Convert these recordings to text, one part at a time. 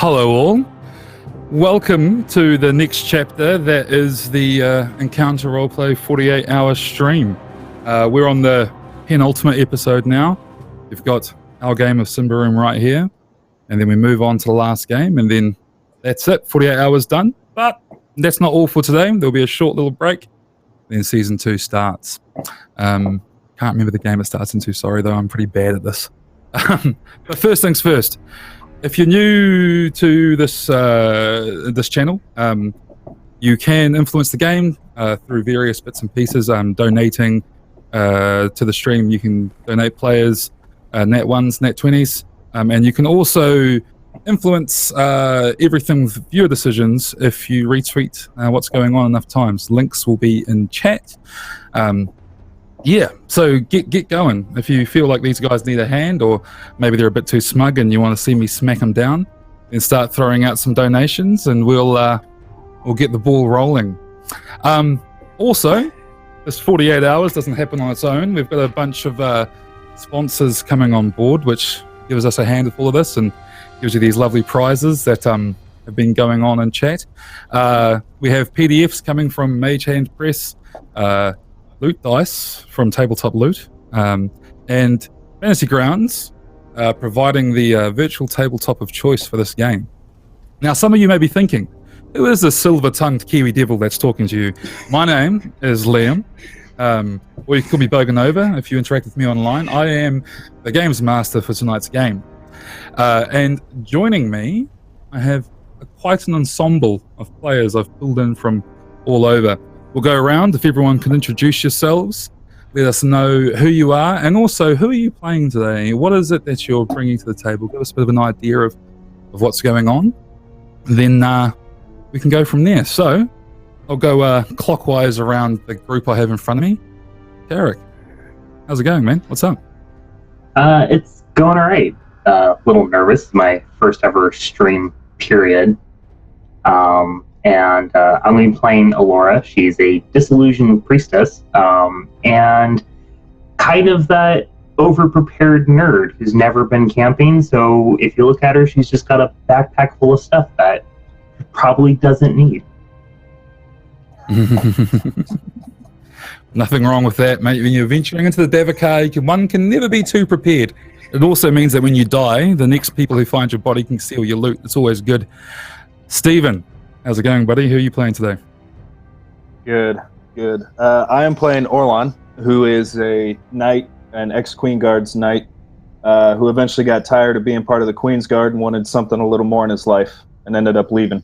Hello all. Welcome to the next chapter that is the Encounter Roleplay 48-hour stream. We're on the penultimate episode now. We've got our game of Symbaroum right here, and then we move on to the last game, and then that's it, 48 hours done. But that's not all for today. There'll be a short little break, then season 2 starts. Can't remember the game it starts into, sorry though, I'm pretty bad at this. But first things first. If you're new to this this channel, you can influence the game through various bits and pieces. Donating to the stream, you can donate players, nat 1s, nat 20s, and you can also influence everything with viewer decisions if you retweet what's going on enough times. Links will be in chat. Yeah, so get going. If you feel like these guys need a hand, or maybe they're a bit too smug and you want to see me smack them down, then start throwing out some donations and we'll get the ball rolling. Also, this 48 hours doesn't happen on its own. We've got a bunch of sponsors coming on board, which gives us a hand with all of this and gives you these lovely prizes that have been going on in chat. We have PDFs coming from Mage Hand Press, loot dice from Tabletop Loot, and Fantasy Grounds providing the virtual tabletop of choice for this game. Now, some of you may be thinking, who is the silver-tongued Kiwi devil that's talking to you? My name is Liam, or you can call me Boganova if you interact with me online. I am the games master for tonight's game. And joining me, I have quite an ensemble of players I've pulled in from all over. We'll go around. If everyone can introduce yourselves, let us know who you are, and also who are you playing today? What is it that you're bringing to the table? Give us a bit of an idea of what's going on. And then we can go from there. So I'll go clockwise around the group I have in front of me. Derek, how's it going, man? What's up? It's going all right. A little nervous. My first ever stream period. And I'm going to be playing Alora. She's a disillusioned priestess, and kind of that over-prepared nerd who's never been camping. So if you look at her, she's just got a backpack full of stuff that probably doesn't need. Nothing wrong with that, mate. When you're venturing into the Davakar, one can never be too prepared. It also means that when you die, the next people who find your body can steal your loot. It's always good. Stephen, how's it going, buddy? Who are you playing today? Good. I am playing Orlan, who is a knight, an ex-Queen Guard's knight, who eventually got tired of being part of the Queen's Guard and wanted something a little more in his life, and ended up leaving.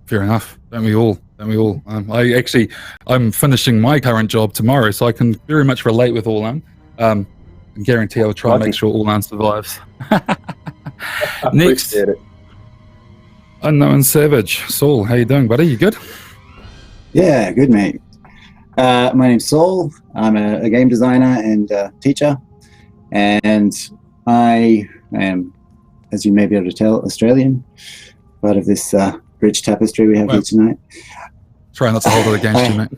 Fair enough. Don't we all? I'm finishing my current job tomorrow, so I can very much relate with Orlan. And guarantee I'll try and make sure Orlan survives. Next. Appreciate it. Unknown Savage. Saul, how you doing, buddy? You good? Yeah, good, mate. My name's Saul. I'm a game designer and teacher, and I am, as you may be able to tell, Australian, part of this rich tapestry we have here tonight. Try not to hold it against you, mate.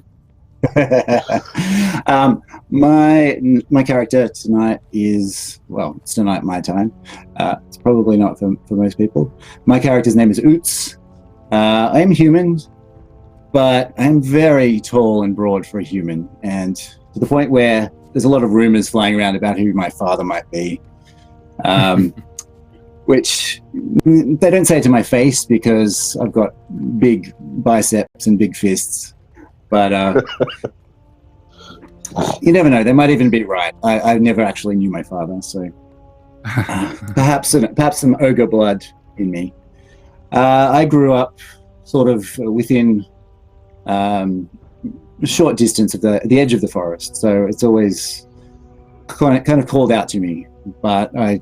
My character tonight is, well, it's tonight my time. It's probably not for most people. My character's name is Oots. I am human, but I am very tall and broad for a human, and to the point where there's a lot of rumors flying around about who my father might be, which they don't say to my face because I've got big biceps and big fists, but you never know. They might even be right. I never actually knew my father, so perhaps some ogre blood in me. I grew up sort of within a short distance of the edge of the forest, so it's always kind of called out to me, but I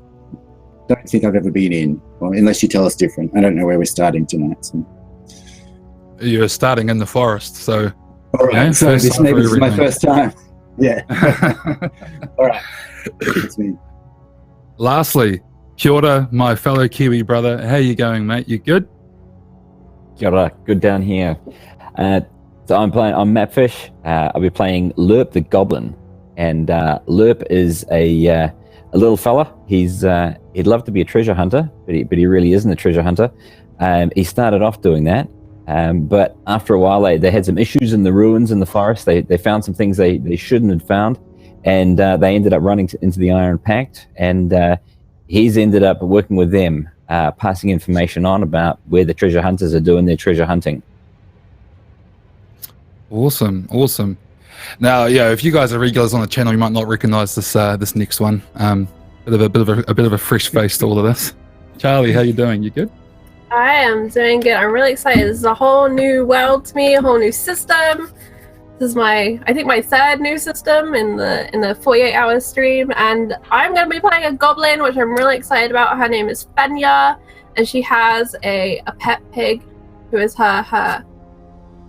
don't think I've ever been in, well, unless you tell us different. I don't know where we're starting tonight. So. You're starting in the forest, so... All right, so this is my first time. Yeah. All right. That's me. Lastly, kia ora, my fellow Kiwi brother. How you going, mate? You good? Kia ora, good down here. So I'm Mapfish. I'll be playing Lerp the Goblin, and Lerp is a little fella. He'd love to be a treasure hunter, but he really isn't a treasure hunter. He started off doing that, but after a while, they had some issues in the ruins in the forest. They found some things they shouldn't have found, and they ended up running into the Iron Pact, and he's ended up working with them, passing information on about where the treasure hunters are doing their treasure hunting. Awesome. Now, yeah, if you guys are regulars on the channel, you might not recognize this next one. A bit of a fresh face to all of this. Charlie, how you doing? You good? I am doing good. I'm really excited. This is a whole new world to me, a whole new system. This is I think my third new system in the 48-hour stream, and I'm going to be playing a goblin, which I'm really excited about. Her name is Fenya, and she has a pet pig who is her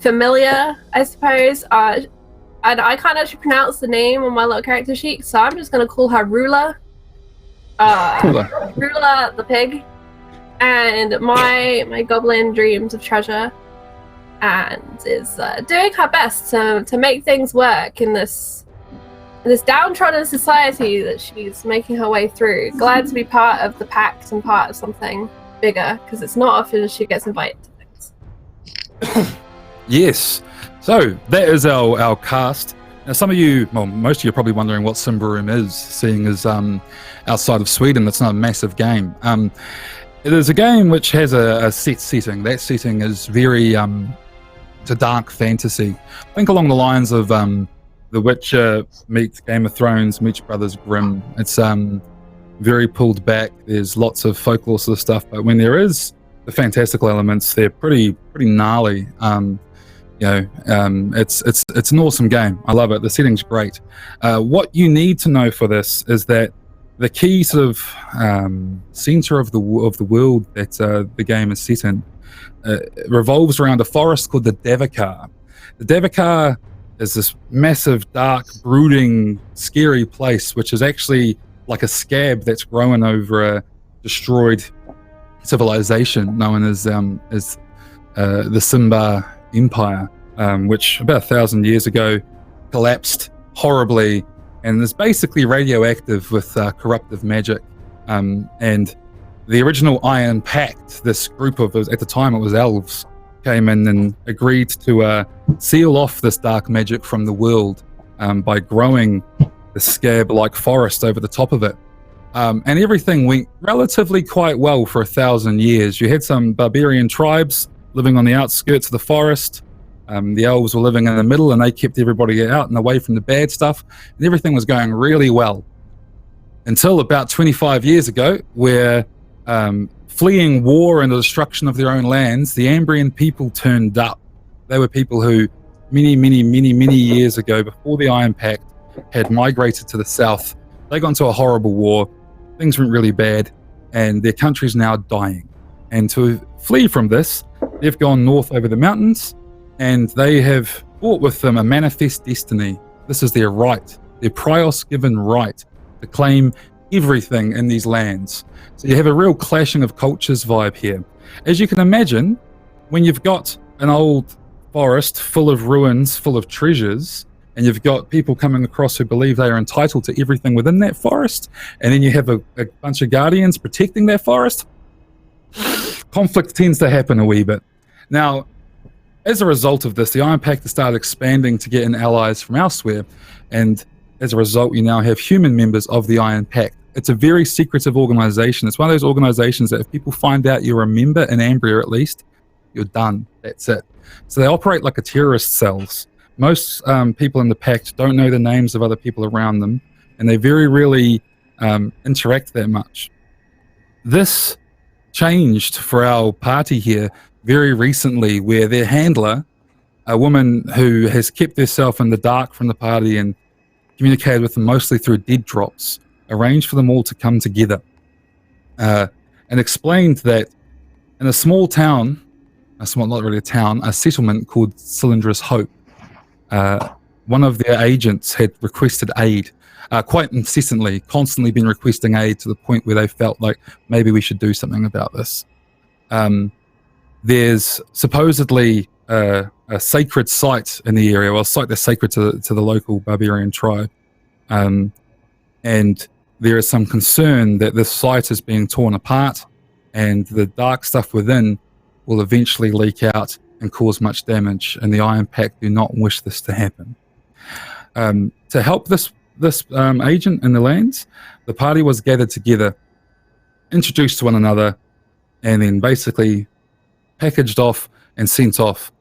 familiar, I suppose. And I can't actually pronounce the name on my little character sheet, so I'm just going to call her Ruler. Ruler the pig. And my goblin dreams of treasure and is doing her best to make things work in this downtrodden society that she's making her way through. Glad to be part of the pact and part of something bigger, because it's not often she gets invited to things. Yes. So that is our cast. Now, some of you, well, most of you are probably wondering what Symbaroum is, seeing as outside of Sweden, it's not a massive game. It is a game which has a set setting. That setting is very it's a dark fantasy. Think along the lines of The Witcher meets Game of Thrones meets Brothers Grimm. It's very pulled back. There's lots of folklore sort of stuff, but when there is the fantastical elements, they're pretty gnarly. It's an awesome game. I love it. The setting's great. What you need to know for this is that the key sort of center of the world that the game is set in revolves around a forest called the Davakar. The Davakar is this massive, dark, brooding, scary place, which is actually like a scab that's grown over a destroyed civilization known as the Symbar Empire, which about 1,000 years ago collapsed horribly and is basically radioactive with corruptive magic. And the original Iron Pact, this group of, at the time it was elves, came in and agreed to seal off this dark magic from the world by growing the scab-like forest over the top of it. And everything went relatively quite well for 1,000 years. You had some barbarian tribes living on the outskirts of the forest. The elves were living in the middle, and they kept everybody out and away from the bad stuff. And everything was going really well until about 25 years ago, where fleeing war and the destruction of their own lands, the Ambrian people turned up. They were people who many years ago, before the Iron Pact, had migrated to the south. They got into a horrible war. Things went really bad, and their country's now dying. And to flee from this, they've gone north over the mountains, and they have brought with them a manifest destiny. This is their right, their prios-given right to claim everything in these lands. So you have a real clashing of cultures vibe here. As you can imagine, when you've got an old forest full of ruins, full of treasures, and you've got people coming across who believe they are entitled to everything within that forest, and then you have a bunch of guardians protecting that forest, conflict tends to happen a wee bit. Now, as a result of this, the Iron Pact has started expanding to get in allies from elsewhere, and as a result, you now have human members of the Iron Pact. It's a very secretive organization. It's one of those organizations that if people find out you're a member, in Ambria at least, you're done. That's it. So they operate like a terrorist cells. Most people in the Pact don't know the names of other people around them, and they very rarely interact that much. This changed for our party here very recently, where their handler, a woman who has kept herself in the dark from the party and communicated with them mostly through dead drops, arranged for them all to come together and explained that in a small town, not really a town, a settlement called Cylindrous Hope, one of their agents had requested aid quite incessantly, constantly been requesting aid to the point where they felt like maybe we should do something about this. There's supposedly a sacred site in the area, well, a site that's sacred to the local barbarian tribe. And there is some concern that this site is being torn apart and the dark stuff within will eventually leak out and cause much damage, and the Iron Pact do not wish this to happen. To help this agent in the lands, the party was gathered together, introduced to one another, and then basically packaged off and sent off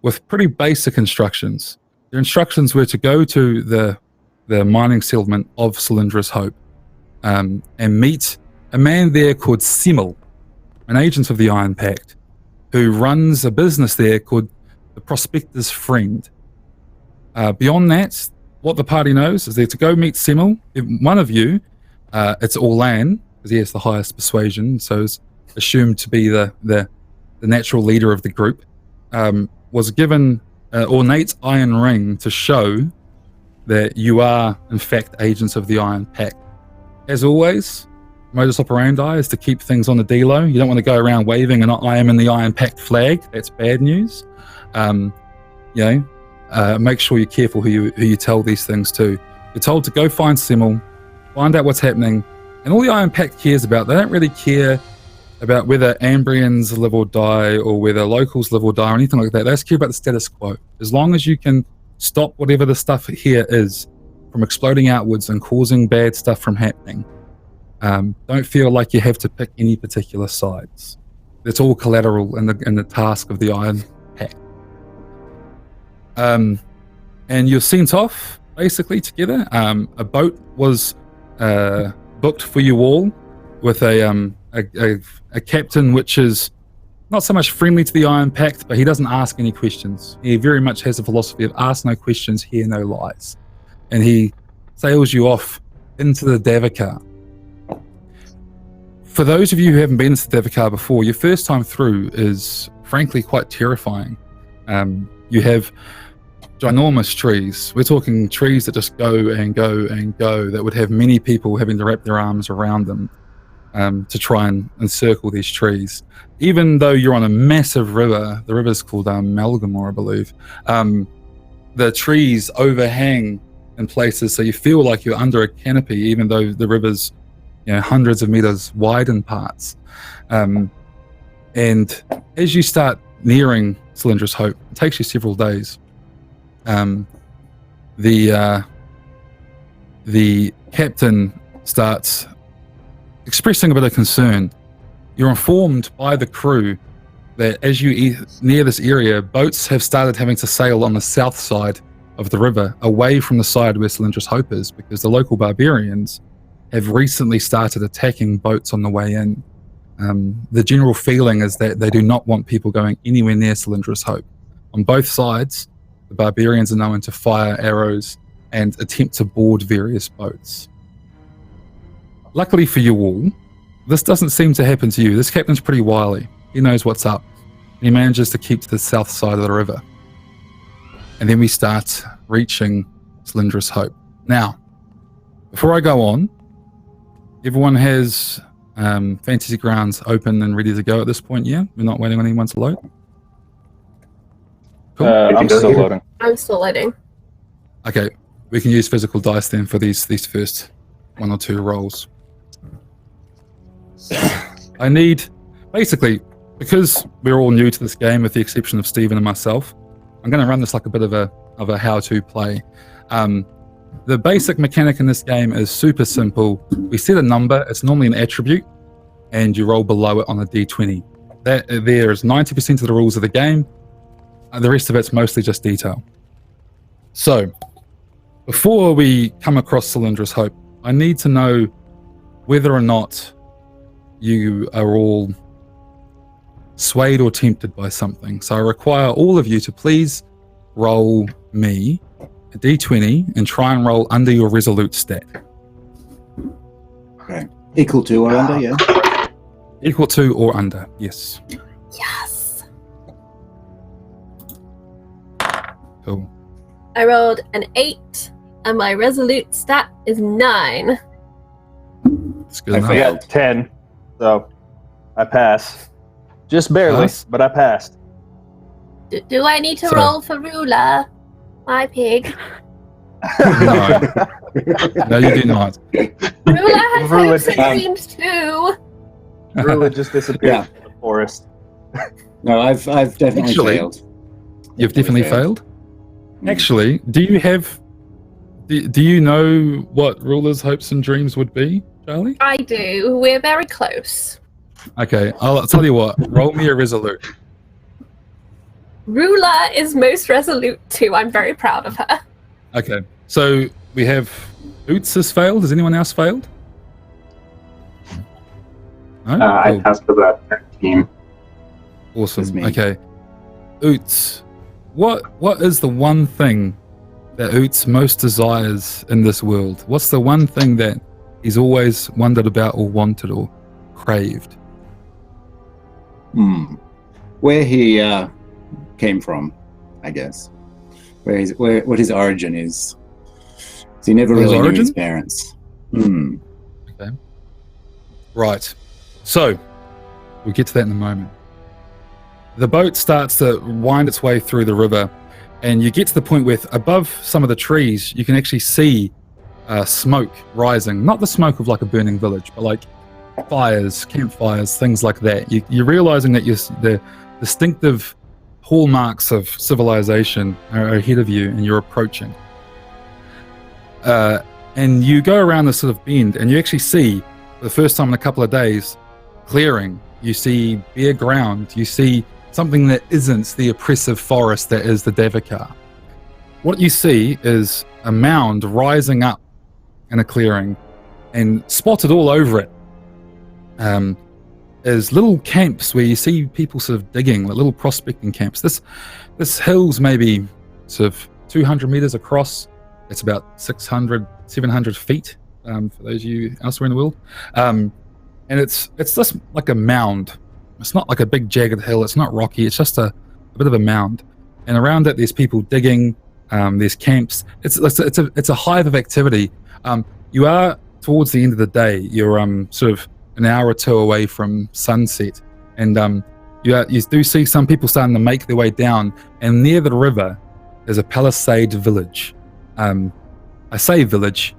with pretty basic instructions. Their instructions were to go to the mining settlement of Cylindrous Hope and meet a man there called Simmel, an agent of the Iron Pact, who runs a business there called the Prospector's Friend. Beyond that, what the party knows is they're to go meet Simmel. If one of you, it's Orlan, because he has the highest persuasion, so is assumed to be the natural leader of the group, was given an ornate iron ring to show that you are, in fact, agents of the Iron Pact. As always, modus operandi is to keep things on the D-low. You don't want to go around waving an I am in the Iron Pact flag. That's bad news. Make sure you're careful who you tell these things to. You're told to go find Simmel, find out what's happening, and all the Iron Pact cares about, they don't really care about whether Ambrians live or die or whether locals live or die or anything like that. They just care about the status quo. As long as you can stop whatever the stuff here is from exploding outwards and causing bad stuff from happening, don't feel like you have to pick any particular sides. It's all collateral in the task of the Iron Pact. And you're sent off basically together. A boat was booked for you all with a captain which is not so much friendly to the Iron Pact, but he doesn't ask any questions. He very much has a philosophy of ask no questions, hear no lies. And he sails you off into the Davakar. For those of you who haven't been into the Davakar before, your first time through is frankly quite terrifying. You have ginormous trees. We're talking trees that just go and go and go, that would have many people having to wrap their arms around them to try and encircle these trees. Even though you're on a massive river, the river's called Malgamore, I believe, the trees overhang in places so you feel like you're under a canopy, even though the river's hundreds of meters wide in parts. And as you start nearing Cylindrous Hope, it takes you several days. The captain starts expressing a bit of concern. You're informed by the crew that as you near this area, boats have started having to sail on the south side of the river, away from the side where Cylindrous Hope is, because the local barbarians have recently started attacking boats on the way in. The general feeling is that they do not want people going anywhere near Cylindrous Hope. On both sides, the barbarians are known to fire arrows and attempt to board various boats. Luckily for you all, this doesn't seem to happen to you. This captain's pretty wily. He knows what's up. He manages to keep to the south side of the river. And then we start reaching Cylindrous Hope. Now, before I go on, everyone has Fantasy Grounds open and ready to go at this point, yeah? We're not waiting on anyone to load? Cool. I'm still loading. I'm still loading. Okay, we can use physical dice then for these first one or two rolls. I need, basically, because we're all new to this game with the exception of Stephen and myself, I'm going to run this like a bit of a how-to play. The basic mechanic in this game is super simple. We set a number, it's normally an attribute, and you roll below it on a d20. That there is 90% of the rules of the game. The rest of it's mostly just detail. So, before we come across Cylindrous Hope, I need to know whether or not you are all swayed or tempted by something. So I require all of you to please roll me a d20 and try and roll under your resolute stat. Okay. Equal to or under, yeah? Equal to or under, yes. Yes. Cool. I rolled an 8, and my resolute stat is 9. That's good I enough. got 10, so I pass. Just barely, Pass? but I passed. Do I need to So- roll for ruler, my pig? No, you do not. Rula has Rula hopes and does. dreams too. Rula just disappeared in the forest. No, I've definitely Actually, failed. You've definitely failed. Mm. Actually, do you know what Ruler's hopes and dreams would be, Charlie? I do. We're very close. Okay, I'll tell you what. Roll me a resolute. Rula is most resolute too. I'm very proud of her. Okay, so we have Oots has failed. Has anyone else failed? No? I Cool. passed with a 13. Awesome. That's me. Okay. Oots, what is the one thing that Oots most desires in this world? What's the one thing that he's always wondered about or wanted or craved? Where he came from, I guess. What his origin is. So he never His really knew origin? his parents. Hmm. Right. So, we'll get to that in a moment. The boat starts to wind its way through the river, and you get to the point where above some of the trees, you can actually see smoke rising. Not the smoke of like a burning village, but like fires, campfires, things like that. You're realizing that the distinctive hallmarks of civilization are ahead of you, and you're approaching. And you go around this sort of bend, and you actually see, for the first time in a couple of days, clearing. You see bare ground. You see something that isn't the oppressive forest that is the Devakar. What you see is a mound rising up in a clearing, and spotted all over it is little camps where you see people sort of digging, like little prospecting camps. This hill's maybe sort of 200 meters across. It's about 600, 700 feet for those of you elsewhere in the world. And it's just like a mound. It's not like a big jagged hill. It's not rocky. It's just a bit of a mound. And around it, there's people digging. There's camps. It's a hive of activity. You are towards the end of the day. You're sort of an hour or two away from sunset, and you do see some people starting to make their way down. And near the river, there's a palisade village. I say village.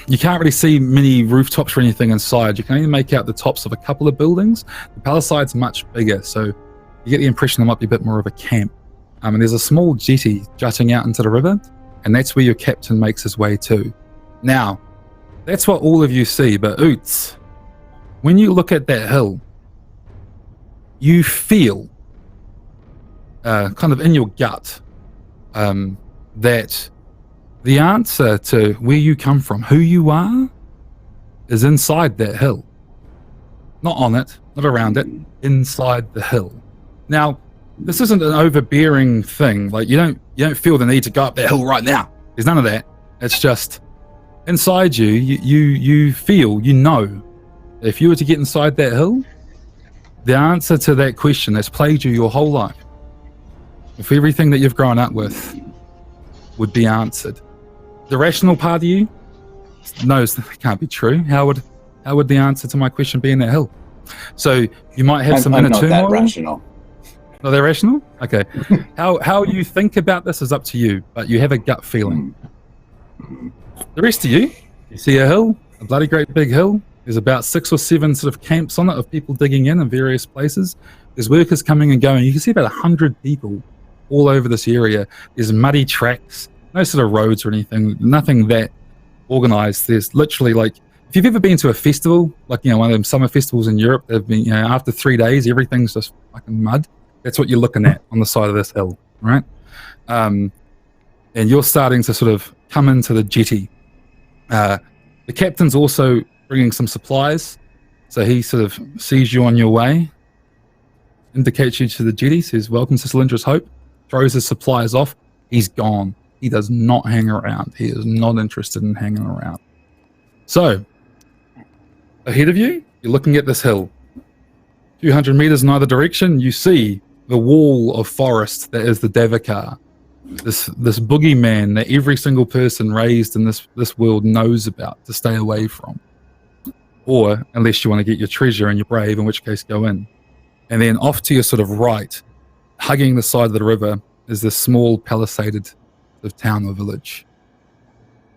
You can't really see many rooftops or anything inside. You can only make out the tops of a couple of buildings. The palisade's much bigger, so you get the impression there might be a bit more of a camp. And there's a small jetty jutting out into the river, and that's where your captain makes his way to. Now, that's what all of you see, but Oots, when you look at that hill, you feel kind of in your gut that the answer to where you come from, who you are, is inside that hill. Not on it, not around it, inside the hill. Now, this isn't an overbearing thing. Like you don't feel the need to go up that hill right now. There's none of that. It's just inside you. You feel, you know, if you were to get inside that hill, the answer to that question that's plagued you your whole life, if everything that you've grown up with, would be answered. The rational part of you knows that it can't be true. How would the answer to my question be in that hill? So you might have some inner not turmoil. that rational. Not that rational? Okay. How you think about this is up to you, but you have a gut feeling. The rest of you see a hill, a bloody great big hill. There's about 6 or 7 sort of camps on it of people digging in various places. There's workers coming and going. You can see about 100 people all over this area. There's muddy tracks, no sort of roads or anything, nothing that organized. There's literally like, if you've ever been to a festival, like, one of them summer festivals in Europe, they've been, after 3 days, everything's just fucking mud. That's what you're looking at on the side of this hill, right? And you're starting to sort of come into the jetty. The captain's also bringing some supplies. So he sort of sees you on your way, indicates you to the jetty, says, "Welcome to Cylindra's Hope," throws his supplies off. He's gone. He does not hang around. He is not interested in hanging around. So, ahead of you, you're looking at this hill. 200 meters in either direction, you see the wall of forest that is the Devakar. This boogeyman that every single person raised in this world knows about to stay away from. Or, unless you want to get your treasure and you're brave, in which case go in. And then off to your sort of right, hugging the side of the river, is this small palisaded sort of town or village.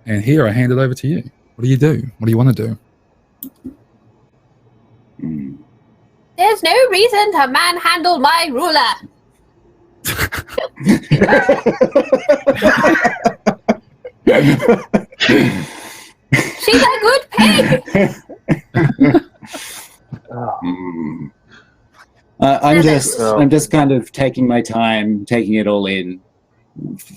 And here I hand it over to you. What do you do? What do you want to do? There's no reason to manhandle my ruler. She's a good pig. I'm just kind of taking my time, taking it all in,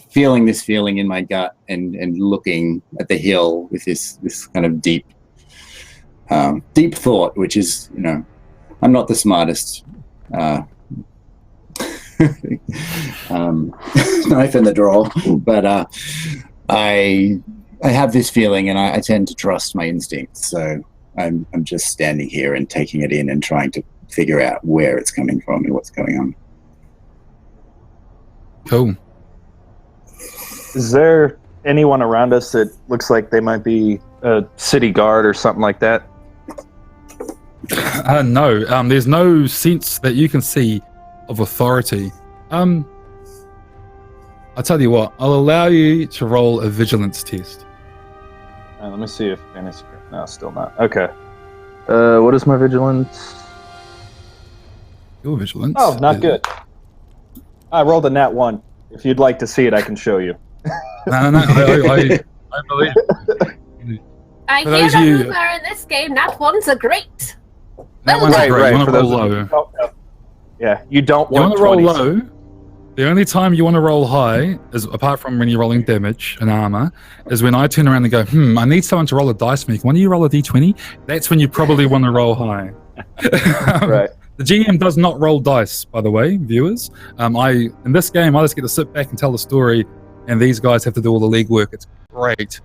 feeling this feeling in my gut, and looking at the hill with this kind of deep thought, which is, I'm not the smartest. Knife in the drawer, but I have this feeling, and I tend to trust my instincts. So I'm just standing here and taking it in and trying to figure out where it's coming from and what's going on. Cool. Is there anyone around us that looks like they might be a city guard or something like that? No, there's no sense that you can see of authority. I'll tell you what, I'll allow you to roll a vigilance test. Let me see if Fanny's... No, still not. Okay. What is my vigilance? Your vigilance? Oh, not good. I rolled a nat 1. If you'd like to see it, I can show you. No, I believe it. I hear that rumor in this game, nat ones are great. That one's great. Right, You want to roll low. Yeah, you don't You want want to roll 20s. low. The only time you want to roll high, is apart from when you're rolling damage and armor, is when I turn around and go, I need someone to roll a dice for me. When you roll a d20, that's when you probably want to roll high. Right. The GM does not roll dice, by the way, viewers. In this game, I just get to sit back and tell the story, and these guys have to do all the legwork. It's great.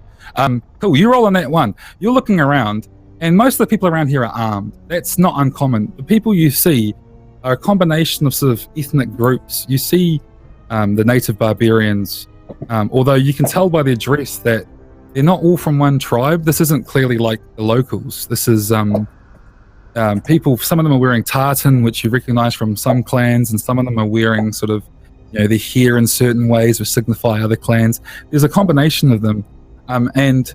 Cool, you roll on that one. You're looking around, and most of the people around here are armed. That's not uncommon. The people you see are a combination of sort of ethnic groups. You see the native barbarians, although you can tell by their dress that they're not all from one tribe. This isn't clearly like the locals. This is people, some of them are wearing tartan, which you recognize from some clans, and some of them are wearing sort of, their hair in certain ways which signify other clans. There's a combination of them. And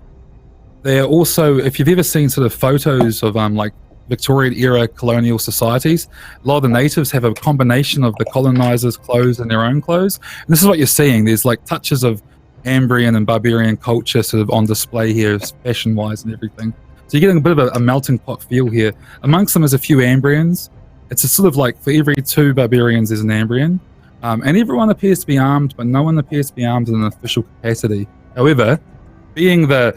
they're also, if you've ever seen sort of photos of like Victorian era colonial societies, a lot of the natives have a combination of the colonizers' clothes and their own clothes. And this is what you're seeing. There's like touches of Ambrian and barbarian culture sort of on display here, fashion wise and everything. So you're getting a bit of a melting pot feel here. Amongst them is a few Ambrians. It's a sort of like for every 2 barbarians there's an Ambrian. And everyone appears to be armed, but no one appears to be armed in an official capacity. However, being the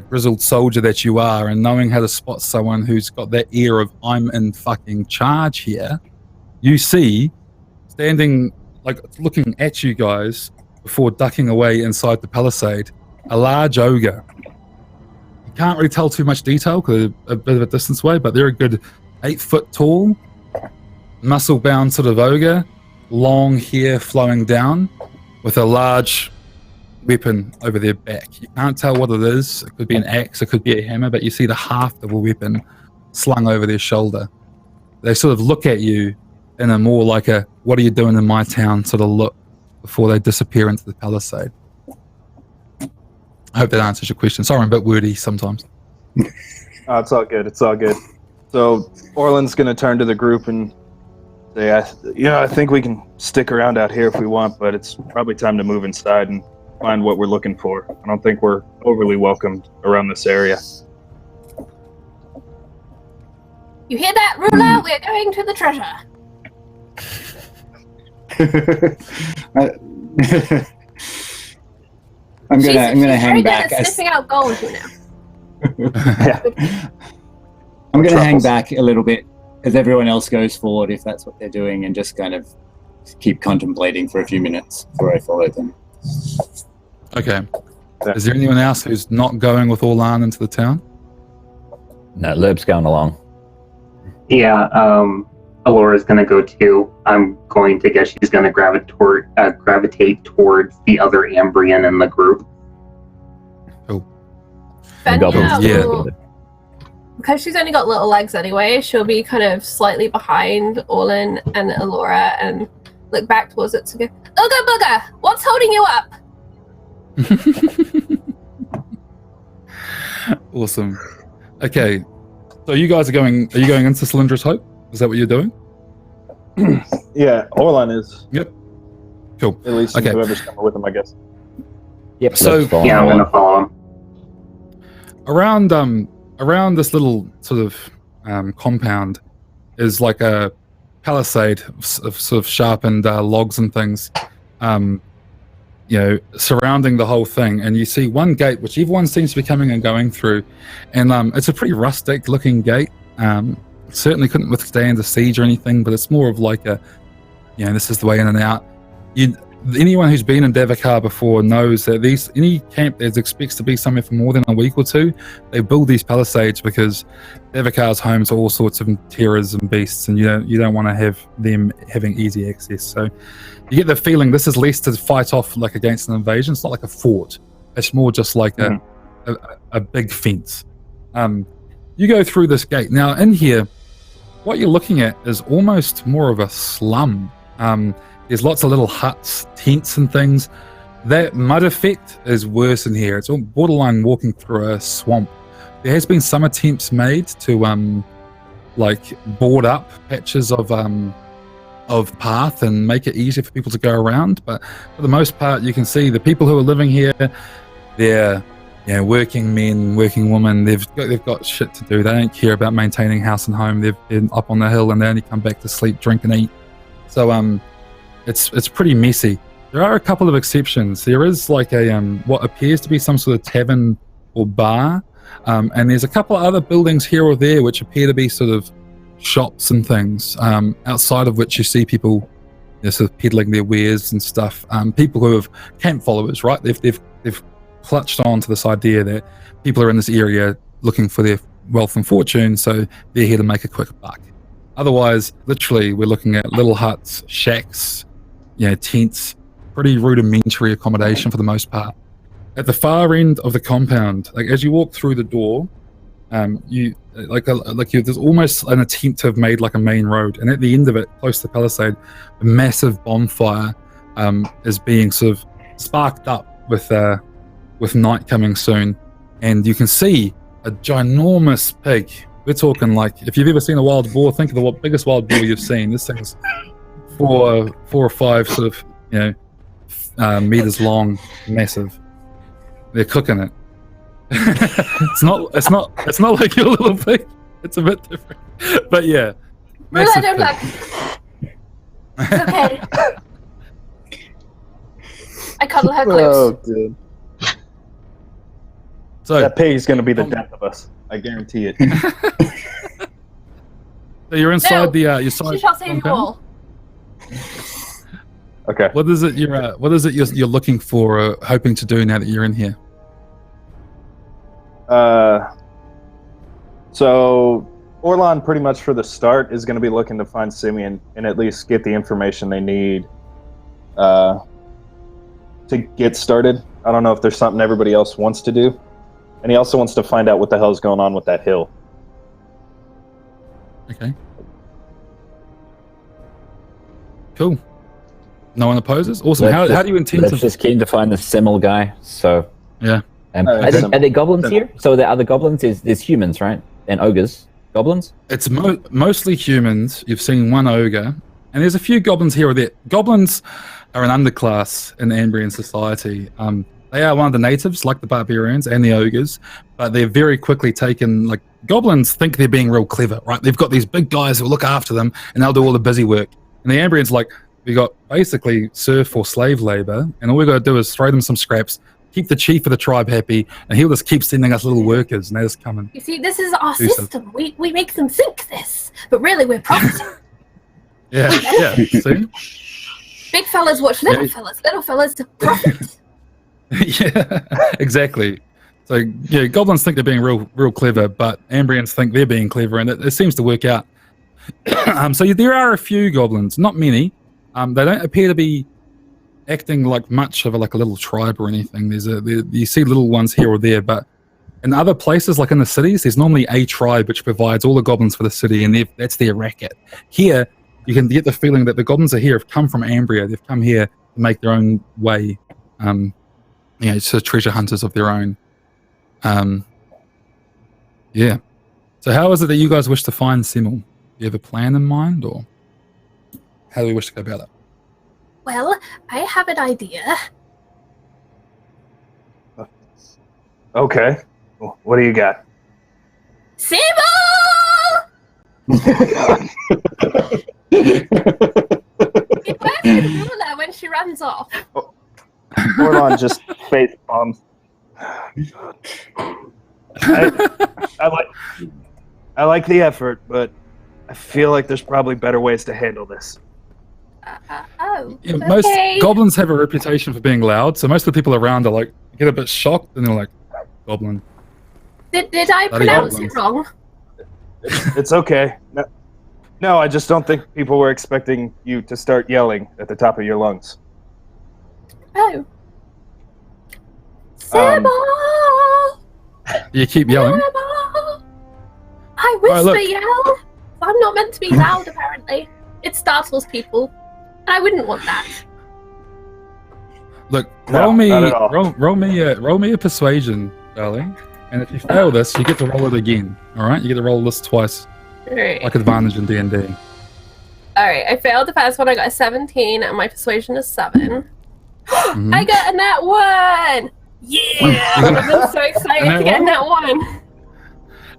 grizzled soldier that you are, and knowing how to spot someone who's got that air of I'm in fucking charge here, you see, standing, like looking at you guys before ducking away inside the palisade, a large ogre. You can't really tell too much detail because they're a bit of a distance away, but they're a good 8 foot tall, muscle-bound sort of ogre, long hair flowing down, with a large weapon over their back. You can't tell what it is. It could be an axe, it could be a hammer, but you see the haft of a weapon slung over their shoulder. They sort of look at you in a more like a, what are you doing in my town sort of look before they disappear into the palisade. I hope that answers your question. Sorry, I'm a bit wordy sometimes. Oh, it's all good. It's all good. So Orland's going to turn to the group and say, I think we can stick around out here if we want, but it's probably time to move inside and find what we're looking for. I don't think we're overly welcomed around this area. You hear that, ruler? We're going to the treasure. I'm gonna hang back. Sniffing out gold, Yeah. I'm gonna hang back a little bit as everyone else goes forward, if that's what they're doing, and just kind of keep contemplating for a few minutes before I follow them. Okay. Is there anyone else who's not going with Orlan into the town? No, Lerb's going along. Yeah, Alora's going to go too. I'm going to guess she's going to gravitate towards the other Ambrian in the group. Oh. Yeah. Because she's only got little legs anyway, she'll be kind of slightly behind Orlan and Alora and look back towards it to go, Ooga booga, what's holding you up? Awesome. Okay, so you guys are you going into Cylindrous Hope? Is that what you're doing? Yeah, Orlan is. Yep. Cool. At least Okay. whoever's coming with him, I guess. Yep. So- let's follow Yeah, I'm him. gonna follow him. Around this little sort of compound is like a palisade of sort of sharpened logs and things, surrounding the whole thing. And you see one gate which everyone seems to be coming and going through, and it's a pretty rustic looking gate. Certainly couldn't withstand a siege or anything, but it's more of like this is the way in and out. Anyone who's been in Davokar before knows that any camp that expects to be somewhere for more than a week or two, they build these palisades because Davokar's home to all sorts of terrors and beasts, and you don't want to have them having easy access. So you get the feeling this is less to fight off like against an invasion. It's not like a fort. It's more just like a big fence. You go through this gate. Now in here, what you're looking at is almost more of a slum. There's lots of little huts, tents and things. That mud effect is worse in here. It's all borderline walking through a swamp. There has been some attempts made to board up patches of path and make it easier for people to go around. But for the most part, you can see the people who are living here, they're working men, working women. They've got shit to do. They don't care about maintaining house and home. They've been up on the hill and they only come back to sleep, drink and eat. So it's pretty messy. There are a couple of exceptions. There is like a what appears to be some sort of tavern or bar, and there's a couple of other buildings here or there which appear to be sort of shops and things, outside of which you see people sort of peddling their wares and stuff. People who have camp followers, right? They've clutched on to this idea that people are in this area looking for their wealth and fortune, so they're here to make a quick buck. Otherwise, literally, we're looking at little huts, shacks, tents, pretty rudimentary accommodation for the most part. At the far end of the compound, like as you walk through the door, there's almost an attempt to have made like a main road, and at the end of it, close to the palisade, a massive bonfire is being sort of sparked up with night coming soon, and you can see a ginormous pig. We're talking like, if you've ever seen a wild boar, think of the biggest wild boar you've seen. This thing's 4 or 5 sort of meters long, massive. They're cooking it. it's not like your little pig. It's a bit different, but yeah. Massive pig. It's okay. I cuddle her Oh, close. dude. So That pig is going to be the death of us. I guarantee it. so you're inside No, your side She shall save you compound? all. Okay. What is it you're looking for, hoping to do now that you're in here? So Orlan, pretty much for the start, is going to be looking to find Simeon and at least get the information they need to get started. I don't know if there's something everybody else wants to do. And he also wants to find out what the hell is going on with that hill. Okay. Cool. No one opposes? Awesome. How do you intend Let's to... just keen to find the Semel guy. So Yeah. are there goblins here? So there are other goblins. There's humans, right? And ogres. Goblins? It's mostly humans. You've seen one ogre, and there's a few goblins here or there. Goblins are an underclass in Ambrian society. They are one of the natives, like the barbarians and the ogres, but they're very quickly taken. Like, goblins think they're being real clever, right? They've got these big guys who look after them, and they'll do all the busy work. And the Ambrians, like, we got basically serf or slave labor, and all we got to do is throw them some scraps, keep the chief of the tribe happy, and he'll just keep sending us little workers, and they just come and... You see, this is our Do system. We make them think this, but really we're profiting. Yeah, see? Big fellas watch little fellas. Little fellas to profit. Yeah, exactly. So yeah, goblins think they're being real clever, but Ambrians think they're being clever, and it seems to work out. So there are a few goblins, not many. They don't appear to be acting like much of a little tribe or anything. You see little ones here or there, but in other places, like in the cities, there's normally a tribe which provides all the goblins for the city, and that's their racket. Here, you can get the feeling that the goblins are here have come from Ambria. They've come here to make their own way. So treasure hunters of their own. Yeah. So how is it that you guys wish to find Semmel? Do you have a plan in mind, or how do we wish to go about it? Well, I have an idea. Okay. What do you got? Semmel! It works with Rula when she runs off. Orlon just face bombs. I like the effort, but I feel like there's probably better ways to handle this. Yeah, most okay. goblins have a reputation for being loud, so most of the people around are like get a bit shocked, and they're like, "Goblin." Did I Bloody pronounce goblins. it wrong? It's okay. No, I just don't think people were expecting you to start yelling at the top of your lungs. Oh. Semmel! You keep yelling. Semmel! I whisper look. yell. I'm not meant to be loud, apparently. It startles people. And I wouldn't want that. Look, No, roll me, not at all. roll me a persuasion, darling. And if you fail this, you get to roll it again. All right, you get to roll this twice, Alright. like advantage in D&D. Alright, I failed the first one. I got a 17, and my persuasion is 7. Mhm. I got a nat 1! Yeah! I've been so excited to get a nat 1.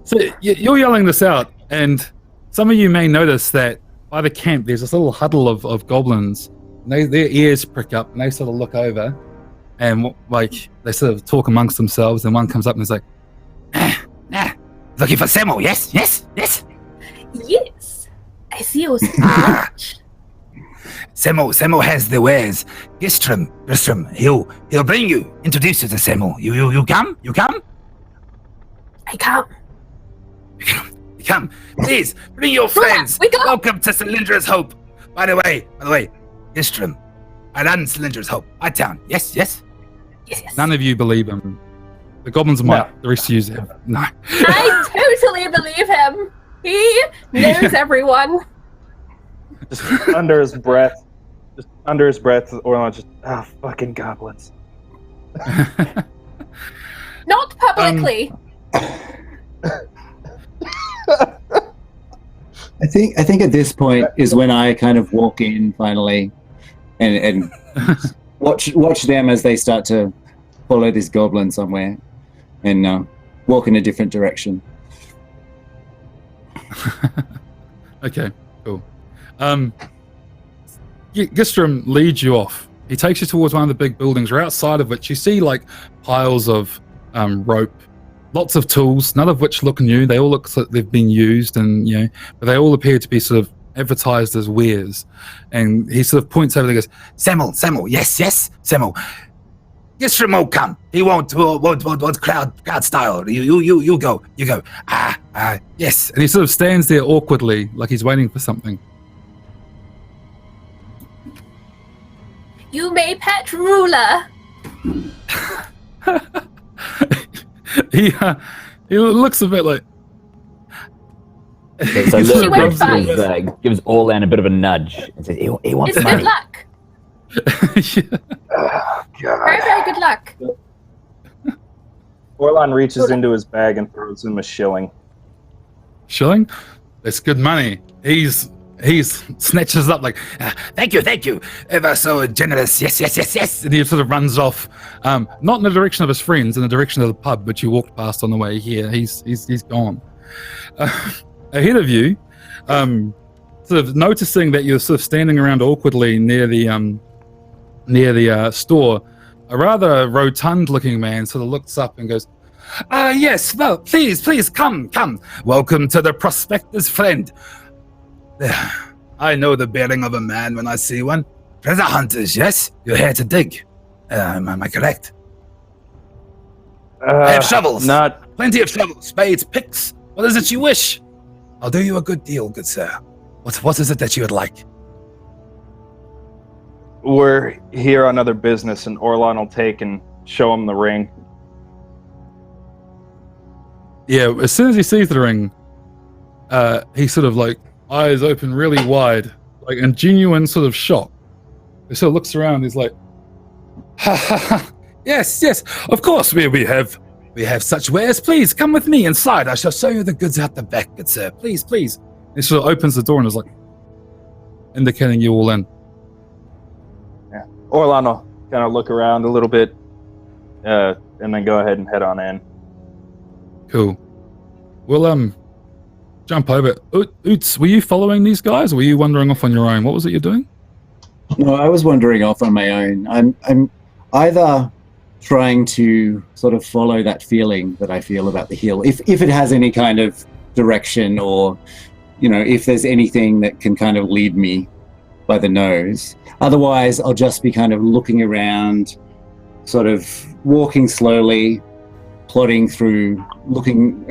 So you're yelling this out, and some of you may notice that by the camp there's this little huddle of goblins. And their ears prick up, and they sort of look over, and like they sort of talk amongst themselves. And one comes up and is like, Looking for Semmel, yes, yes, yes. Yes! I see you so Ah. much. Semmel has the wares. Gistrom, he'll bring you, introduce you to Semmel. You come? I come. You come. Please, bring your friends. we go. Welcome to Cylindra's Hope. By the way, Gistrom, I run Cylindra's Hope. My town, yes. Yes, yes. none of you believe him. The goblins might. The rest of you have no. I totally believe him. He knows everyone. Just under his breath, Orlon just, fucking goblins. Not publicly. I think at this point is when I kind of walk in finally, and watch them as they start to follow this goblin somewhere, and walk in a different direction. Okay, cool. Gistrom leads you off. He takes you towards one of the big buildings, right outside of which you see like piles of rope, lots of tools, none of which look new. They all look like they've been used, and but they all appear to be sort of advertised as wares. And he sort of points over there and goes, Semmel, yes, Semmel. Gistrom won't come. He won't crowd style. You go. Yes. and he sort of stands there awkwardly, like he's waiting for something. You may pet ruler. He looks a bit like. So He sort She of went rubs fast. his- gives Orlan a bit of a nudge and says, he wants It's money. good luck. Very, very good luck. Orlon reaches into his bag and throws him a shilling. Shilling? That's good money. He's snatches up like, Thank you. Ever so generous. Yes. and he sort of runs off, not in the direction of his friends, in the direction of the pub, which you walked past on the way here. He's gone. Ahead of you, sort of noticing that you're sort of standing around awkwardly near the store, a rather rotund-looking man sort of looks up and goes, Yes, well, please, come. Welcome to the prospector's friend. I know the bearing of a man when I see one. Treasure hunters, yes? You're here to dig. Am I correct? I have shovels. Plenty of shovels, spades, picks. What is it you wish? I'll do you a good deal, good sir. What is it that you would like? We're here on other business, and Orlon will take and show him the ring. yeah, as soon as he sees the ring, he sort of like eyes open really wide, like in genuine sort of shock. He sort of looks around. He's like, "Ha ha ha! Yes, of course. We have We have such wares. Please come with me inside. I shall show you the goods out the back, good sir. Please, please. He sort of opens the door and is like indicating you all in. Yeah. Orlan will kind of look around a little bit, and then go ahead and head on in. Cool. We'll jump over. Oots, were you following these guys, or were you wandering off on your own? What was it you're doing? No, I was wandering off on my own. I'm either trying to sort of follow that feeling that I feel about the hill, if it has any kind of direction, or if there's anything that can kind of lead me by the nose. Otherwise, I'll just be kind of looking around, sort of walking slowly, plodding through, looking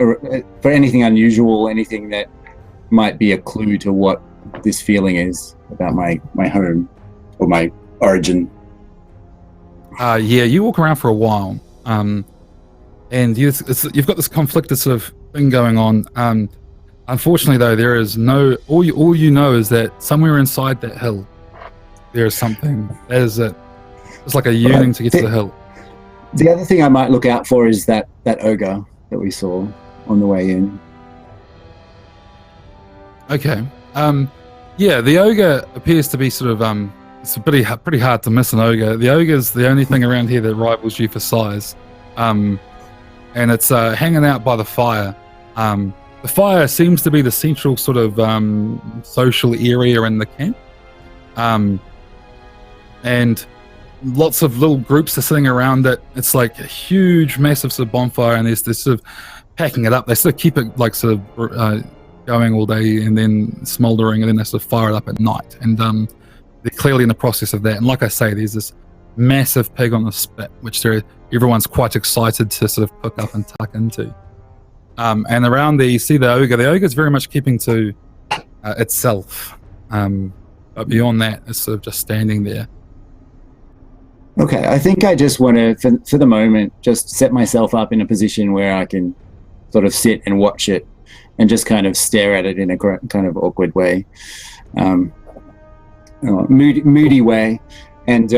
for anything unusual, anything that might be a clue to what this feeling is about my home or my origin. Yeah, you walk around for a while, and you've got this conflicted sort of thing going on. Unfortunately, though, there is no. All you know is that somewhere inside that hill, there is something. That is it. It's like a yearning to get to the hill. The other thing I might look out for is that ogre that we saw on the way in. Okay. Yeah, the ogre appears to be sort of it's pretty hard to miss an ogre. The ogre's the only thing around here that rivals you for size, and it's hanging out by the fire. The fire seems to be the central sort of social area in the camp, and lots of little groups are sitting around it. It's like a huge, massive sort of bonfire, and they're sort of packing it up. They sort of keep it like sort of going all day, and then smoldering, and then they sort of fire it up at night. And they're clearly in the process of that. And like I say, there's this massive pig on the spit, which everyone's quite excited to sort of pick up and tuck into. And around there, you see the ogre. The ogre is very much keeping to itself. But beyond that, it's sort of just standing there. Okay, I think I just want to, for the moment, just set myself up in a position where I can sort of sit and watch it and just kind of stare at it in a kind of awkward way. Moody way, and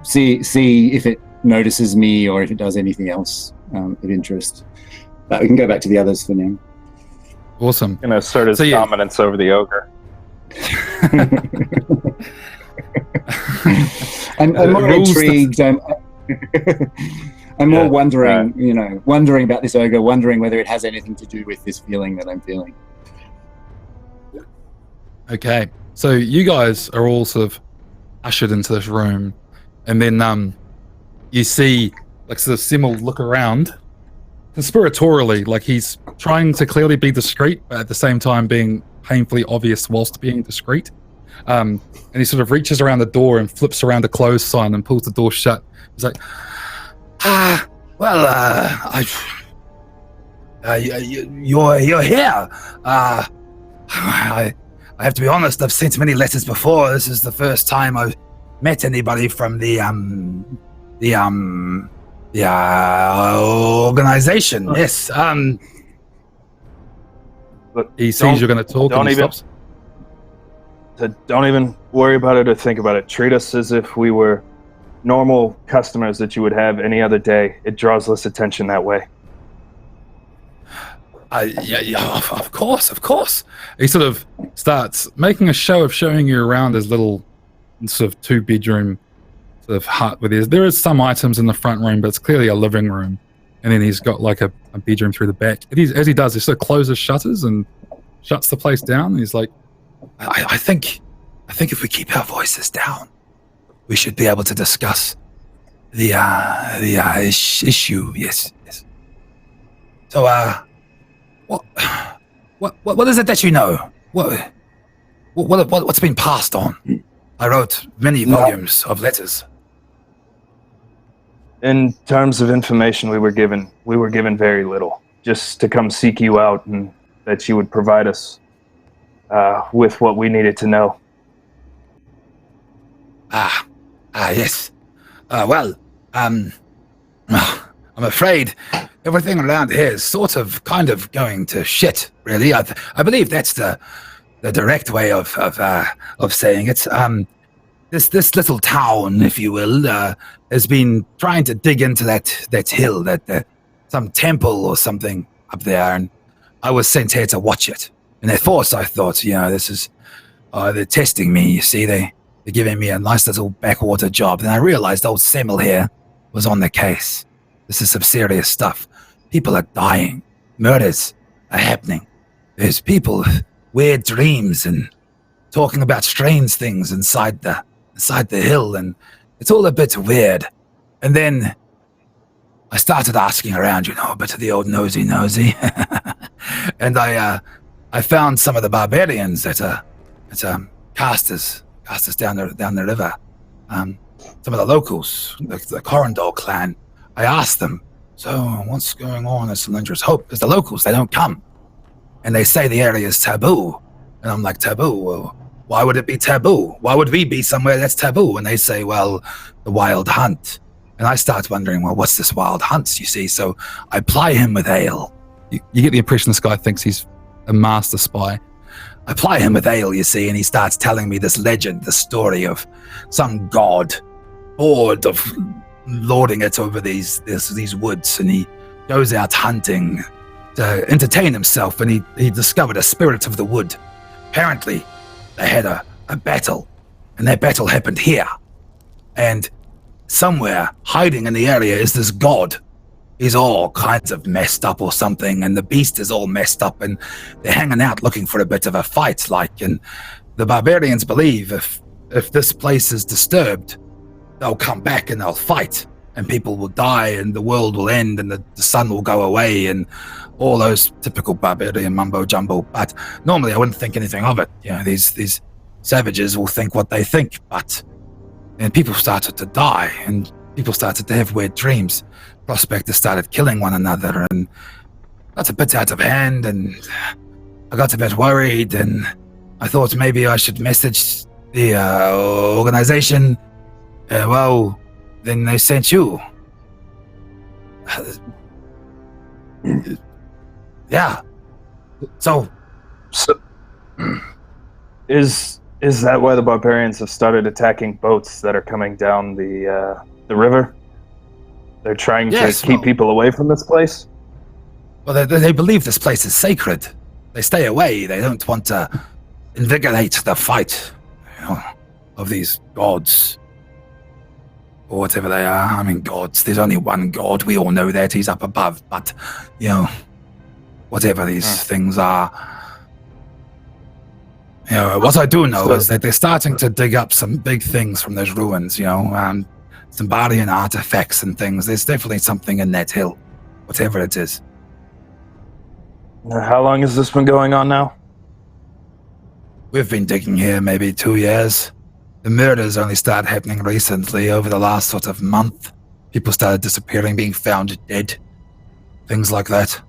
see if it notices me or if it does anything else of interest. But we can go back to the others for now. Awesome. Gonna assert his dominance over the ogre. I'm more intrigued. I'm more wondering about this ogre, wondering whether it has anything to do with this feeling that I'm feeling. Okay, so you guys are all sort of ushered into this room, and then you see like sort of Simmel look around conspiratorially, like he's trying to clearly be discreet, but at the same time being painfully obvious whilst being discreet. And he sort of reaches around the door and flips around the close sign and pulls the door shut. He's like, you're here. I have to be honest, I've sent many letters before. This is the first time I've met anybody from the organization. Yes. But he sees you're going to talk and he stops. Don't even worry about it or think about it. Treat us as if we were normal customers that you would have any other day. It draws less attention that way. Yeah, of course. He sort of starts making a show of showing you around his little sort of 2-bedroom sort of hut with there is some items in the front room, but it's clearly a living room. And then he's got like a bedroom through the back. As he does, he sort of closes shutters and shuts the place down. And he's like, I think if we keep our voices down, we should be able to discuss the issue. Yes. So, what is it that you know? What's been passed on? I wrote many volumes of letters. In terms of information we were given very little. Just to come seek you out and that you would provide us with what we needed to know. Yes. I'm afraid everything around here is sort of kind of going to shit, really. I believe that's the direct way of saying it. This little town, if you will, has been trying to dig into that hill that some temple or something up there, and I was sent here to watch it. And at first I thought, this is, they're testing me, you see, they're giving me a nice little backwater job. Then I realized old Semmel here was on the case. This is some serious stuff. People are dying. Murders are happening. There's people with weird dreams and talking about strange things inside the hill, and it's all a bit weird. And then I started asking around, a bit of the old nosy. And I found some of the barbarians that are casters down the river. Some of the locals, the Corondor clan. I asked them, so what's going on at Cylindrous Hope? Because the locals, they don't come. And they say the area is taboo. And I'm like, taboo? Well, why would it be taboo? Why would we be somewhere that's taboo? And they say, well, the wild hunt. And I start wondering, well, what's this wild hunt, you see? So I ply him with ale. You get the impression this guy thinks he's a master spy. I ply him with ale, you see, and he starts telling me this legend, the story of some god bored of lording it over these woods, and he goes out hunting to entertain himself, and he discovered a spirit of the wood. Apparently, they had a battle, and that battle happened here. And somewhere, hiding in the area, is this god. He's all kinds of messed up or something, and the beast is all messed up, and they're hanging out looking for a bit of a fight, and the barbarians believe if this place is disturbed, they'll come back and they'll fight, and people will die, and the world will end, and the sun will go away, and all those typical barbarian mumbo-jumbo. But normally I wouldn't think anything of it. These savages will think what they think, and people started to die, and people started to have weird dreams. Prospectors started killing one another, and that's a bit out of hand, and I got a bit worried, and I thought maybe I should message the organization. Well, then they sent you. Yeah. So is that why the barbarians have started attacking boats that are coming down the river? They're trying to keep people away from this place? Well, they believe this place is sacred. They stay away. They don't want to invigorate the fight of these gods. Or whatever they are. I mean, gods. There's only one god. We all know that. He's up above. But, whatever these things are. What I do know is that they're starting to dig up some big things from those ruins, Symbaroum artifacts and things. There's definitely something in that hill, whatever it is. How long has this been going on now? We've been digging here maybe 2 years. The murders only started happening recently, over the last sort of month. People started disappearing, being found dead. Things like that.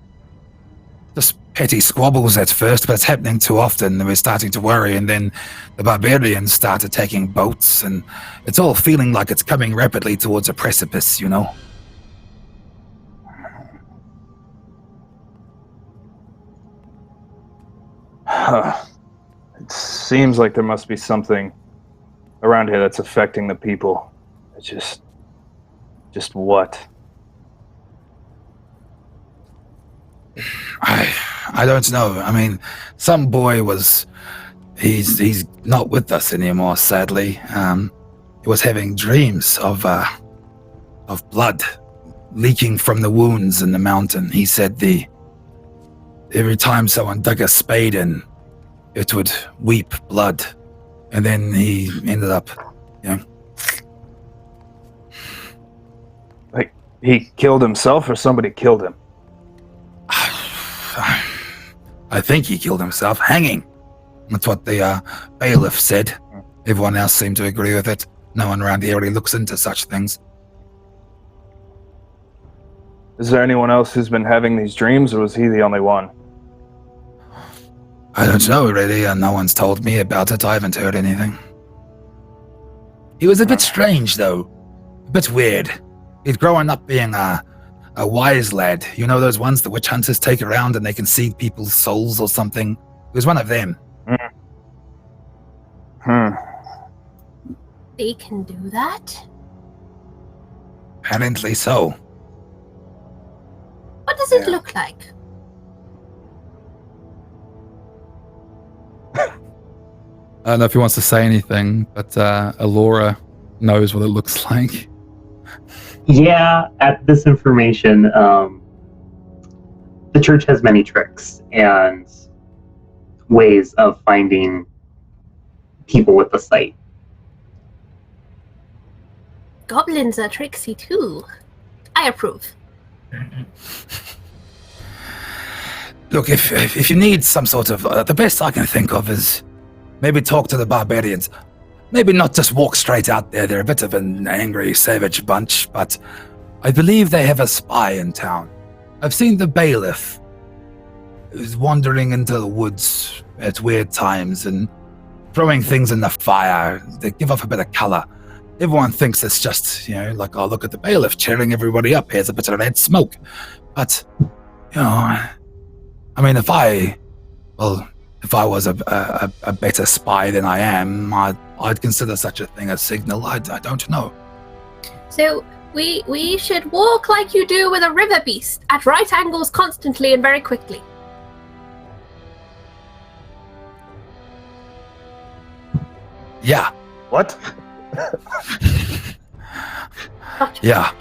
Just petty squabbles at first, but it's happening too often, and we're starting to worry, and then the barbarians start attacking boats, and it's all feeling like it's coming rapidly towards a precipice, It seems like there must be something around here that's affecting the people. It's just what? I don't know. I mean, some boy he's not with us anymore, sadly. He was having dreams of blood leaking from the wounds in the mountain. He said every time someone dug a spade in, it would weep blood. And then he ended up, Like, he killed himself or somebody killed him? I think he killed himself, hanging. That's what the bailiff said. Everyone else seemed to agree with it. No one around here really looks into such things. Is there anyone else who's been having these dreams, or was he the only one? I don't know, really. No one's told me about it. I haven't heard anything. He was a bit strange, though. A bit weird. He'd grown up being a wise lad. You know those ones the witch hunters take around and they can see people's souls or something? He was one of them. They can do that? Apparently so. does it look like? I don't know if he wants to say anything, but Alora knows what it looks like. Yeah, at this information, the church has many tricks and ways of finding people with the sight. Goblins are tricksy too. I approve. Look, if you need some sort of... the best I can think of is maybe talk to the barbarians. Maybe not just walk straight out there. They're a bit of an angry, savage bunch, but I believe they have a spy in town. I've seen the bailiff who's wandering into the woods at weird times and throwing things in the fire. They give off a bit of color. Everyone thinks it's just, like, oh, look at the bailiff cheering everybody up. Here's a bit of red smoke. But, I mean, if I was a better spy than I am, I'd consider such a thing a signal. I don't know. So we should walk like you do with a river beast, at right angles constantly and very quickly. Yeah. What? Yeah.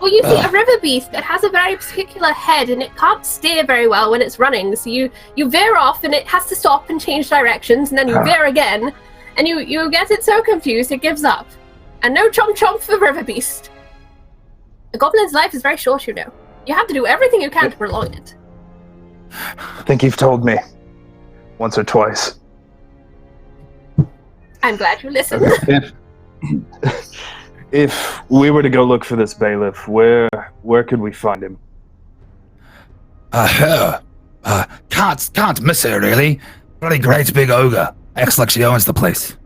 Well, you see, a river beast, it has a very particular head and it can't steer very well when it's running. So you veer off and it has to stop and change directions, and then you veer again, and you get it so confused it gives up. And no chomp chomp for river beast. A goblin's life is very short, you know. You have to do everything you can to prolong it. I think you've told me once or twice. I'm glad you listened. If we were to go look for this bailiff, where could we find him? Can't miss her, really. Bloody great big ogre. Acts like she owns the place.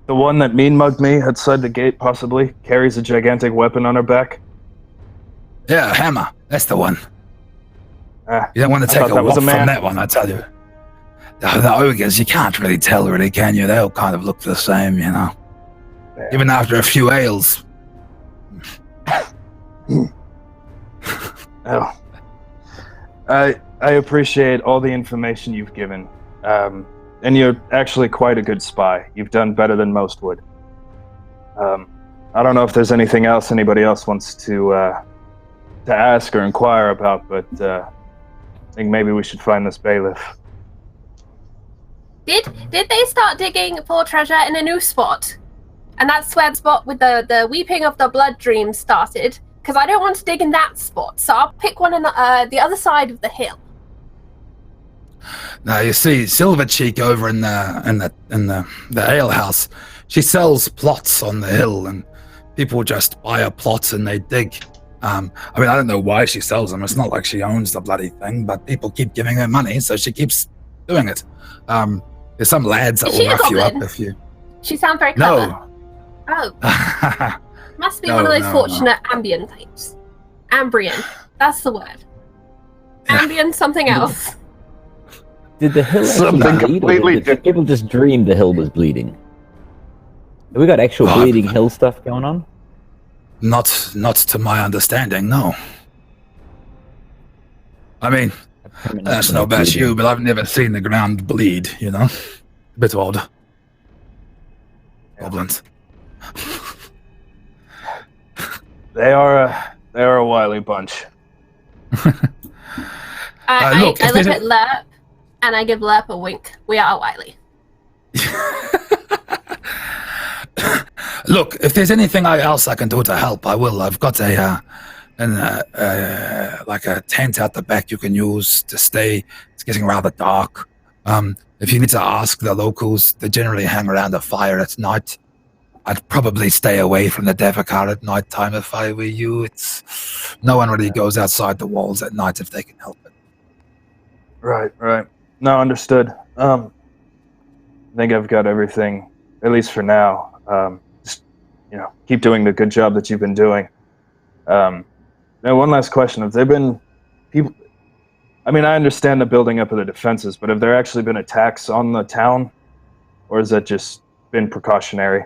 The one that mean mugged me outside the gate, possibly, carries a gigantic weapon on her back. Yeah, hammer. That's the one. You don't want to I take thought a that was walk a man. from that one, I tell you. The ogres, you can't really tell, really, can you? They all kind of look the same, Yeah. Even after a few ales. Oh. I appreciate all the information you've given. And you're actually quite a good spy. You've done better than most would. I don't know if there's anything else anybody else wants to ask or inquire about, but I think maybe we should find this bailiff. Did they start digging for treasure in a new spot? And that's where the spot with the weeping of the blood dream started. Because I don't want to dig in that spot, so I'll pick one on the other side of the hill. Now you see, Silvercheek over in the ale house, she sells plots on the hill, and people just buy a plot and they dig. I mean, I don't know why she sells them. It's not like she owns the bloody thing, but people keep giving her money, so she keeps doing it. There's some lads that will rough you up if you. She sounds very clever. No. Oh. Must be one of those fortunate Ambien types. Ambrian. That's the word. Ambien something else. Did the hill Something actually bleed, or completely did people just dream the hill was bleeding? Have we got actual bleeding hill stuff going on? Not to my understanding, no. I mean, that's not about you, but I've never seen the ground bleed, A bit odd. Goblins. They are a wily bunch. I look look at Lerp, and I give Lerp a wink. We are wily. Look, if there's anything else I can do to help, I will. I've got a tent out the back you can use to stay. It's getting rather dark. If you need to ask the locals, they generally hang around a fire at night. I'd probably stay away from the Devakar at night time if I were you. No one really goes outside the walls at night if they can help it. Right. No, understood. I think I've got everything, at least for now. Just, keep doing the good job that you've been doing. Now, one last question. Have there been people... I mean, I understand the building up of the defenses, but have there actually been attacks on the town? Or has that just been precautionary?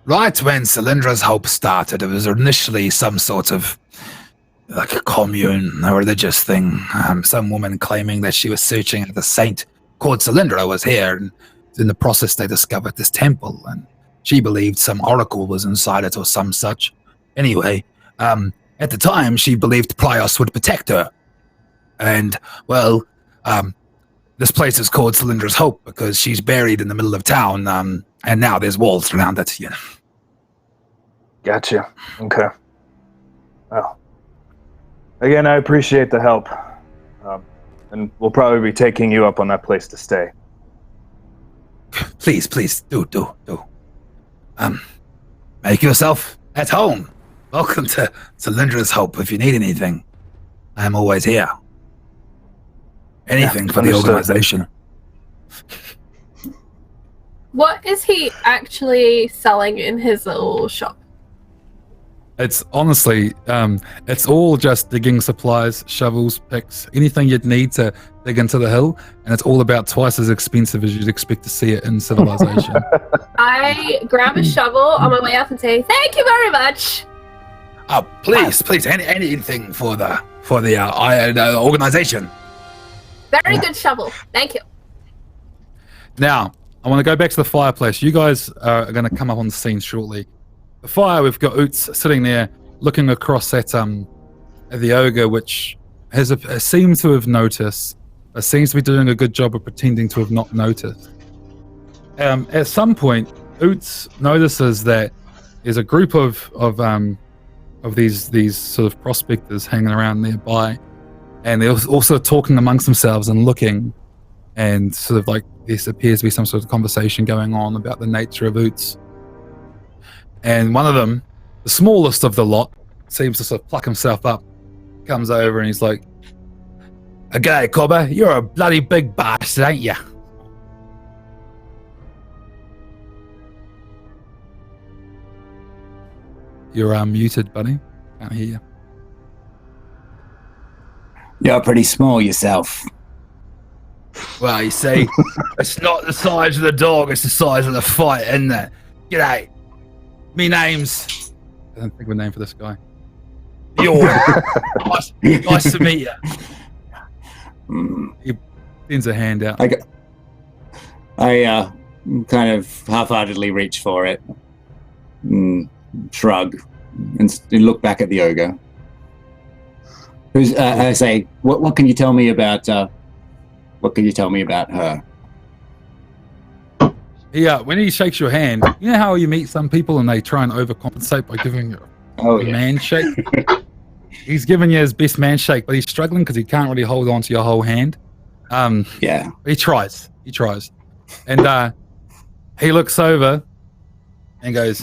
Right when Cylindra's Hope started, it was initially some sort of like a commune, a religious thing. Some woman claiming that she was searching at the saint called Cylindra was here, and in the process they discovered this temple, and she believed some oracle was inside it or some such. Anyway, at the time she believed Plios would protect her. And, well, this place is called Cylindra's Hope because she's buried in the middle of town, and now there's walls around it. You know. Gotcha. Okay. Well, again, I appreciate the help. And we'll probably be taking you up on that place to stay. Please, do. Make yourself at home. Welcome to Cylindra's Hope. If you need anything, I'm always here. Anything for the organization. What is he actually selling in his little shop? It's honestly, it's all just digging supplies, shovels, picks, anything you'd need to dig into the hill, and it's all about twice as expensive as you'd expect to see it in civilization. I grab a shovel on my way up and say, "Thank you very much." Oh, please, anything for the organization. Very good shovel. Thank you. Now, I want to go back to the fireplace. You guys are going to come up on the scene shortly. The fire, we've got Oots sitting there looking across at the ogre, which seems to have noticed, but seems to be doing a good job of pretending to have not noticed. At some point, Oots notices that there's a group of these sort of prospectors hanging around nearby, and they're also talking amongst themselves and looking, and sort of like there appears to be some sort of conversation going on about the nature of Oots. And one of them, the smallest of the lot, seems to sort of pluck himself up, comes over and he's like, "G'day, Cobber, you're a bloody big bastard, ain't ya?" You're muted, buddy. Can't hear you. You're pretty small yourself. Well, you see, it's not the size of the dog, it's the size of the fight, isn't it? G'day. Me name's... I don't think of a name for this guy. nice to meet you. He extends a hand out. I kind of half-heartedly reach for it, shrug, and look back at the ogre. I say, what can you tell me about? What can you tell me about her? Yeah, when he shakes your hand, you know how you meet some people and they try and overcompensate by giving you a man shake? He's giving you his best man shake, but he's struggling because he can't really hold on to your whole hand. Yeah. He tries. And he looks over and goes,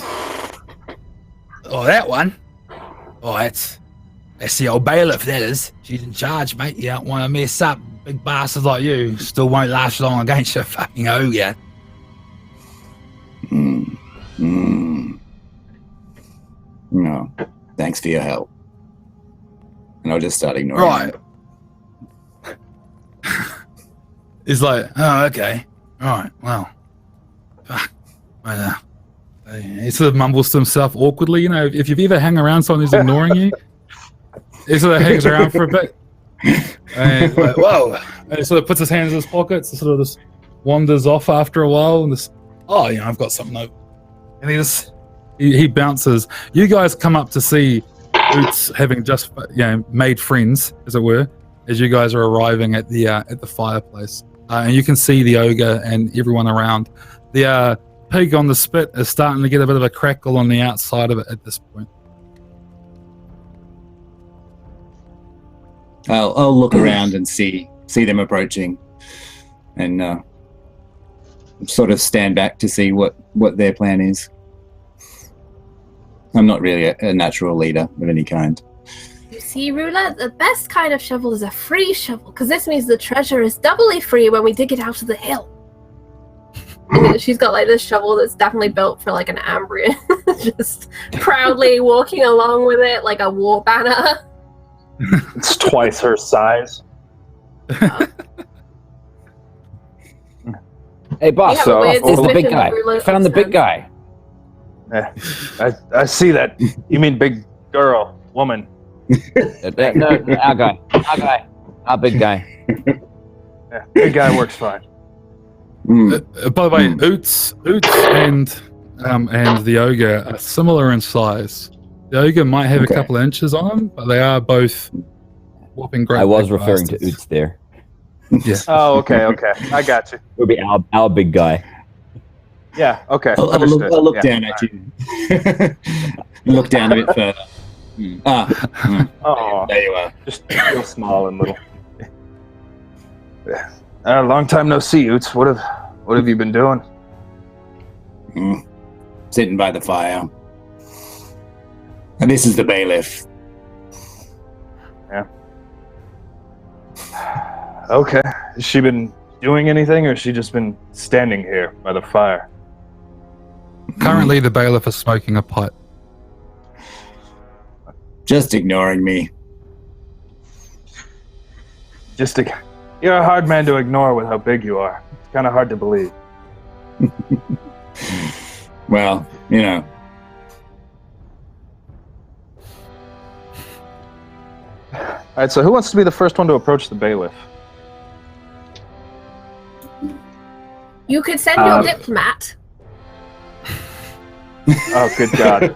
"Oh, that one? Oh, that's the old bailiff, that is. She's in charge, mate. You don't want to mess up. Big bastards like you still won't last long against your fucking ogre." No, thanks for your help. And I'll just start ignoring him. He's like, "Oh, okay. All right, well, fuck." he sort of mumbles to himself awkwardly. You know, if you've ever hung around someone who's ignoring you, he sort of hangs around for a bit. And like, whoa. And he sort of puts his hands in his pockets and sort of just wanders off after a while. And just, I've got something over. And he bounces. You guys come up to see Boots having just made friends, as it were, as you guys are arriving at the fireplace. And you can see the ogre and everyone around. The pig on the spit is starting to get a bit of a crackle on the outside of it at this point. I'll look around and see them approaching, and sort of stand back to see what their plan is. I'm not really a natural leader of any kind. You see, Rula, the best kind of shovel is a free shovel, because this means the treasure is doubly free when we dig it out of the hill. And she's got like this shovel that's definitely built for like an Ambrian, just proudly walking along with it like a war banner. It's twice her size. Hey, boss, so it's the big guy. I found the big guy. I see that. You mean big girl, woman? No, our guy, our big guy. Yeah, big guy works fine. By the way, Oots and the ogre are similar in size. The ogre might have a couple of inches on him, but they are both whopping great. I was big referring bastards. to Oots there. Yeah. Oh, okay. I got you. It would be our big guy. Yeah, okay. I'll look down at you. Look down a bit further. Oh, There you are. just real small and little. Long time no see, Oots. What have you been doing? Sitting by the fire. And this is the bailiff. Yeah. Okay. Has she been doing anything, or has she just been standing here by the fire? Currently, the bailiff is smoking a pipe. Just ignoring me. You're a hard man to ignore with how big you are. It's kind of hard to believe. Well, All right, so who wants to be the first one to approach the bailiff? You could send your diplomat. Oh, good God.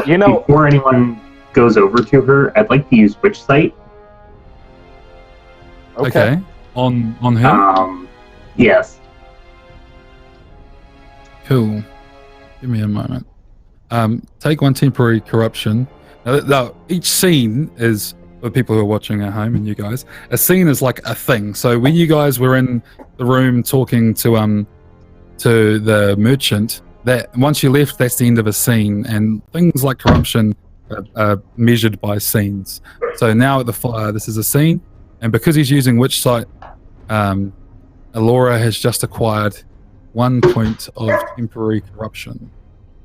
Before anyone goes over to her, I'd like to use Witch Sight. Okay. On her. Yes. Cool. Give me a moment. Take one temporary corruption. Now, each scene is, for people who are watching at home and you guys, a scene is like a thing. So when you guys were in the room talking to the merchant, that once you left, that's the end of a scene, and things like corruption are measured by scenes. So now at the fire, this is a scene, and because he's using Witch Sight, Alora has just acquired 1 point of temporary corruption.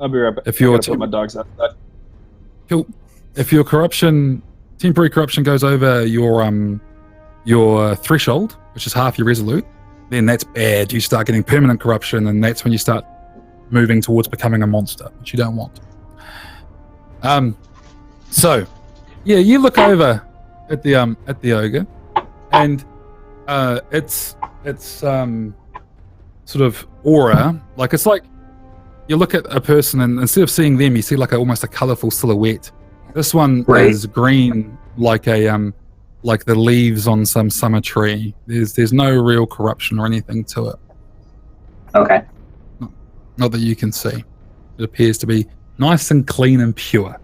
I'll be right back. If you're I gotta put my dogs outside. Cool. If your temporary corruption goes over your threshold, which is half your resolute, then that's bad. You start getting permanent corruption, and that's when you start moving towards becoming a monster, which you don't want. So, yeah, you look over at the ogre, and it's sort of aura, like it's like you look at a person, and instead of seeing them, you see like almost a colorful silhouette. This one is green, like like the leaves on some summer tree. There's no real corruption or anything to it. Okay. Not that you can see. It appears to be nice and clean and pure.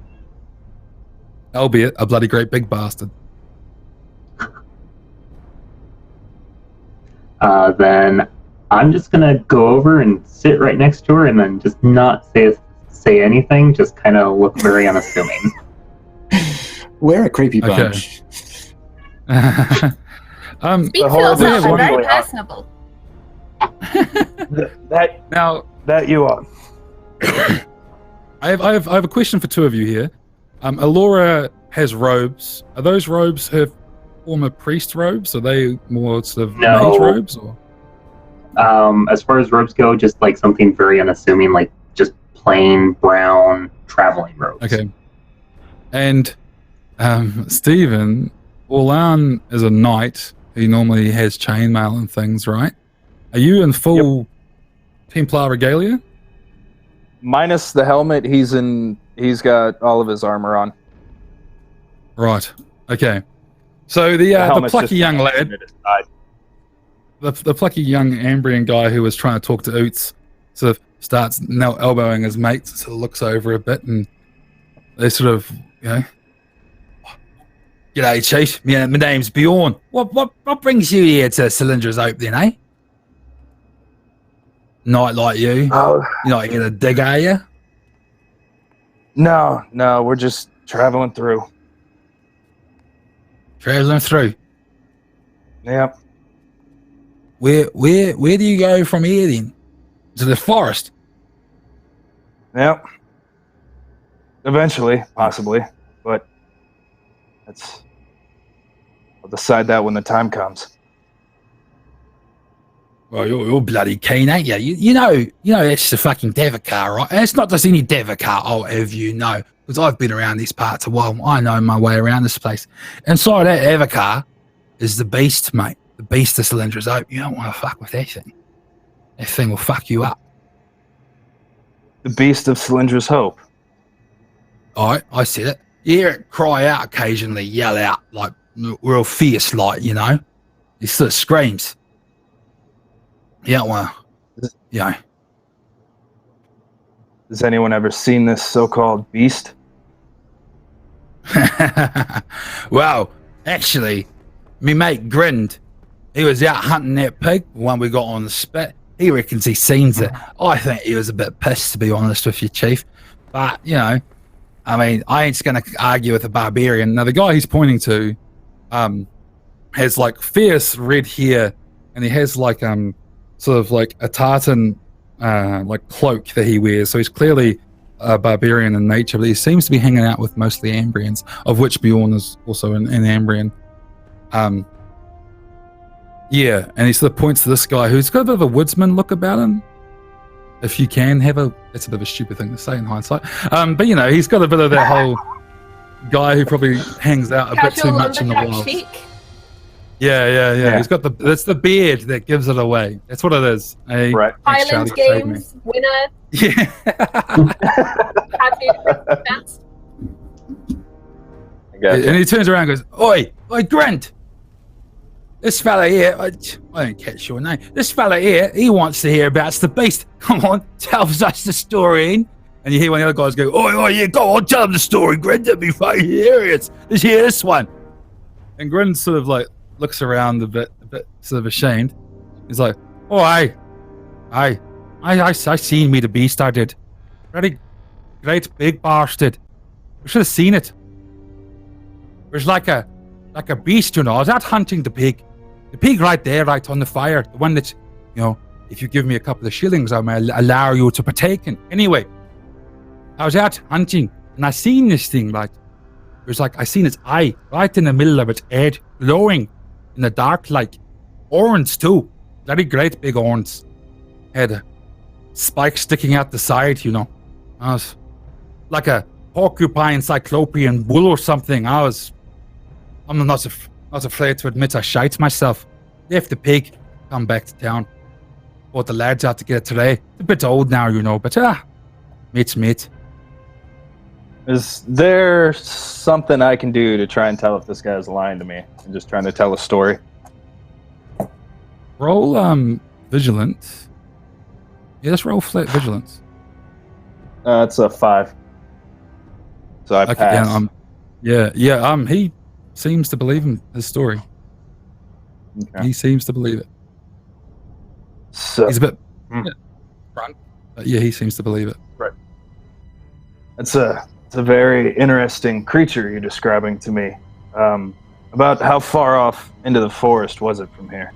Albeit a bloody great big bastard. Then I'm just gonna go over and sit right next to her, and then just not say anything. Just kind of look very unassuming. We're a creepy bunch. Speak for yourself, I'm very personable. That you are. I have a question for two of you here. Alora has robes. Are those robes her former priest robes? Are they more sort of mage robes? Or? As far as robes go, just like something very unassuming, like just plain brown traveling robes. Okay. And Stephen, Orlan is a knight who normally has chainmail and things, right? Are you in full Templar regalia? Minus the helmet, he's got all of his armor on. Right. Okay. So the plucky young lad, the plucky young Ambrian guy who was trying to talk to Oots, sort of starts now elbowing his mates, and sort of looks over a bit, and they sort of, G'day, Chief. My name's Bjorn. What brings you here to Cylindra's Hope then, eh? Knight like you. Oh. You're not here to dig, are you? No, we're just traveling through. Traveling through. Yep. Where do you go from here then? To the forest? Yep. Eventually, possibly, but I'll decide that when the time comes. Well, you're bloody keen, ain't you? You know, it's the fucking Devakar, right? And it's not just any Devakar, I'll have you know, because I've been around these parts a while. I know my way around this place. Inside that Devakar is the beast, mate. The beast of Cylindrous Hope. You don't want to fuck with that thing. That thing will fuck you up. The beast of Cylindrous Hope. All right, I said it. You hear it cry out occasionally, yell out, like real fierce, like, you know. It sort of screams. Yeah, well, yeah. Has anyone ever seen this so-called beast? Well, actually, me mate grinned. He was out hunting that pig when we got on the spit. He reckons he sees it. I think he was a bit pissed, to be honest with you, Chief. But, you know, I mean, I ain't just going to argue with a barbarian. Now, the guy he's pointing to has, like, fierce red hair, and he has, like, sort of like a tartan like cloak that he wears, so he's clearly a barbarian in nature, but he seems to be hanging out with mostly Ambrians, of which Bjorn is also an Ambrian. Yeah, and he sort of points to this guy who's got a bit of a woodsman look about him. If you can have that's a bit of a stupid thing to say in hindsight, but you know, he's got a bit of that whole guy who probably hangs out a bit too much in the wild. Yeah. He's got that's the beard that gives it away. That's what it is. Hey, right. Highland Games winner. Yeah. And he turns around and goes, Oi, Grant. This fella here, I didn't catch your name. This fella here, he wants to hear about the beast. Come on, tells us the story. And you hear one of the other guys go, Oi, yeah, go on, tell him the story, Grant. That'd be fucking hilarious. Let's hear this one. And Grin sort of like looks around a bit sort of ashamed. He's like, oh, I seen me the beast, I did. Very great big bastard. We should have seen it. It was like a beast, you know. I was out hunting the pig. The pig right there, right on the fire. The one that, you know, if you give me a couple of shillings, I may allow you to partake in. Anyway, I was out hunting, and I seen this thing, like, it was like I seen its eye right in the middle of its head, glowing in the dark, like horns too. Very great big horns. Had a spike sticking out the side, you know. I was like a porcupine cyclopean bull or something. I'm not afraid to admit I shite myself. Left the pig, come back to town. Brought the lads out to get a tray. It's a bit old now, you know, but meat's meat. Is there something I can do to try and tell if this guy's lying to me and just trying to tell a story? Roll vigilance. Yeah, let's roll flat vigilance. It's a 5. So I pass. He seems to believe in his story. Okay. He seems to believe it. So he's a bit front, but yeah, he seems to believe it. Right. It's a very interesting creature you're describing to me. About how far off into the forest was it from here?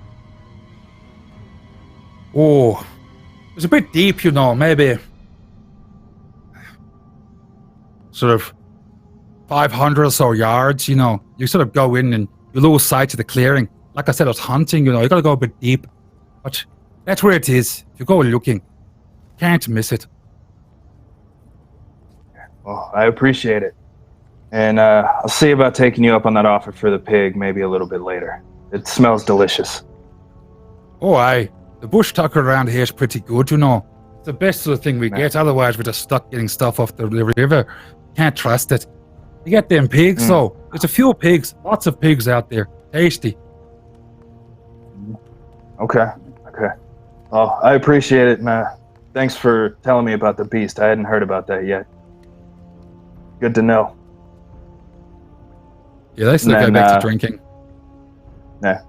Oh, it was a bit deep, you know, maybe sort of 500 or so yards, you know. You sort of go in and you lose sight of the clearing. Like I said, I was hunting, you know, you gotta go a bit deep. But that's where it is. If you go looking, can't miss it. Well, I appreciate it. And I'll see about taking you up on that offer for the pig maybe a little bit later. It smells delicious. Oh, aye. The bush tucker around here is pretty good, you know. It's the best sort of thing we get. Otherwise, we're just stuck getting stuff off the river. Can't trust it. You get them pigs, though. There's a few pigs. Lots of pigs out there. Tasty. Okay. Well, I appreciate it, man. Thanks for telling me about the beast. I hadn't heard about that yet. Good to know. Yeah, they still go back to drinking. Yeah.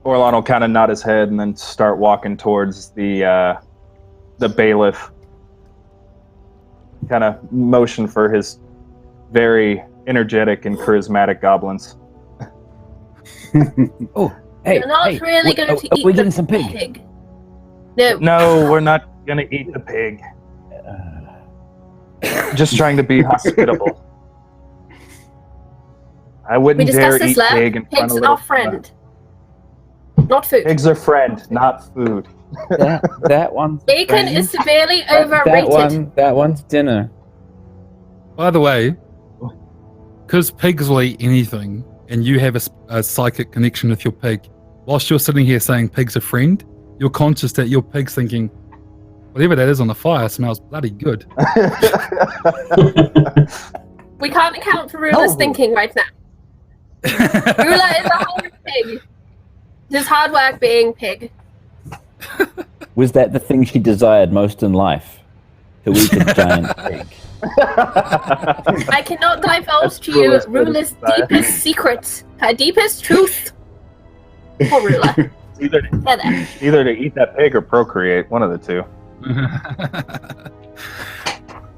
Orlon will kind of nod his head and then start walking towards the bailiff. Kind of motion for his very energetic and charismatic goblins. Oh, hey, You're not really going to eat we getting some pig. No, we're not gonna eat the pig. Just trying to be hospitable. I wouldn't dare eat pig in front of Pig's our friend. not food. Pigs are friend, not food. That one's Bacon friend. is severely That overrated. that one's dinner. By the way, because pigs will eat anything, and you have a psychic connection with your pig, whilst you're sitting here saying pig's a friend, you're conscious that your pig's thinking, whatever that is on the fire smells bloody good. We can't account for Rula's thinking right now. Rula is a hard pig. It's hard work being pig. Was that the thing she desired most in life? To eat a giant pig. I cannot divulge to you Rula's deepest secret, her deepest truth. Poor Rula. Either to eat that pig or procreate, one of the two.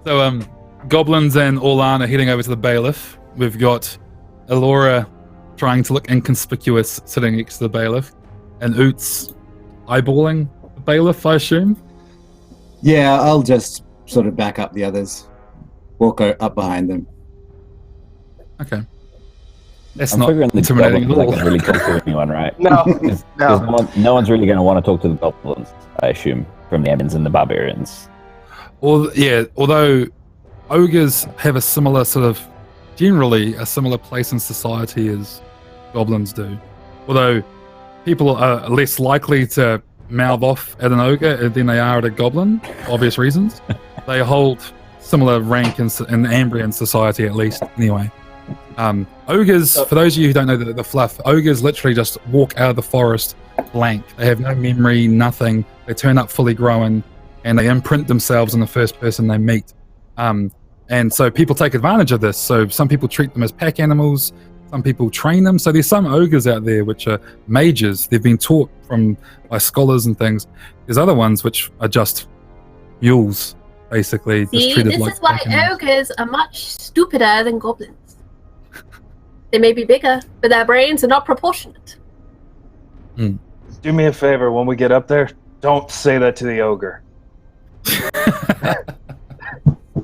So, goblins and Orlan are heading over to the bailiff. We've got Elora trying to look inconspicuous, sitting next to the bailiff, and Oots eyeballing the bailiff, I assume. Yeah, I'll just sort of back up the others. Walk up behind them. Okay. That's I'm not figuring the intimidating goblins at all. aren't going to really talk to anyone, right? No, Because no one's really going to want to talk to the goblins, I assume, from the Ammons and the barbarians. Although ogres have a similar generally a similar place in society as goblins do. Although people are less likely to mouth off at an ogre than they are at a goblin, for obvious reasons. They hold similar rank in Ambrian society, at least, anyway. Ogres, for those of you who don't know the fluff, ogres literally just walk out of the forest blank. They have no memory, nothing. They turn up fully grown, and they imprint themselves on the first person they meet. And so people take advantage of this. So some people treat them as pack animals. Some people train them. So there's some ogres out there which are mages. They've been taught by scholars and things. There's other ones which are just mules, basically. See, just treated this like is why pack animals. ogres are much stupider than goblins. They may be bigger, but their brains are not proportionate. Do me a favor, when we get up there, don't say that to the ogre.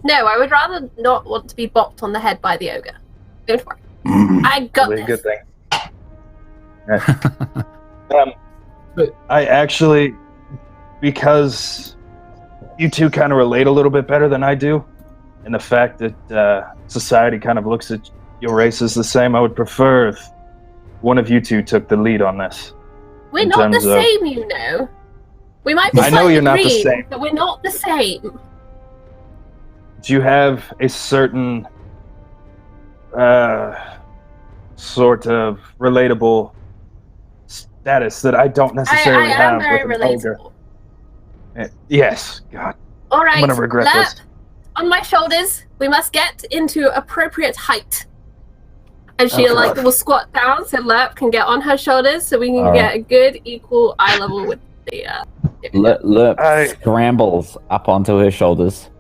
No, I would rather not want to be bopped on the head by the ogre. Don't worry. I got That'd be a this. good thing. I actually, because you two kind of relate a little bit better than I do, and the fact that society kind of looks at your race as the same, I would prefer if one of you two took the lead on this. We're in not the terms of- same, you know. We might be I know slightly you're not the green, same. but we're not the same. Do you have a certain sort of relatable status that I don't necessarily I am have very with an ogre? relatable. Yes, God. All right, gonna regret Lerp, this. on my shoulders. We must get into appropriate height. And she Okay. will squat down so Lerp can get on her shoulders, so we can All get a good equal eye level with the. Lerp scrambles up onto her shoulders,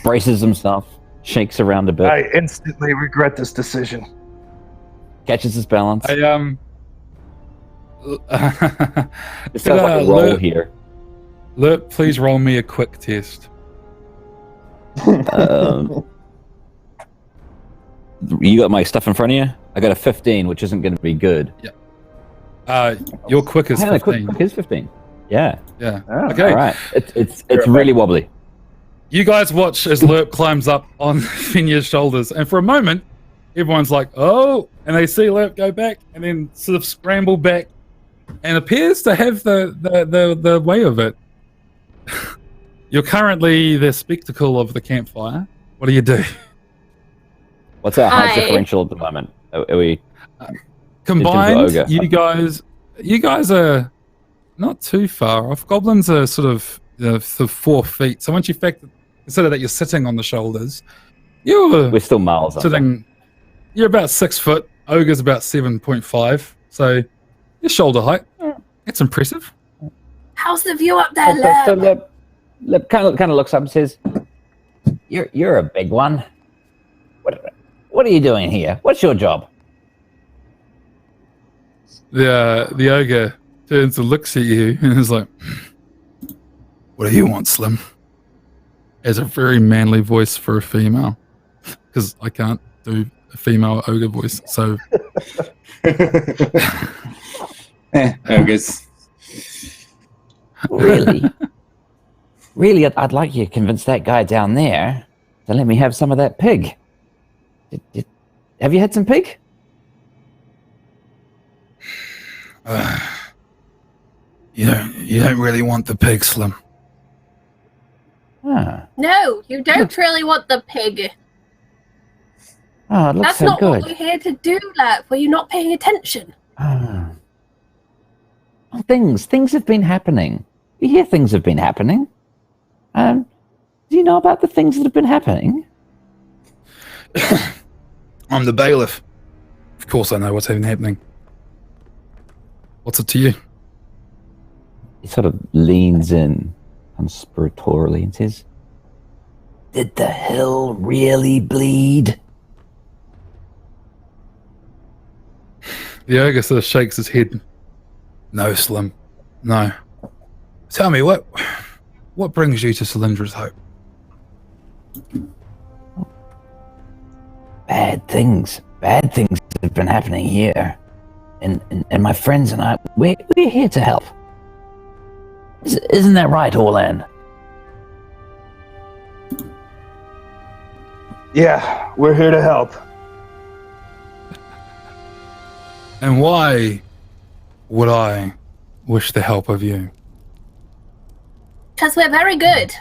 braces himself, shakes around a bit, I instantly regret this decision. catches his balance. I It sounds like a roll Lerp, here. Lerp, please roll me a quick test. You got my stuff in front of you? I got a 15, which isn't going to be good. Your quick is Hang on, 15. quick is 15. Yeah. Yeah. Oh, Okay. All right. It's really wobbly. You guys watch as Lerp climbs up on Finya's shoulders, and for a moment, everyone's like, "Oh!" and they see Lerp go back, and then sort of scramble back, and appears to have the way of it. You're currently the spectacle of the campfire. What do you do? What's our height I- differential at the moment? Are we? Combined, ogre. you guys are not too far off. Goblins are sort of 4 feet. So once you consider that you're sitting on the shoulders, We're still miles up. sitting. You're about 6 foot. Ogre's about 7.5. So your shoulder height. That's impressive. How's the view up there, So Lerp? Lip kind of looks up and says, "You're a big one. What are you doing here? What's your job?" The ogre turns and looks at you and is like, "What do you want, Slim?" Has a very manly voice for a female, because I can't do a female ogre voice. So Ogres. Really? Really, I'd like you to convince that guy down there to let me have some of that pig. Have you had some pig? You don't really want the pig, Slim. Ah. No, you don't really want the pig. Oh, it looks That's so not good. what we're here to do, lad. Were you not paying attention? Ah. Well, things have been happening. You hear things have been happening. Do you know about the things that have been happening? I'm the bailiff. Of course I know what's been happening. What's it to you? He sort of leans in conspiratorially and says, "Did the hill really bleed?" The ogre sort of shakes his head. No, Slim. No. Tell me, what brings you to Cylindra's Hope? Bad things have been happening here. And my friends and I, we're here to help. Isn't that right, Orlan? Yeah, we're here to help. And why would I wish the help of you? Because we're very good.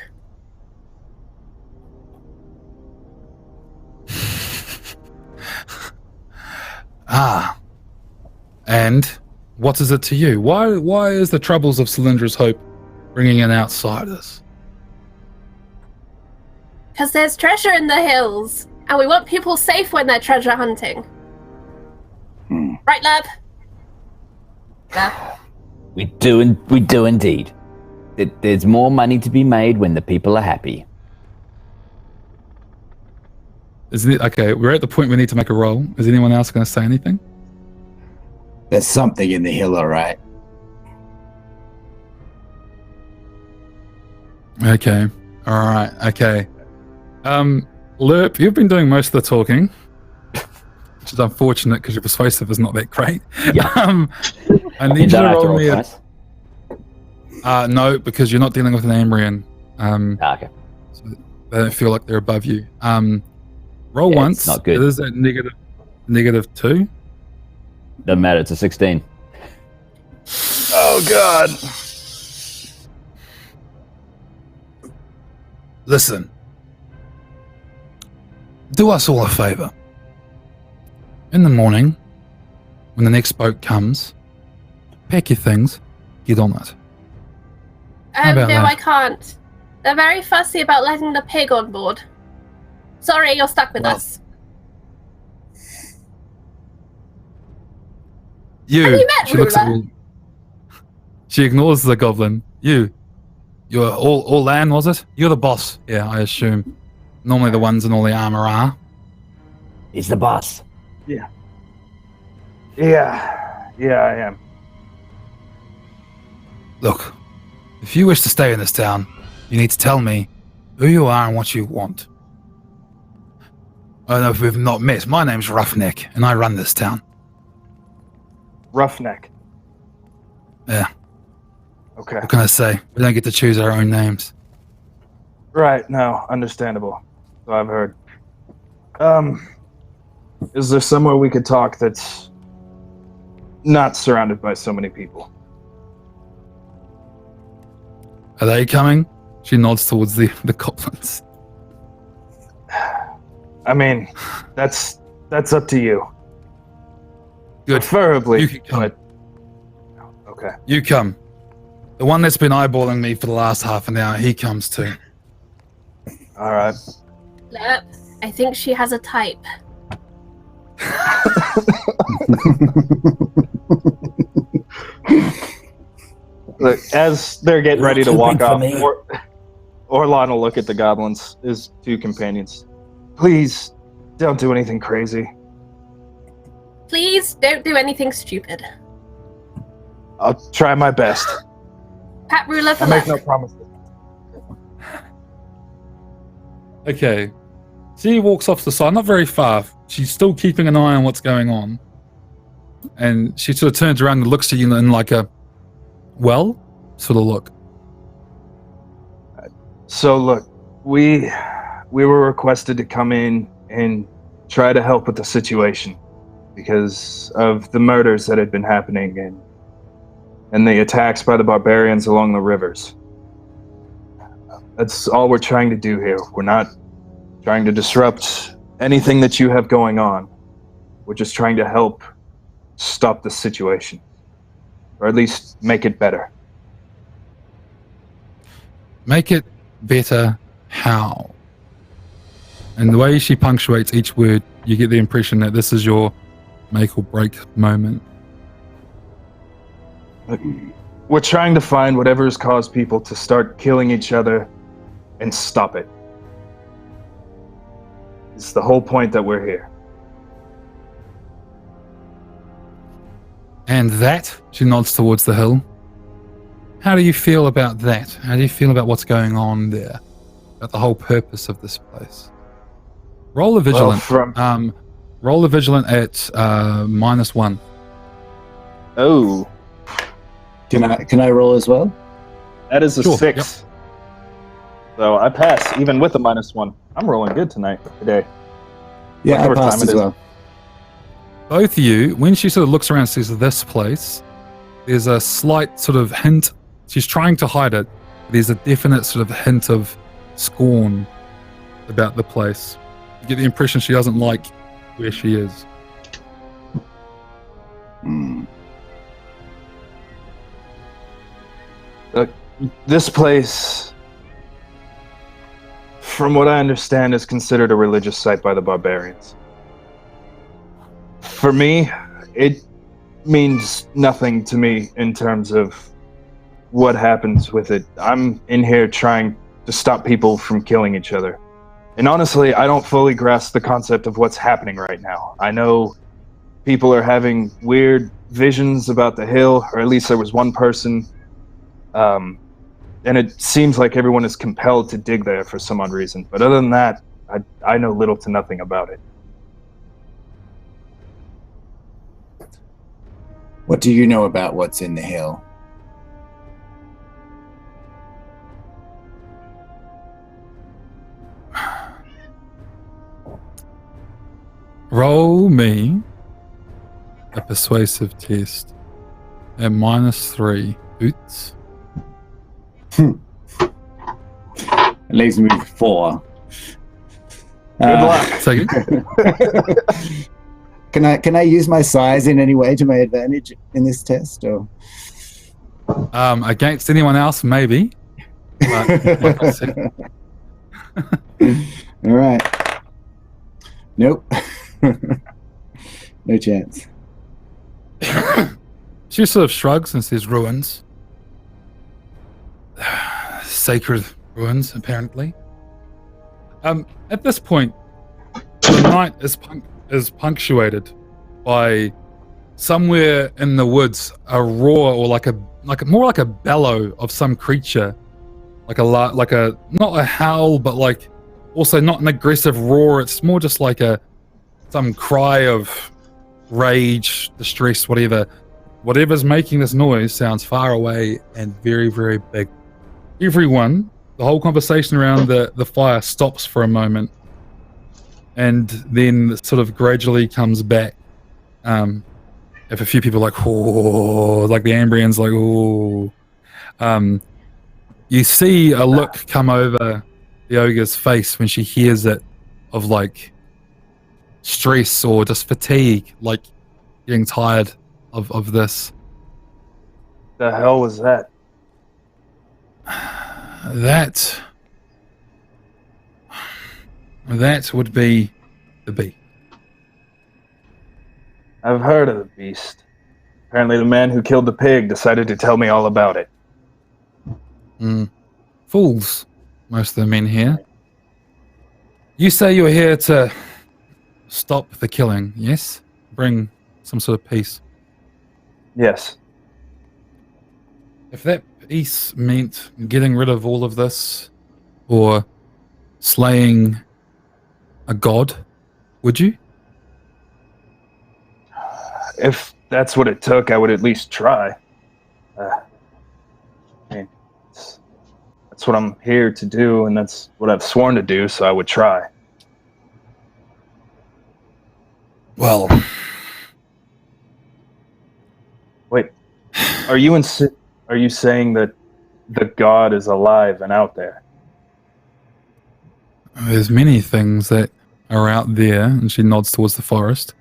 Ah. And what is it to you? Why is the troubles of Cylindra's Hope bringing in outsiders? Because there's treasure in the hills, and we want people safe when they're treasure hunting. Right, lad? Yeah. We do indeed. There's more money to be made when the people are happy. Okay, we're at the point we need to make a roll. Is anyone else going to say anything? There's something in the hill, all right. Okay. All right. Okay. Lerp, you've been doing most of the talking, which is unfortunate because your persuasive is not that great. Yeah. I need you to have to roll me twice? no, because you're not dealing with an Ambrian. Okay. So they don't feel like they're above you. Roll Yeah, once. it's not good. It is at -2. Doesn't matter, it's a 16. Oh, God. Listen. Do us all a favor. In the morning, when the next boat comes, pack your things, get on it. How No, about that? I can't. They're very fussy about letting the pig on board. Sorry, you're stuck with Well, us. You. Have you met She looks at Rula? you. She ignores the goblin. You're all land, was it? You're the boss. Yeah, I assume. Normally the ones in all the armor are. He's the boss. Yeah, I am. Look, if you wish to stay in this town, you need to tell me who you are and what you want. I don't know if we've not met. My name's Roughneck, and I run this town. Roughneck. Yeah, Okay. what can I say? We don't get to choose our own names. Right, no, understandable. So I've heard. Is there somewhere we could talk that's not surrounded by so many people? Are they coming? She nods towards the goblins. I mean, that's up to you. Good. Preferably, You can come. but okay. You come. The one that's been eyeballing me for the last half an hour, he comes too. All right. Yep. I think she has a type. Look, as they're getting ready to Too walk big for off, me. Orlan will look at the goblins, his two companions. Please, don't do anything crazy. Please don't do anything stupid. I'll try my best. Pat ruler for I make luck. no promises. Okay. She walks off to the side, not very far. She's still keeping an eye on what's going on. And she sort of turns around and looks at you in like a, well, sort of look. So look, we were requested to come in and try to help with the situation because of the murders that had been happening and the attacks by the barbarians along the rivers. That's all we're trying to do here. We're not trying to disrupt anything that you have going on. We're just trying to help stop the situation, or at least make it better. Make it better how? And the way she punctuates each word, you get the impression that this is your make or break moment. We're trying to find whatever has caused people to start killing each other and stop it. It's the whole point that we're here. And that, she nods towards the hill. How do you feel about that? How do you feel about what's going on there? About the whole purpose of this place? Roll a vigilant. Roll a vigilant at -1. Oh. Can I roll as well? That is a Sure, 6. So I pass, even with a -1. I'm rolling good today. Yeah, I Whatever time passed it as is. well. Both of you, when she sort of looks around and sees this place, there's a slight sort of hint. She's trying to hide it. There's a definite sort of hint of scorn about the place. You get the impression she doesn't like where she is. Look, this place, from what I understand, is considered a religious site by the barbarians. For me, it means nothing to me in terms of what happens with it. I'm in here trying to stop people from killing each other. And honestly, I don't fully grasp the concept of what's happening right now. I know people are having weird visions about the hill, or at least there was one person. And it seems like everyone is compelled to dig there for some odd reason. But other than that, I know little to nothing about it. What do you know about what's in the hill? Roll me a persuasive test at -3. Oots. It leaves me with 4. Good luck. Take it. Can I use my size in any way to my advantage in this test? Or Against anyone else, maybe. But, like I said, all right. Nope. No chance. she sort of shrugs and says, "Ruins. Sacred ruins, apparently." At this point, the night is punctuated by somewhere in the woods a roar, or more like a bellow of some creature, like a not a howl, but like also not an aggressive roar. It's more just like some cry of rage, distress, whatever. Whatever's making this noise sounds far away and very, very big. Everyone, the whole conversation around the fire stops for a moment, and then sort of gradually comes back. If a few people are like, oh, like the Ambrians, like, oh, you see a look come over the ogre's face when she hears it, of like stress or just fatigue, like getting tired of this. The hell was that? That would be the bee. I've heard of the beast. Apparently the man who killed the pig decided to tell me all about it. Fools, most of the men here. You say you're here to stop the killing, yes? Bring some sort of peace. Yes. If that peace meant getting rid of all of this, or slaying a god, would you? If that's what it took, I would at least try. I mean, that's what I'm here to do, and that's what I've sworn to do, so I would try. Well, Wait, are you saying that the god is alive and out there? there's many things that are out there, and she nods towards the forest,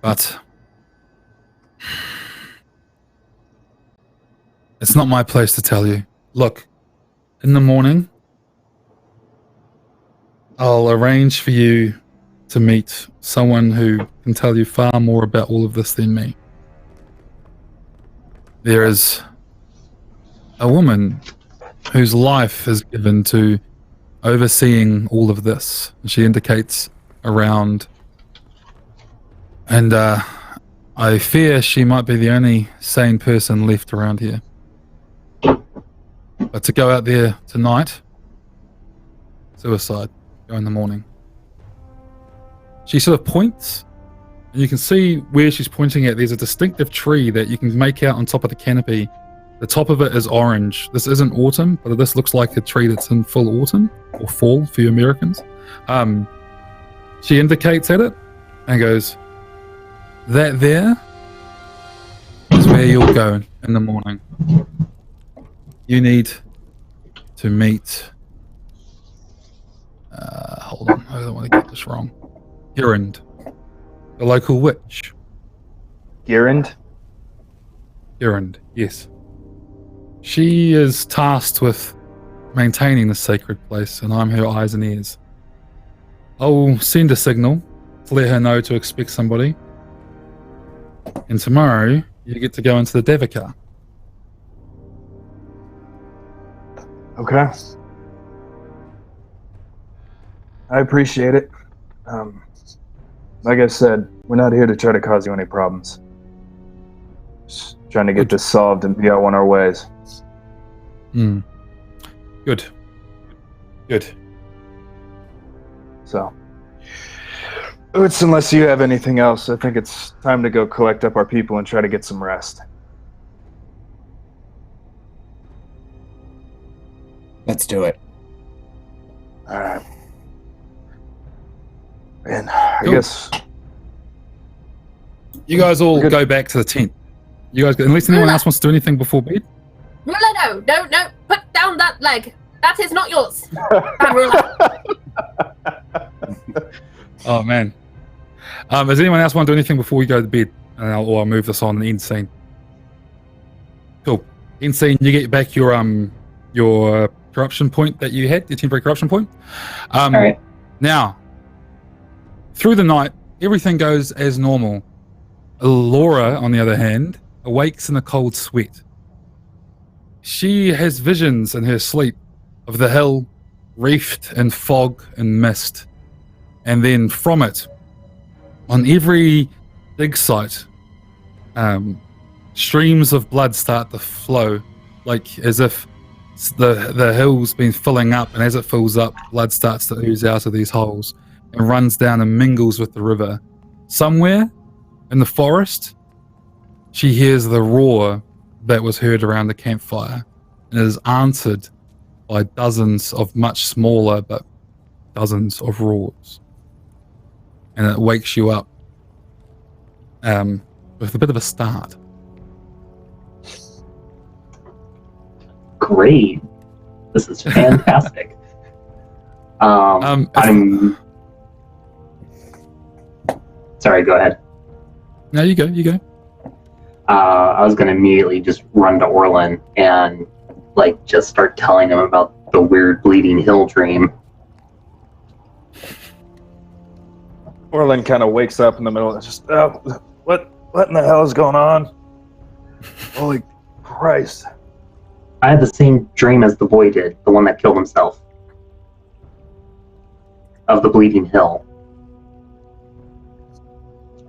but it's not my place to tell you. Look, in the morning, I'll arrange for you to meet someone who can tell you far more about all of this than me. There is a woman whose life is given to overseeing all of this. She indicates around, and I fear she might be the only sane person left around here. But to go out there tonight, suicide, go in the morning. She sort of points, and you can see where she's pointing at. There's a distinctive tree that you can make out on top of the canopy. The top of it is orange. This isn't autumn, but this looks like a tree that's in full autumn, or fall for you Americans. She indicates at it and goes, that there is where you'll go in the morning. You need to meet, hold on, I don't want to get this wrong. Girand, the local witch. Girand? Girand, yes. She is tasked with maintaining the sacred place, and I'm her eyes and ears. I'll send a signal to let her know to expect somebody. And tomorrow, you get to go into the Devika. Okay. I appreciate it. Like I said, we're not here to try to cause you any problems. Just trying to get this solved and be out on our ways. Good. So, it's unless you have anything else, I think it's time to go collect up our people and try to get some rest. Let's do it. All right. And I guess You guys all go back to the tent. You guys, unless anyone else wants to do anything before bed. No, put down that leg. That is not yours. Bad ruler. Oh man. Does anyone else want to do anything before we go to bed? And I'll move this on the end scene. Cool. End scene. You get back your corruption point that you had, your temporary corruption point. All right. Now, through the night, everything goes as normal. Laura, on the other hand, awakes in a cold sweat. She has visions in her sleep of the hill reefed in fog and mist. And then from it, on every dig site, streams of blood start to flow, like as if the hill's been filling up, and as it fills up, blood starts to ooze out of these holes and runs down and mingles with the river. Somewhere in the forest, she hears the roar that was heard around the campfire, and it is answered by dozens of much smaller but dozens of roars. And it wakes you up with a bit of a start. Great. This is fantastic. I'm sorry, go ahead. No, you go. I was going to immediately just run to Orlin and just start telling him about the weird bleeding hill dream. Orlin kind of wakes up in the middle and just, what in the hell is going on? Holy Christ. I had the same dream as the boy did, the one that killed himself. Of the bleeding hill.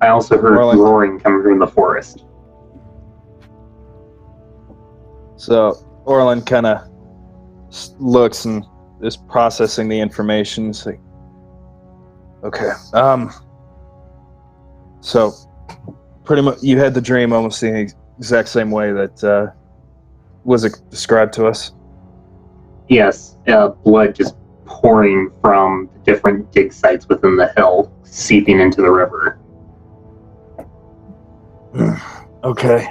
I also heard roaring coming from the forest. So Orlin kind of looks and is processing the information. It's like, okay, so pretty much you had the dream almost the exact same way that was described to us. Yes, blood just pouring from the different dig sites within the hill, seeping into the river. Okay.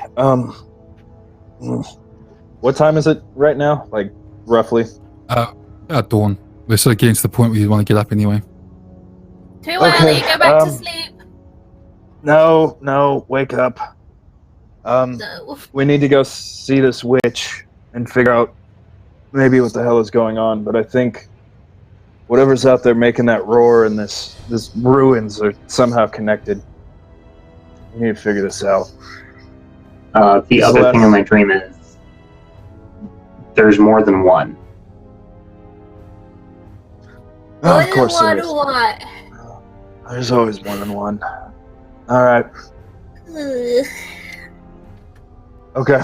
What time is it right now? Like, roughly? About dawn. We're sort of getting to the point where you want to get up anyway. Too early. Go back to sleep. No, wake up. No. We need to go see this witch and figure out maybe what the hell is going on, but I think whatever's out there making that roar and this ruins are somehow connected. We need to figure this out. The other thing in my dream is there's more than one. Oh, of course there is. What? There's always more than one. All right. Okay.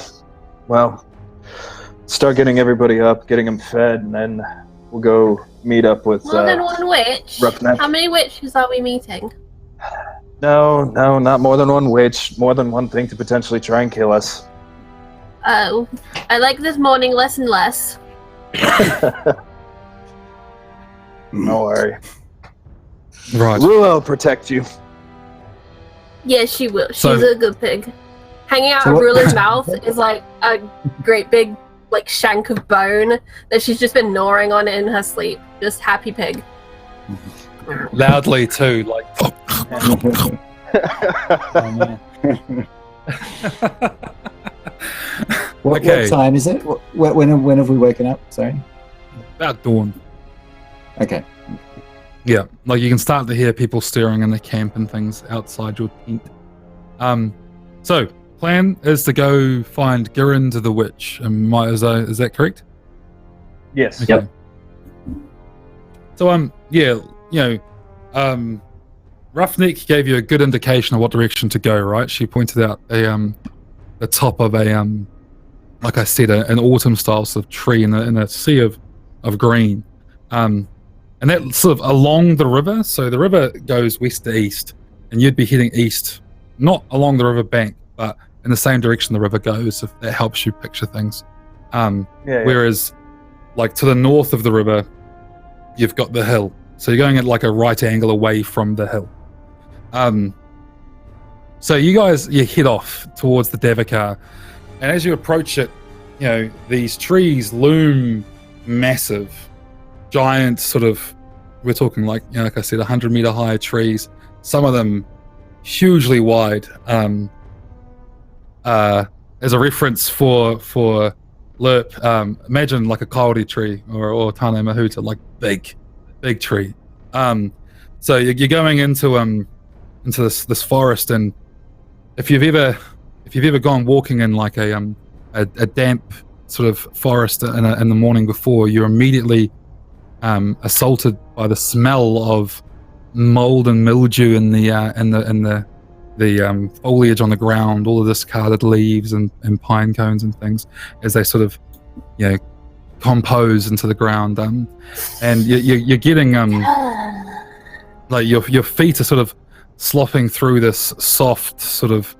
Well, start getting everybody up, getting them fed, and then we'll go meet up with More than one witch? Roughneck. How many witches are we meeting? No, not more than one witch. More than one thing to potentially try and kill us. Oh, I like this morning less and less. Don't worry. Right. Ruel will protect you. Yeah, she will. She's So- a good pig. Hanging out So of what- Ruler's mouth is like a great big like shank of bone that she's just been gnawing on in her sleep. Just happy pig. Loudly too, like. What Okay. time is it? When have we woken up? Sorry. About dawn. Okay. Yeah, like you can start to hear people stirring in the camp and things outside your tent. So plan is to go find Girind the witch. Is that correct? Yes. Okay. Yep. So Roughneck gave you a good indication of what direction to go, right? She pointed out the top of a like I said, an autumn style sort of tree in a sea of green. And that's sort of along the river. So the river goes west to east, and you'd be heading east, not along the river bank, but in the same direction the river goes, if that helps you picture things. Yeah. Whereas, like to the north of the river, you've got the hill. So you're going at like a right angle away from the hill. So you head off towards the Davakar, and as you approach it, these trees loom massive, giant sort of, we're talking like, like I said, 100-meter high trees, some of them hugely wide. As a reference for Lerp, imagine like a coyote tree or Tane Mahuta, like big tree. So you're going into this forest, and if you've ever gone walking in like a damp sort of forest in the morning before, you're immediately assaulted by the smell of mold and mildew in the foliage on the ground, all of discarded leaves and pine cones and things as they sort of compose into the ground, and you're getting like your feet are sort of sloughing through this soft sort of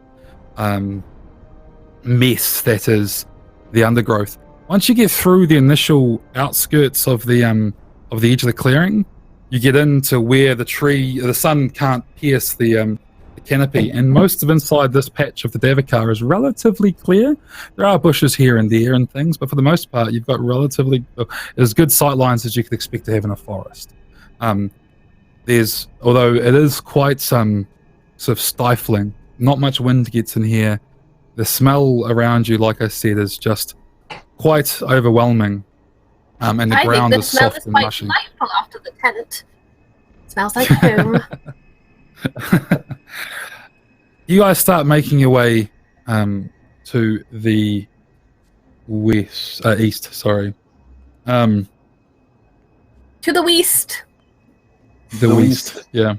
mess that is the undergrowth. Once you get through the initial outskirts of the edge of the clearing, you get into where the sun can't pierce the canopy, and most of inside this patch of the Davakar is relatively clear. There are bushes here and there and things, but for the most part, you've got as good sight lines as you could expect to have in a forest. Although it is quite sort of stifling, not much wind gets in here. The smell around you, like I said, is just quite overwhelming. And the ground is soft and mushy. I think the smell is quite delightful after the tent. It smells like home. You guys start making your way to the east. Sorry, To the west. the west. Yeah.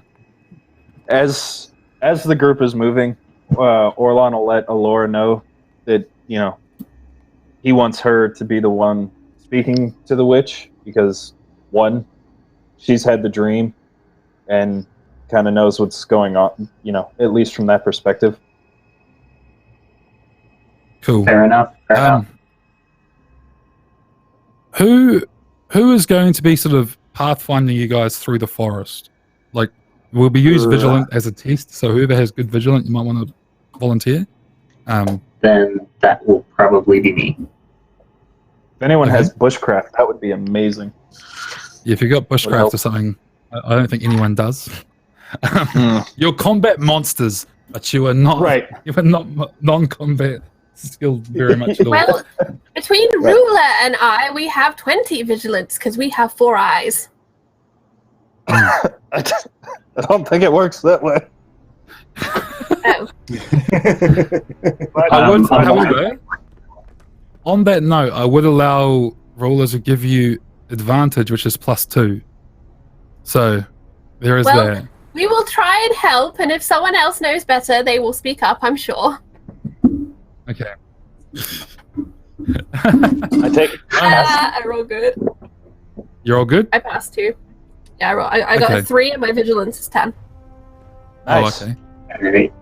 As the group is moving, Orlon will let Alora know that he wants her to be the one speaking to the witch, because one, she's had the dream and kind of knows what's going on, at least from that perspective. Cool. Fair enough. Fair enough. Who is going to be sort of pathfinding you guys through the forest? Like, will we use vigilant as a test? So whoever has good vigilant, you might want to volunteer. Then that will probably be me. If anyone has bushcraft, that would be amazing. Yeah, if you got bushcraft or something, I don't think anyone does. You're combat monsters, but you are not. Right. You are not non-combat skilled very much at all. Well, between Ruler and I, we have 20 vigilance because we have 4 eyes. I don't think it works that way. Oh. However, on that note, I would allow rulers to give you advantage, which is +2. So there is that. We will try and help, and if someone else knows better, they will speak up, I'm sure. Okay. I take I roll good. You're all good? I passed 2. Yeah, I got a 3 and my vigilance is 10. Nice. Oh, okay. All right.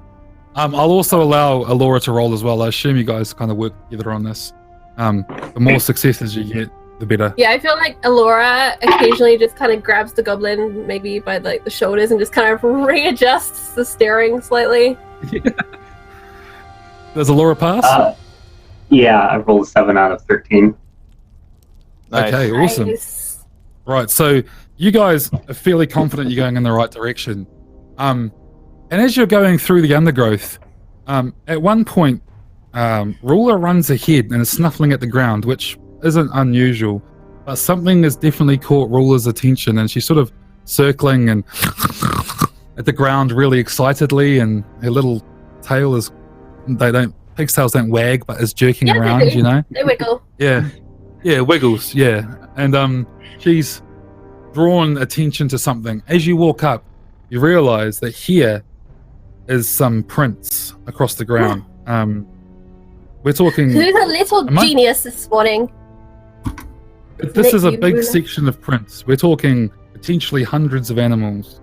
I'll also allow Alora to roll as well. I assume you guys kind of work together on this. The more successes you get, the better. Yeah, I feel like Alora occasionally just kind of grabs the goblin maybe by like the shoulders and just kind of readjusts the steering slightly. Does Alora pass? Yeah, I rolled 7 out of 13. Nice. Okay, awesome. Nice. Right, so you guys are fairly confident you're going in the right direction. And as you're going through the undergrowth, at one point, Ruler runs ahead and is snuffling at the ground, which isn't unusual, but something has definitely caught Ruler's attention, and she's sort of circling and at the ground really excitedly, and her little tail is, pig's tails don't wag, but is jerking around, they do. you know? They wiggle. Yeah, wiggles, yeah. And she's drawn attention to something. As you walk up, you realize that here is some prints across the ground. We're talking... Who's a little genius this morning? This is a big section of prints. We're talking potentially hundreds of animals.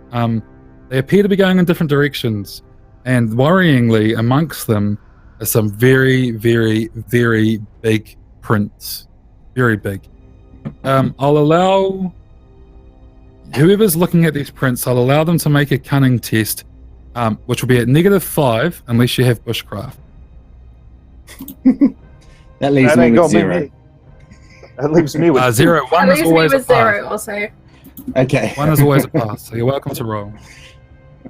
They appear to be going in different directions, and worryingly, amongst them are some very, very, very big prints. Very big. I'll allow whoever's looking at these prints, I'll allow them to make a cunning test, which will be at -5 unless you have bushcraft. That leaves me with 0. That leaves me with 0. 1 is always a pass. 0 also. Okay. 1 is always a pass, so you're welcome to roll.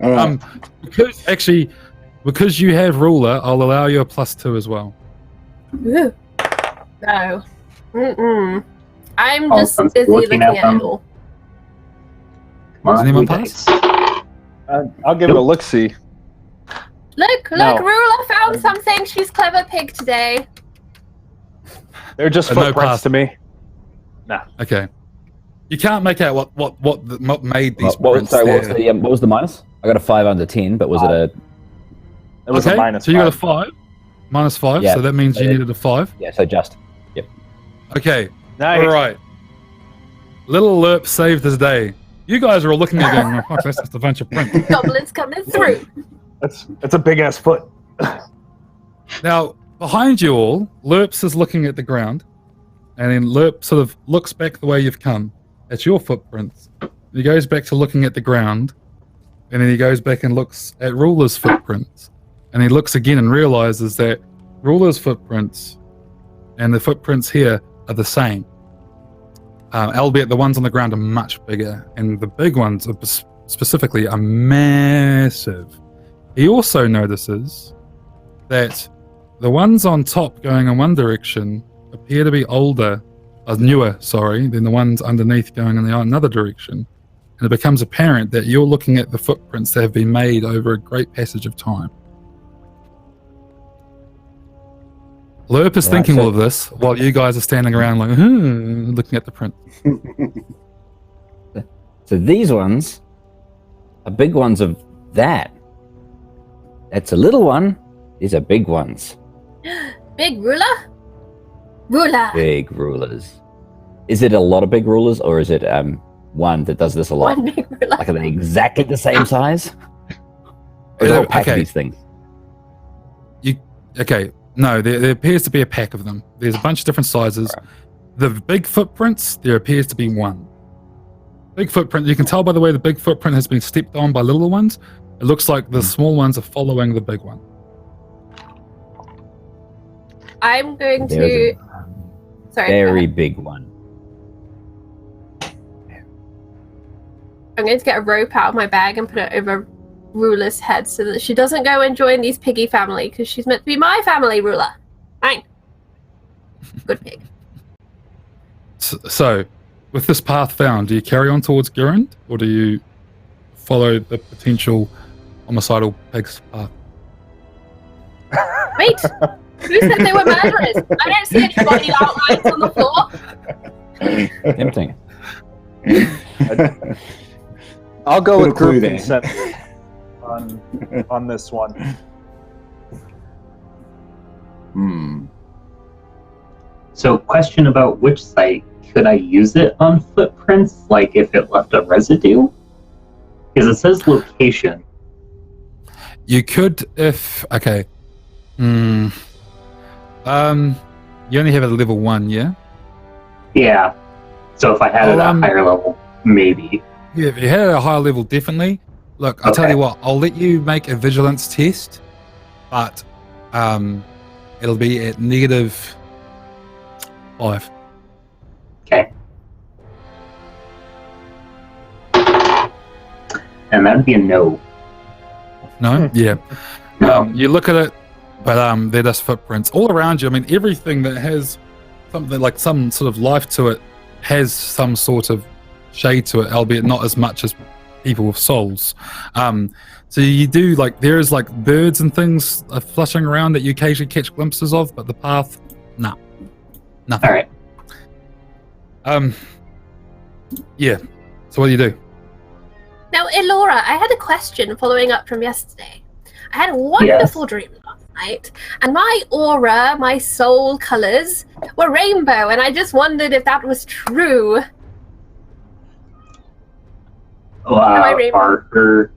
All right. Because you have Ruler, I'll allow you a +2 as well. Ooh. No. Mm-mm. I'm Oh, just I'm busy looking looking at at them. it all. Come Does on, anyone blue pass? dice. I'll give it a look-see. Look, No. Ruler found something. She's clever pig today. They're just No footprints pass. to me. Okay. You can't make out what made these What was, prints sorry, there. what was the minus? I got a 5 under 10, but was it a... It was Okay, a minus. so you got a 5. 5. -5, Yeah. so that means you needed a 5. Yeah, so just. Okay, Nice. all right. Little Lerp saved the day. You guys are all looking at it going, oh, fuck, that's just a bunch of prints. Goblins coming through. That's a big-ass foot. Now, behind you all, Lerps is looking at the ground, and then Lerp sort of looks back the way you've come. That's your footprints. He goes back to looking at the ground, and then he goes back and looks at Ruler's footprints. And he looks again and realizes that Ruler's footprints and the footprints here are the same. Albeit the ones on the ground are much bigger, and the big ones are specifically are massive. He also notices that the ones on top going in one direction appear to be newer, than the ones underneath going in another direction. And it becomes apparent that you're looking at the footprints that have been made over a great passage of time. Lerp is thinking all of this while you guys are standing around like, looking at the print. So these ones are big ones of that. That's a little one. These are big ones. Big Ruler? Ruler. Big rulers. Is it a lot of big rulers, or is it one that does this a lot? One big Ruler. Like, are they exactly the same size? Or is it all pack of these things? Okay, No, there appears to be a pack of them. There's a bunch of different sizes. Right. The big footprints, there appears to be one. Big footprint, you can tell by the way the big footprint has been stepped on by little ones. It looks like the small ones are following the big one. I'm going There's to. Sorry. Very big one. I'm going to get a rope out of my bag and put it over Ruler's head so that she doesn't go and join these piggy family because she's meant to be my family, Ruler. Fine. Good pig. So, with this path found, do you carry on towards Gurand, or do you follow the potential homicidal pig's path? Wait! Who said they were murderers? I don't see any body outlines on the floor. Tempting. I'll go Put with a clue group there. consent on this one. So, question about which site. Could I use it on footprints, like if it left a residue? Because it says location. You could, if okay. You only have a level 1, yeah? Yeah. So if I had it at a higher level, maybe. Yeah, if you had it at a higher level, definitely. Look, I'll tell Okay. you what, I'll let you make a vigilance test, but it'll be at -5. Okay. And that'd be a no. No? Yeah. No. You look at it, but they're just footprints all around you. I mean, everything that has something like some sort of life to it has some sort of shade to it, albeit not as much as people with souls. So you do like there is like birds and things flushing around that you occasionally catch glimpses of, but the path, nah, nothing. All right. Yeah. So what do you do? Now, Elora, I had a question following up from yesterday. I had a wonderful dream last night, and my aura, my soul colors were rainbow, and I just wondered if that was true. I rainbow? Parker.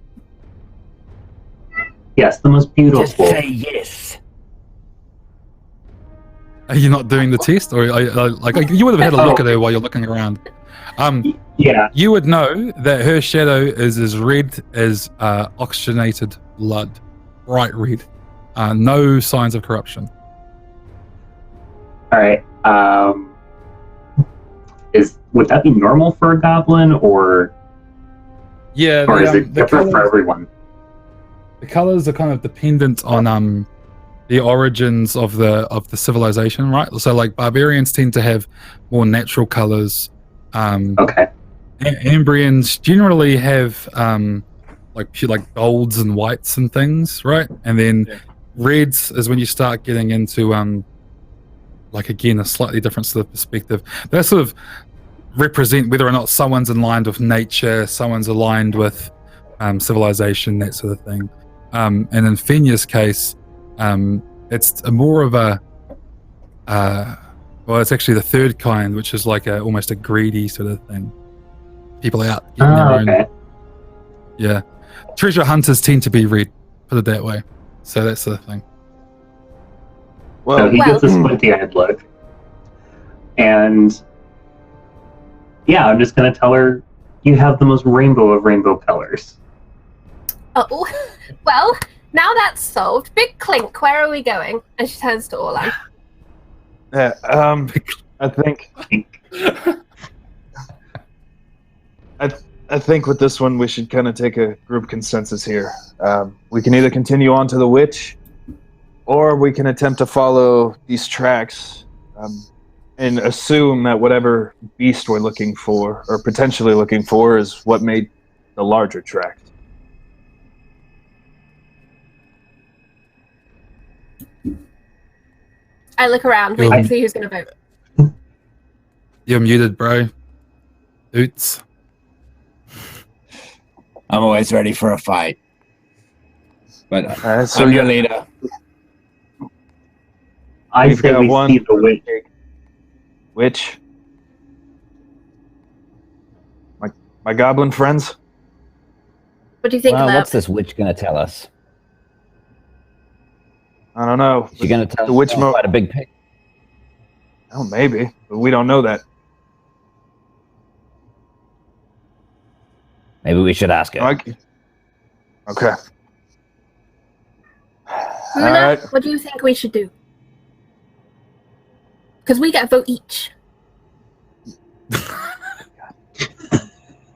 Yes, the most beautiful. yes. Are you not doing the test, or like you would have had a look at her while you're looking around? Yeah. You would know that her shadow is as red as oxygenated blood, bright red. No signs of corruption. All right. Would that be normal for a goblin, or Yeah, is it different for everyone? The colors are kind of dependent on the origins of the civilization, right? So like barbarians tend to have more natural colors. Okay. Ambrians generally have like golds and whites and things, right? And then reds is when you start getting into like again a slightly different sort of perspective. They sort of represent whether or not someone's aligned with nature, someone's aligned with civilization, that sort of thing. And in Fenya's case, it's more of a well, it's actually the third kind, which is like almost a greedy sort of thing. People out getting their own. Okay. Yeah, treasure hunters tend to be red, put it that way. So that's the thing. So he gets a squinty-eyed look, and yeah, I'm just gonna tell her you have the most rainbow of rainbow colors. Oh, well, now that's solved. Big Clink, where are we going? And she turns to Orlan. I think I think with this one we should kind of take a group consensus here. We can either continue on to the witch, or we can attempt to follow these tracks and assume that whatever beast we're looking for, or potentially looking for, is what made the larger track. I look around, waiting to see who's going to vote. You're muted, bro. Oots. I'm always ready for a fight. But So I'm your leader. I We've say got we one see the witch. Witch. My goblin friends. What do you think Well, about what's this witch going to tell us? I don't know. You're going to tell The witch us mo- about a big pig? Oh, maybe, but we don't know that. Maybe we should ask her. Okay. Rula, Alright. what do you think we should do? Because we get a vote each.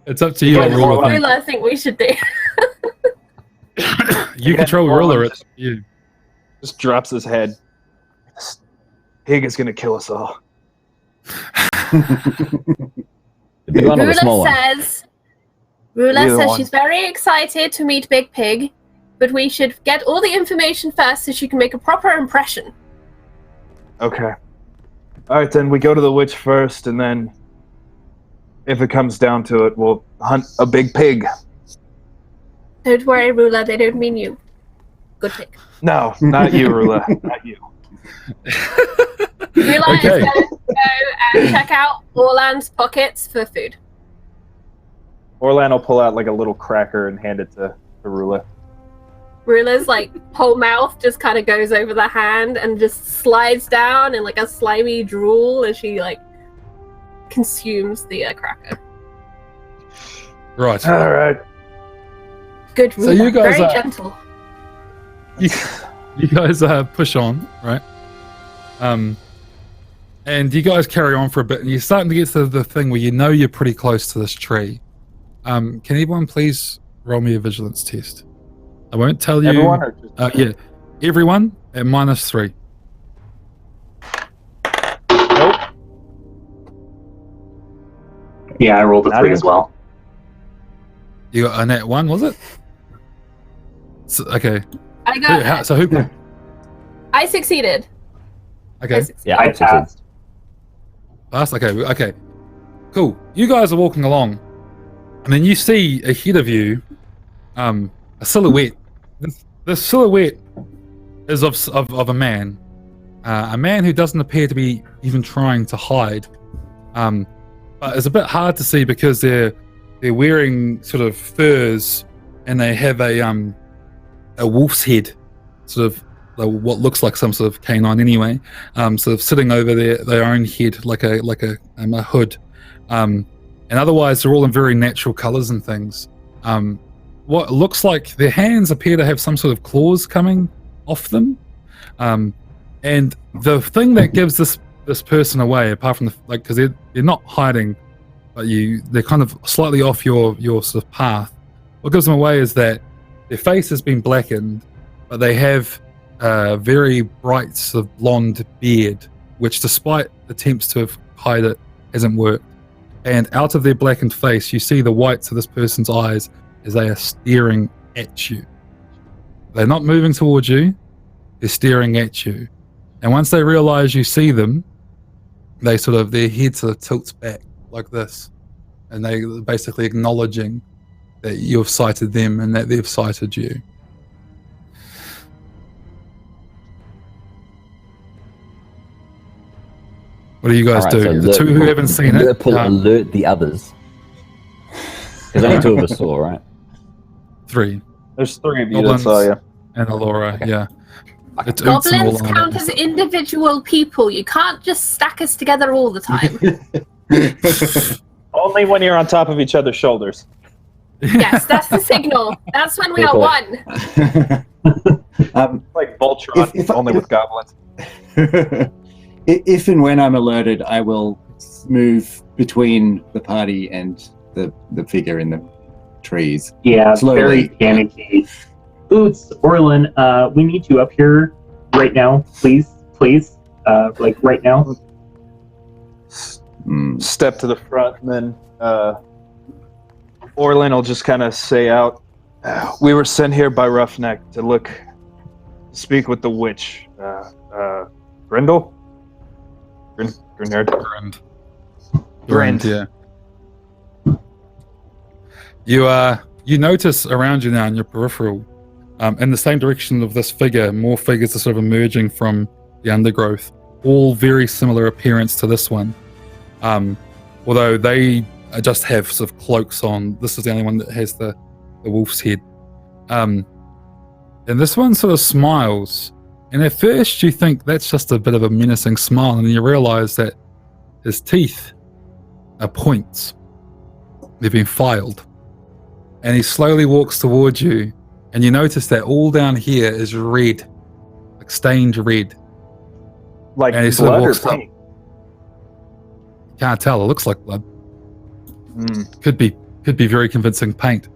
It's up to you. What does Rula, think. Rula think we should do? You control Rula. It's you. Just drops his head. This pig is gonna kill us all. The big one or the small one? Either Rula says one. she's very excited to meet Big Pig, but we should get all the information first so she can make a proper impression. Okay. Alright, then we go to the witch first, and then if it comes down to it, we'll hunt a big pig. Don't worry, Rula, they don't mean you. Good pig. No, not you, Rula. Not you. Rula Okay. is going to go and check out Orland's pockets for food. Orlan will pull out like a little cracker and hand it to Rula. Rula's like whole mouth just kind of goes over the hand and just slides down in like a slimy drool as she like consumes the cracker. Right. Alright. Good Rula, So you guys very are- gentle. You guys push on, right? And you guys carry on for a bit, and you're starting to get to the thing where you know you're pretty close to this tree. Can anyone please roll me a vigilance test? I won't tell you. Everyone or just Yeah, everyone at -3. Nope. Yeah, I rolled a Not 3 even- as well. You got a nat 1, was it? So, okay. I got. Who? I succeeded. Okay. I succeeded. Yeah, I it's okay. passed. Passed? Okay. Cool. You guys are walking along, and then you see ahead of you a silhouette. This silhouette is of a man. A man who doesn't appear to be even trying to hide. But it's a bit hard to see because they're wearing sort of furs, and they have a wolf's head, sort of what looks like some sort of canine anyway, sort of sitting over their own head like a hood. And otherwise they're all in very natural colors and things. What looks like their hands appear to have some sort of claws coming off them. And the thing that gives this person away, apart from because they're not hiding, but they're kind of slightly off your sort of path. What gives them away is that their face has been blackened, but they have a very bright sort of blonde beard, which despite attempts to hide it, hasn't worked. And out of their blackened face, you see the whites of this person's eyes as they are staring at you. They're not moving towards you, they're staring at you. And once they realize you see them, their head sort of tilts back like this. And they're basically acknowledging that you've sighted them and that they've sighted you. What do you guys Alright, do? so The two who haven't seen it. Alert the others. Because only 2 of us saw, right? 3. There's 3 of you Goblins. that saw you. And Alora, Okay. yeah. It's Oots and Goblins Orlando. count as individual people. You can't just stack us together all the time. Only when you're on top of each other's shoulders. Yes, that's the signal. That's when we Good are call. one. Like Voltron, If I- only with goblins. If and when I'm alerted, I will move between the party and the figure in the trees. Yeah, Slowly. very panicky. Boots, Orlin, we need you up here right now, please. Like right now. Step to the front, and then Orlin will just kind of say out, "We were sent here by Roughneck to speak with the witch. Grindel? Grinnard? Grind, yeah. You notice around you now in your peripheral, in the same direction of this figure, more figures are sort of emerging from the undergrowth, all very similar appearance to this one. Although they just have sort of cloaks on. This is the only one that has the wolf's head. And this one sort of smiles, And at first you think that's just a bit of a menacing smile, and then you realize that his teeth are points. They've been filed. And he slowly walks towards you, and you notice that all down here is red, like stained red. Like And he sort of blood or walks up. paint? Can't tell, it looks like blood. Mm, Could be very convincing paint.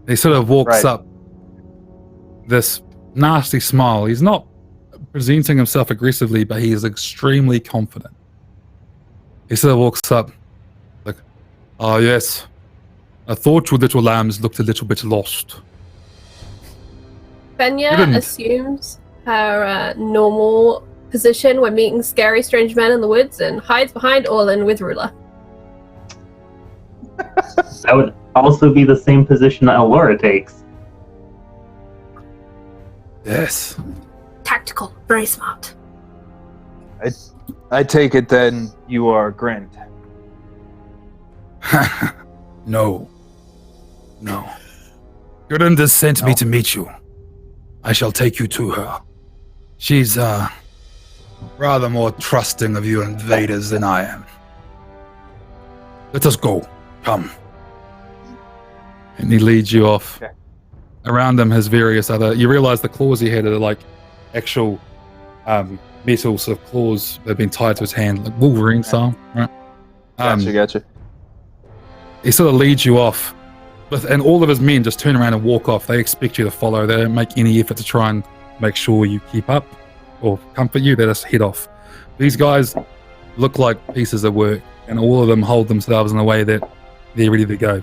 He sort of walks Right. up, this nasty smile. He's not presenting himself aggressively, but he is extremely confident. He sort of walks up, like, "Ah, yes. I thought your little lambs looked a little bit lost." Benya didn't. assumes her normal position when meeting scary strange men in the woods and hides behind Orlin with ruler. That would also be the same position that Alora takes. Yes. Tactical, very smart. I take it then you are Grind. No. Gurdon has sent me No. to meet you. I shall take you to her. She's, rather more trusting of you invaders than I am. Let us go. Come. And he leads you off. Okay. Around him has various other... You realize the claws he had are like actual metal sort of claws that have been tied to his hand, like Wolverine style, right? Gotcha. He sort of leads you off, and all of his men just turn around and walk off. They expect you to follow. They don't make any effort to try and make sure you keep up or comfort you. They just head off. These guys look like pieces of work, and all of them hold themselves in a way that they're ready to go.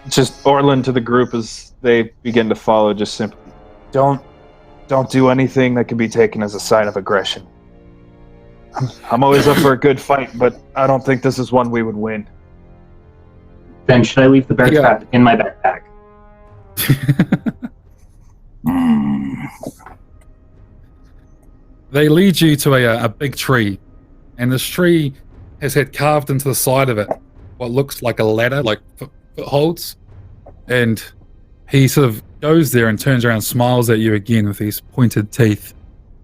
Just Orlin to the group as they begin to follow, just simply, don't do anything that can be taken as a sign of aggression. I'm always up for a good fight, but I don't think this is one we would win. Then should I leave the bear Yeah. trap in my backpack? They lead you to a big tree, and this tree has had carved into the side of it what looks like a ladder, like footholds. And he sort of goes there and turns around, smiles at you again with these pointed teeth,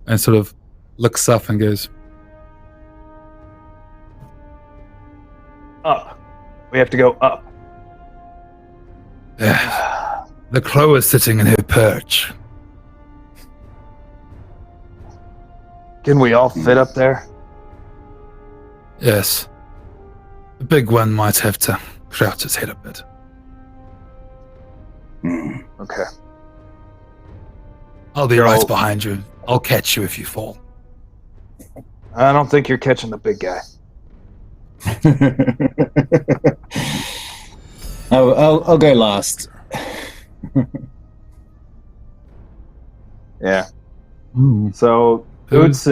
and sort of looks up and goes, Up. We have to go up. The crow is sitting in her perch. Can we all fit up there? Yes. The big one might have to crouch his head a bit. Okay. I'll be right So- behind you. I'll catch you if you fall. I don't think you're catching the big guy. I'll go last. Yeah. "Ooh." So Who- Oots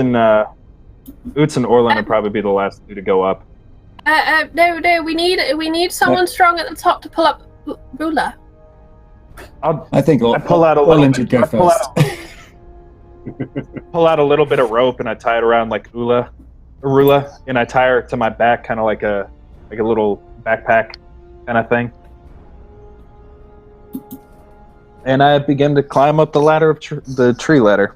and Orlin would probably be the last two to go up. No, we need someone strong at the top to pull up ruler. I think I pull out a little Orlin bit. should go I pull first. pull out a little bit of rope and I tie it around like Arula, and I tie her to my back, kind of like a little backpack kind of thing. And I begin to climb up the ladder of the tree ladder.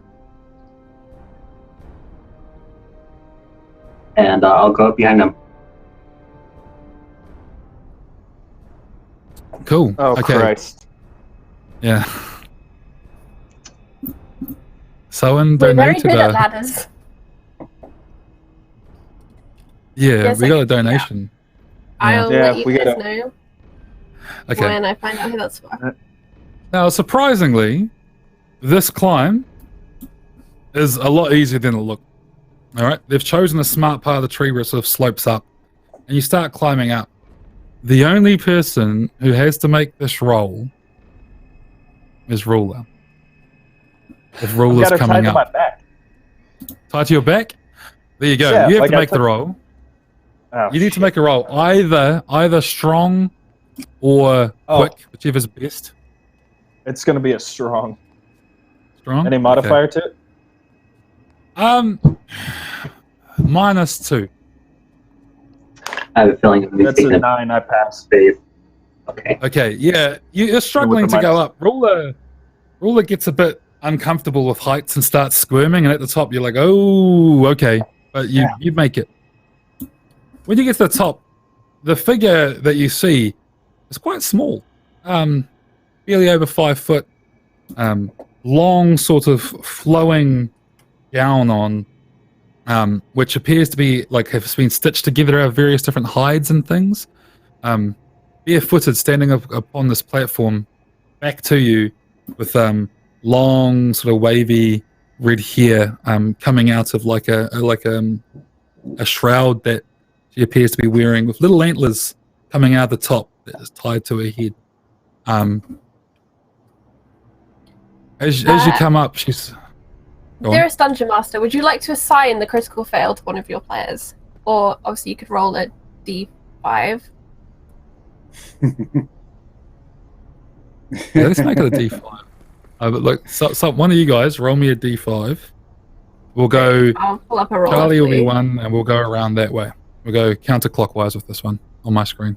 And I'll go up behind him. Cool. Oh Okay. Christ! Yeah. Someone We're very donated good at a... ladders. Yeah, Yes, we I got a can do that. donation. I'll Yeah, let you we guys gotta- know Okay. when I find out who that's for. Now, surprisingly, this climb is a lot easier than it looked. All right, they've chosen a smart part of the tree where it sort of slopes up, and you start climbing up. The only person who has to make this roll is Ruler. If Ruler's Got her tied coming to my up, back. tied to your back. There you go. Yeah, you have like to I make the took- roll. Oh, You need to shit. make a roll, either strong or Oh. quick, whichever's best. It's going to be a strong. Strong. Any Okay. modifier to it? -2. I have a feeling I'm going to That's be a taking 9. I pass. space. Okay. Okay, yeah, you're struggling the to go minus. up. Ruler gets a bit uncomfortable with heights and start squirming, and at the top you're like, oh, okay, but you make it. When you get to the top, the figure that you see is quite small, barely over 5 foot, long sort of flowing gown on, which appears to be like has been stitched together out of various different hides and things. Barefooted, standing up upon this platform, back to you, with long sort of wavy red hair coming out of like a shroud that she appears to be wearing, with little antlers coming out the top that is tied to her head. As you come up, she's... Dearest Dungeon Master, would you like to assign the critical fail to one of your players? Or, obviously, you could roll a d5. Yeah, let's make it a d5. But look, so one of you guys roll me a d5. We'll go... I'll pull up a roll. Charlie will be one, and we'll go around that way. We'll go counterclockwise with this one on my screen.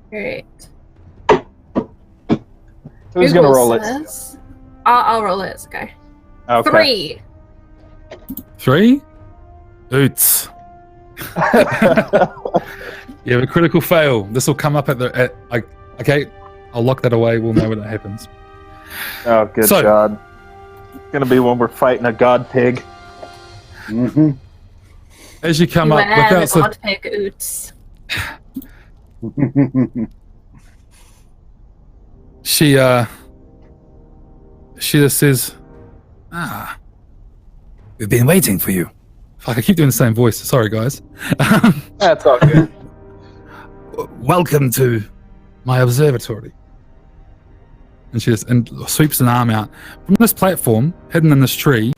Great. Who's going to roll it? I'll roll it. It's okay. Okay. 3. 3? Oots. You have a critical fail. This will come up okay, I'll lock that away. We'll know when it happens. Oh, good God. It's going to be when we're fighting a god pig. Mm-hmm. As you come up, without the god pig oots. She just says, we've been waiting for you. Fuck, I keep doing the same voice. Sorry, guys. That's all good. Welcome to my observatory. And she just sweeps an arm out. From this platform, hidden in this tree,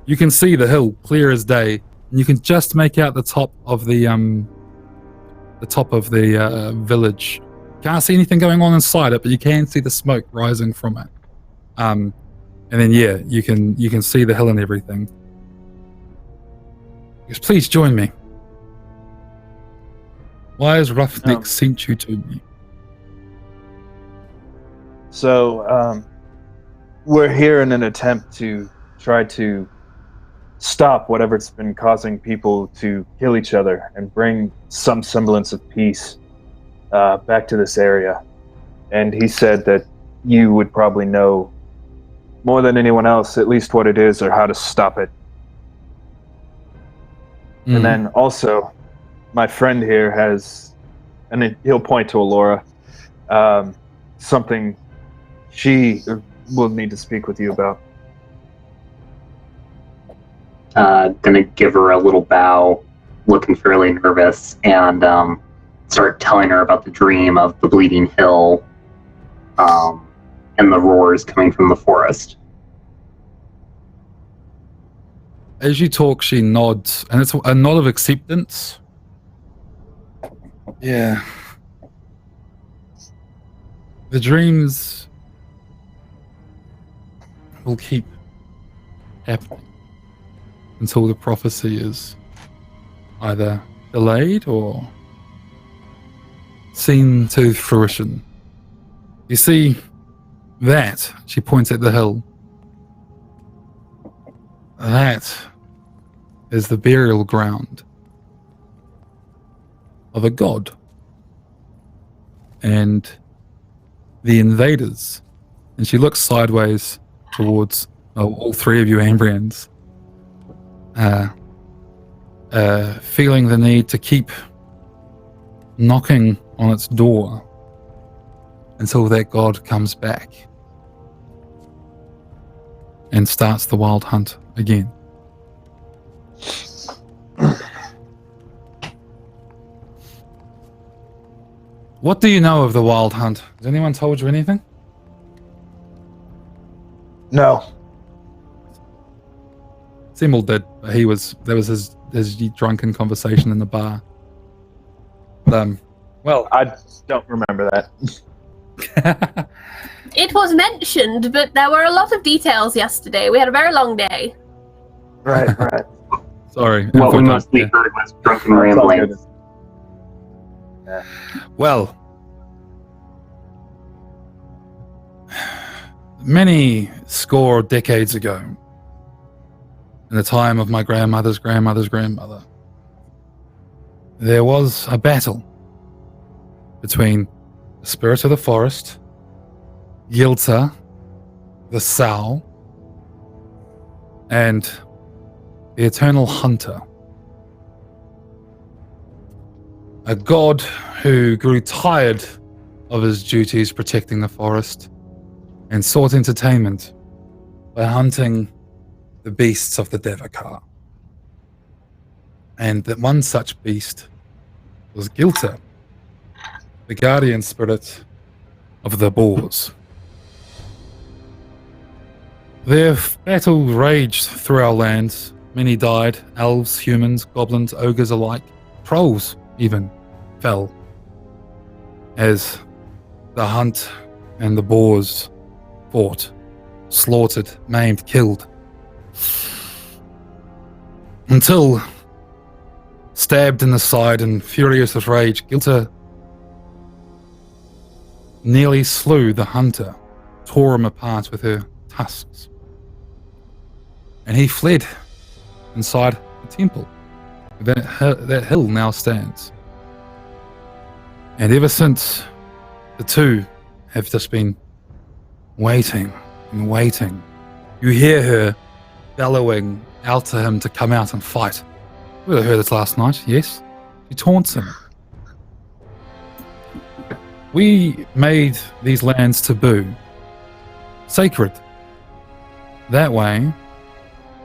you can see the hill clear as day, and you can just make out the top of the village. Can't see anything going on inside it, but you can see the smoke rising from it. And then you can see the hill and everything. Yes, please join me. Why has Roughneck sent you to me? So, we're here in an attempt to try to stop whatever's been causing people to kill each other and bring some semblance of peace back to this area. And he said that you would probably know more than anyone else at least what it is or how to stop it. And then also, my friend here has, and he'll point to Alora, something she will need to speak with you about. Gonna give her a little bow, looking fairly nervous, and start telling her about the dream of the Bleeding Hill and the roars coming from the forest. As you talk, she nods, and it's a nod of acceptance. Yeah. The dreams will keep happening until the prophecy is either delayed or seen to fruition. You see, that, she points at the hill, that is the burial ground of a god. And the invaders, and she looks sideways towards all three of you Ambrians, feeling the need to keep knocking on its door until that god comes back and starts the wild hunt again. What do you know of the wild hunt? Has anyone told you anything? No. Semmel did. That was his drunken conversation in the bar. Well, I don't remember that. It was mentioned, but there were a lot of details yesterday. We had a very long day. Right. Sorry. What we mostly heard was drunken rambling. Well, many score of decades ago, in the time of my grandmother's grandmother's grandmother, there was a battle between the spirit of the forest, Gilta, the sow, and the eternal hunter. A god who grew tired of his duties protecting the forest and sought entertainment by hunting the beasts of the Devakar. And that one such beast was Gilta, the guardian spirit of the boars. Their battle raged through our lands. Many died, elves, humans, goblins, ogres alike, trolls even fell, as the hunt and the boars fought, slaughtered, maimed, killed. Until, stabbed in the side and furious with rage, Gilta nearly slew the hunter, tore him apart with her tusks. And he fled inside the temple. That hill now stands. And ever since, the two have just been waiting and waiting. You hear her bellowing out to him to come out and fight. We heard this last night, yes? She taunts him. We made these lands taboo, sacred. That way,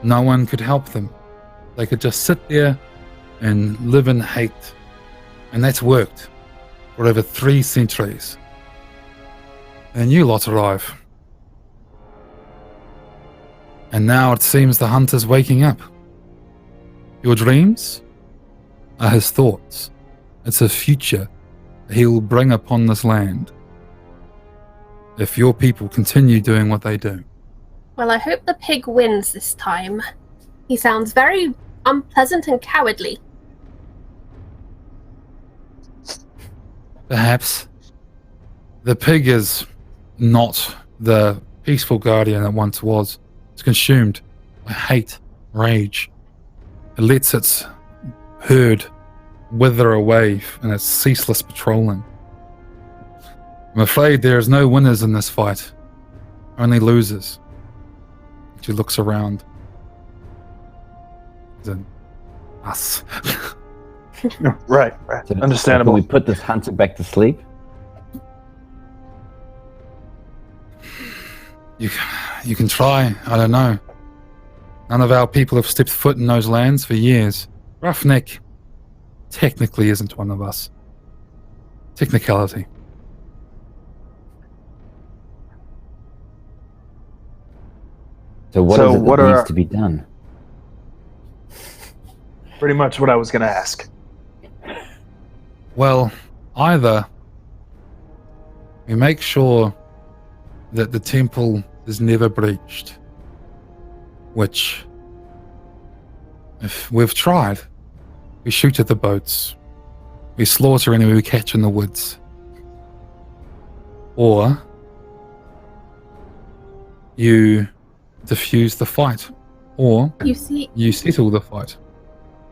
no one could help them. They could just sit there and live in hate. And that's worked for over 3 centuries. And you lot arrive. And now it seems the hunter's waking up. Your dreams are his thoughts. It's a future that he will bring upon this land if your people continue doing what they do. Well, I hope the pig wins this time. He sounds very unpleasant and cowardly. Perhaps. The pig is not the peaceful guardian it once was. It's consumed by hate, rage. It lets its herd wither away in its ceaseless patrolling. I'm afraid there is no winners in this fight, only losers. She looks around. Then us. Right. So Understandable. Can we put this hunter back to sleep? You can try. I don't know. None of our people have stepped foot in those lands for years. Roughneck technically isn't one of us. Technicality. So what is it that needs to be done? Pretty much what I was going to ask. Well, either we make sure that the temple is never breached, which, if we've tried, we shoot at the boats, we slaughter anyone we catch in the woods, or you diffuse the fight, or you settle the fight.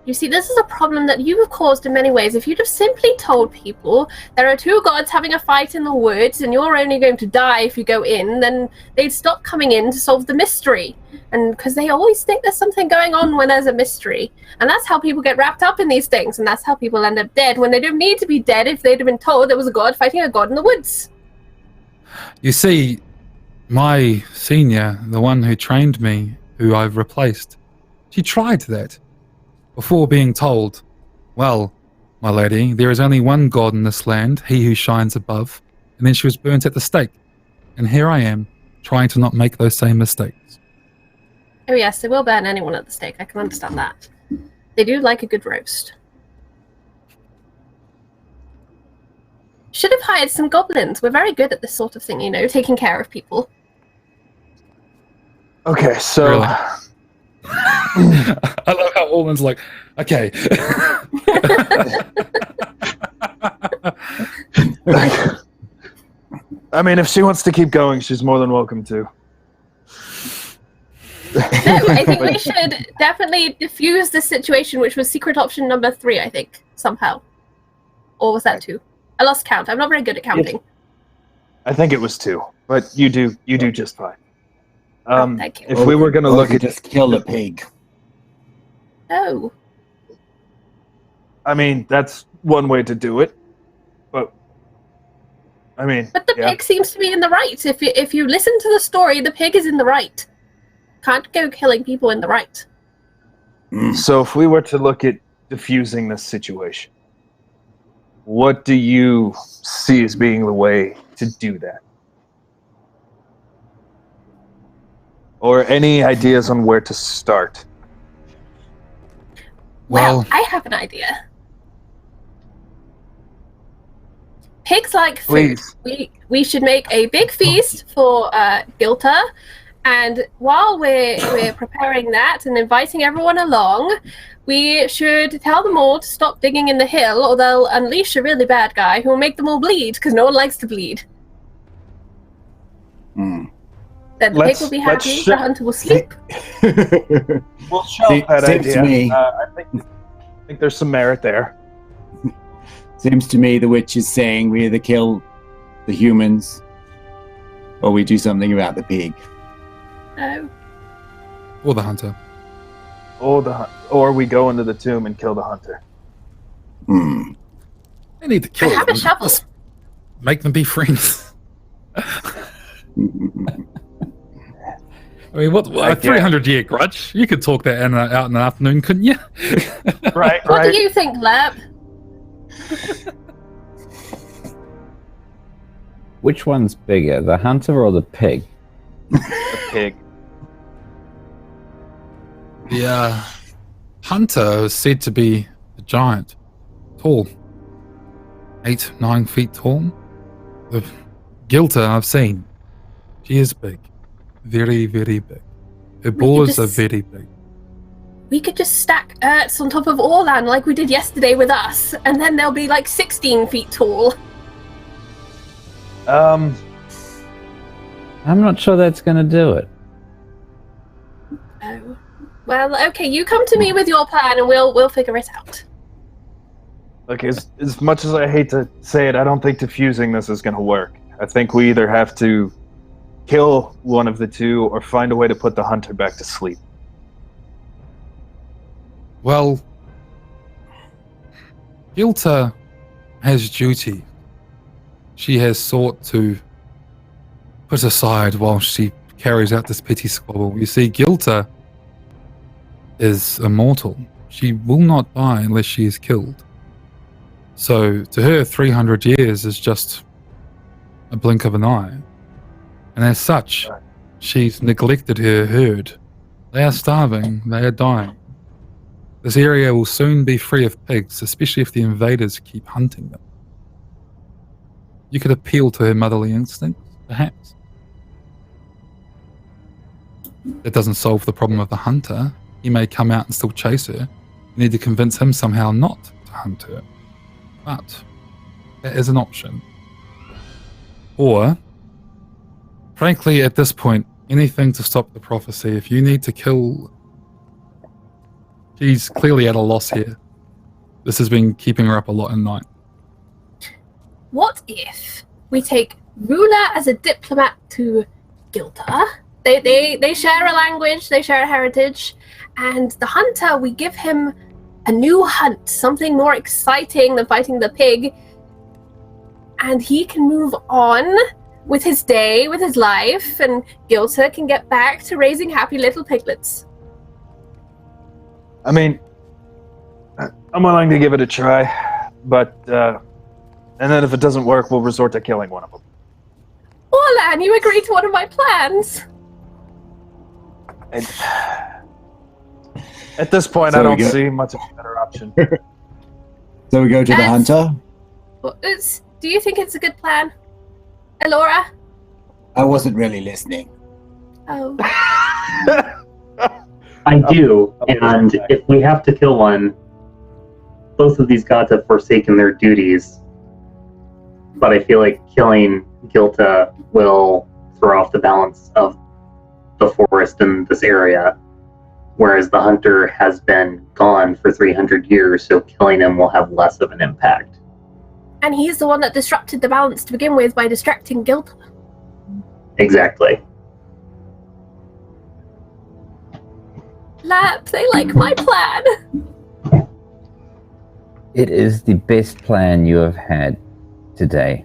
You see, this is a problem that you have caused in many ways. If you'd have simply told people there are 2 gods having a fight in the woods and you're only going to die if you go in, then they'd stop coming in to solve the mystery. And because they always think there's something going on when there's a mystery. And that's how people get wrapped up in these things. And that's how people end up dead when they don't need to be dead if they'd have been told there was a god fighting a god in the woods. You see, my senior, the one who trained me, who I've replaced, she tried that. Before being told, well, my lady, there is only one god in this land, he who shines above, and then she was burnt at the stake. And here I am, trying to not make those same mistakes. Oh yes, they will burn anyone at the stake, I can understand that. They do like a good roast. Should have hired some goblins. We're very good at this sort of thing, you know, taking care of people. Okay, so... Really? I love how Orland's like, okay. I mean, if she wants to keep going, she's more than welcome to. No, I think we should definitely diffuse the situation, which was secret option number 3, I think, somehow. Or was that 2? I lost count. I'm not very good at counting. I think it was 2, but you do just fine. Thank you. If we were going to look at... just kill the pig. Oh. I mean, that's one way to do it. But, I mean... But the pig seems to be in the right. If you listen to the story, the pig is in the right. Can't go killing people in the right. So if we were to look at diffusing this situation, what do you see as being the way to do that? Or any ideas on where to start? Well, I have an idea. Pigs like food. Please. We should make a big feast for Gilta, and while we're preparing that and inviting everyone along, we should tell them all to stop digging in the hill, or they'll unleash a really bad guy who will make them all bleed, because no one likes to bleed. Then the pig will be happy, the hunter will sleep. We'll shelve that idea. To me, I think there's some merit there. Seems to me the witch is saying we either kill the humans or we do something about the pig. Oh. Or the hunter. Or we go into the tomb and kill the hunter. They need to kill I have them. a shovel. Just make them be friends. I mean, what 300-year grudge? You could talk that out in the afternoon, couldn't you? Right. What do you think, Lap? Which one's bigger, the hunter or the pig? The pig. The hunter is said to be a giant, tall, 8-9 feet tall. The Gilta I've seen, she is big, very, very big. Her boars are very big. We could just stack Ertz on top of Orlan like we did yesterday with us, and then they'll be like 16 feet tall. I'm not sure that's going to do it. Oh. Well, okay, you come to me with your plan and we'll figure it out. Look, as much as I hate to say it, I don't think diffusing this is going to work. I think we either have to kill one of the two or find a way to put the hunter back to sleep. Well, Gilta has duty. She has sought to put aside while she carries out this petty squabble. You see, Gilta is immortal. She will not die unless she is killed. So, to her, 300 years is just a blink of an eye. And as such, she's neglected her herd. They are starving, they are dying. This area will soon be free of pigs, especially if the invaders keep hunting them. You could appeal to her motherly instincts, perhaps. That doesn't solve the problem of the hunter. He may come out and still chase her. You need to convince him somehow not to hunt her. But that is an option. Or, frankly, at this point, anything to stop the prophecy. If you need to kill... She's clearly at a loss here. This has been keeping her up a lot at night. What if we take Rula as a diplomat to Gilta? They share a language, they share a heritage, and the hunter, we give him a new hunt, something more exciting than fighting the pig, and he can move on with his day, with his life, and Gilta can get back to raising happy little piglets. I mean, I'm willing to give it a try, but, and then if it doesn't work, we'll resort to killing one of them. Orlan, you agreed to one of my plans. And at this point, I don't see much of a better option. So we go to the hunter? Do you think it's a good plan? Elora? I wasn't really listening. Oh. I do, and if we have to kill one, both of these gods have forsaken their duties, but I feel like killing Gilta will throw off the balance of the forest in this area, whereas the hunter has been gone for 300 years, so killing him will have less of an impact. And he's the one that disrupted the balance to begin with by distracting Gilta. Exactly. Lap, they like my plan. It is the best plan you have had today.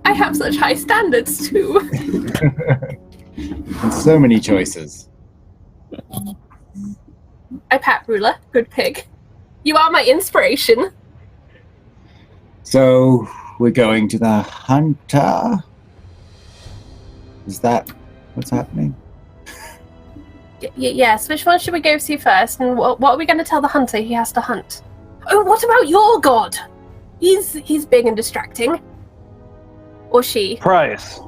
I have such high standards too. And so many choices. I pat Ruler, good pig. You are my inspiration. So we're going to the hunter? Is that what's happening? Yes, which one should we go see first? And what are we going to tell the hunter he has to hunt? Oh, what about your god? He's big and distracting. Or she. Price.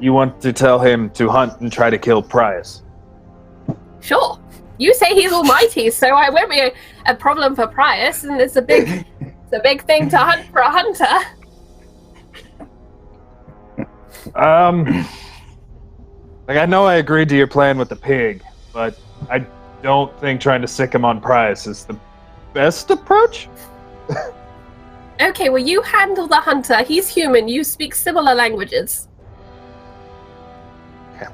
You want to tell him to hunt and try to kill Price. Sure. You say he's almighty, so I won't be a problem for Prius, and it's a big thing to hunt for a hunter. I know I agreed to your plan with the pig, but I don't think trying to sick him on Price is the best approach. Okay, well, you handle the hunter. He's human. You speak similar languages. Okay.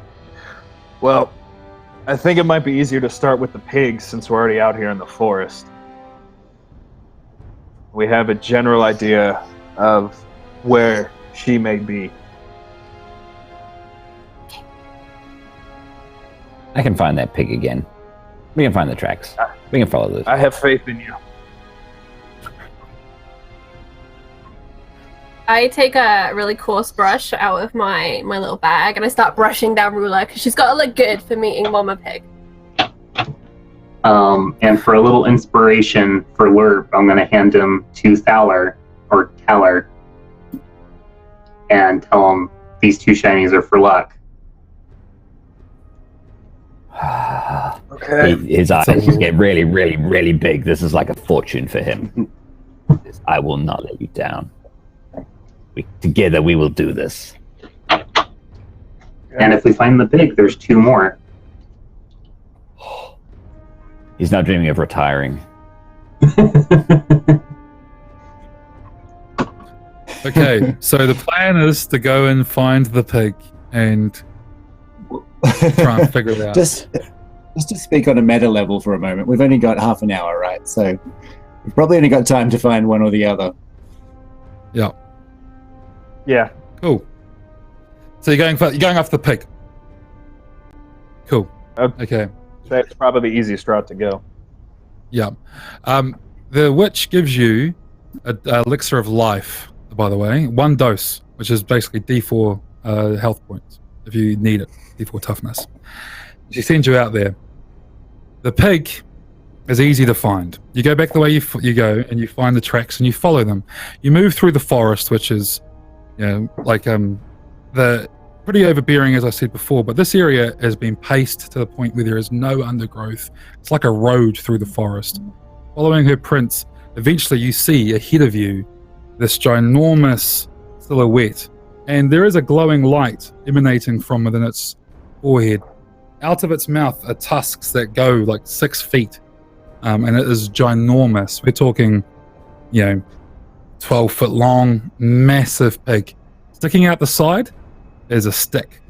Well, I think it might be easier to start with the pig since we're already out here in the forest. We have a general idea of where she may be. I can find that pig again. We can find the tracks. We can follow those. I have faith in you. I take a really coarse brush out of my little bag and I start brushing down Ruler because she's got to look good for meeting Mama Pig. And for a little inspiration for Lerp, I'm going to hand him to Thaler, and tell him these 2 shinies are for luck. Okay. His eyes get really, really, really big. This is like a fortune for him. I will not let you down. Together we will do this. And if we find the pig, there's 2 more. He's now dreaming of retiring. Okay, so the plan is to go and find the pig and try and figure it out. Just to speak on a meta level for a moment, we've only got half an hour, right? So we've probably only got time to find one or the other. Yeah. Yeah. Cool. So you're going after the pig. Cool. Okay. That's probably the easiest route to go. Yeah. The witch gives you a elixir of life, by the way, 1 dose, which is basically D4 health points if you need it, D4 toughness. She sends you out there. The pig is easy to find. You go back the way you go, and you find the tracks, and you follow them. You move through the forest, which is, the pretty overbearing, as I said before, but this area has been paced to the point where there is no undergrowth. It's like a road through the forest. Following her prints, eventually you see ahead of you this ginormous silhouette, and there is a glowing light emanating from within its forehead. Out of its mouth are tusks that go like 6 feet, and it is ginormous. We're talking, 12 foot long, massive pig. Sticking out the side is a stick,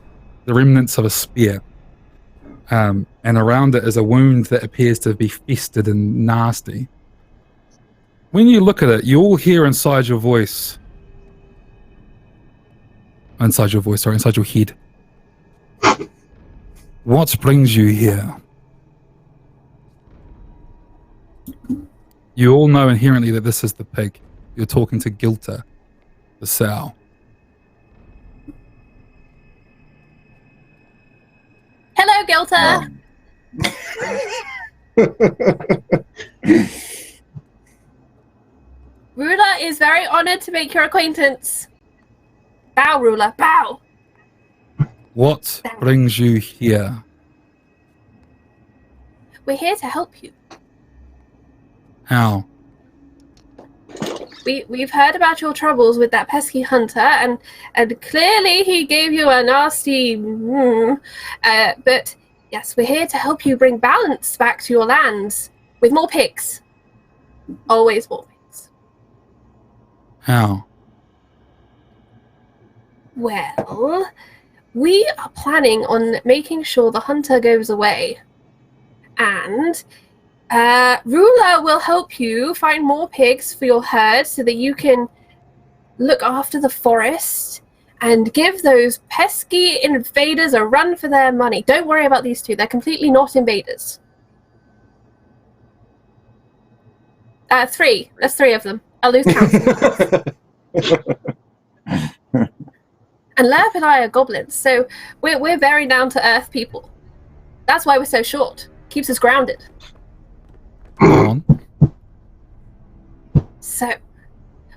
the remnants of a spear. And around it is a wound that appears to be festered and nasty. When you look at it, you all hear inside your head. What brings you here? You all know inherently that this is the pig. You're talking to Gilta, the sow. Hello, Gilta. Ruler is very honored to make your acquaintance. Bow, Ruler, bow. What brings you here? We're here to help you. How? we've heard about your troubles with that pesky hunter, and clearly he gave you a nasty. But yes, we're here to help you bring balance back to your lands with more pigs. Always more pigs. How? Well, we are planning on making sure the hunter goes away, and Ruler will help you find more pigs for your herd so that you can look after the forest and give those pesky invaders a run for their money. Don't worry about these two. They're completely not invaders. 3. There's 3 of them. I'll lose count. And Lerp and I are goblins, so we're very down-to-earth people. That's why we're so short. Keeps us grounded. Go on. So,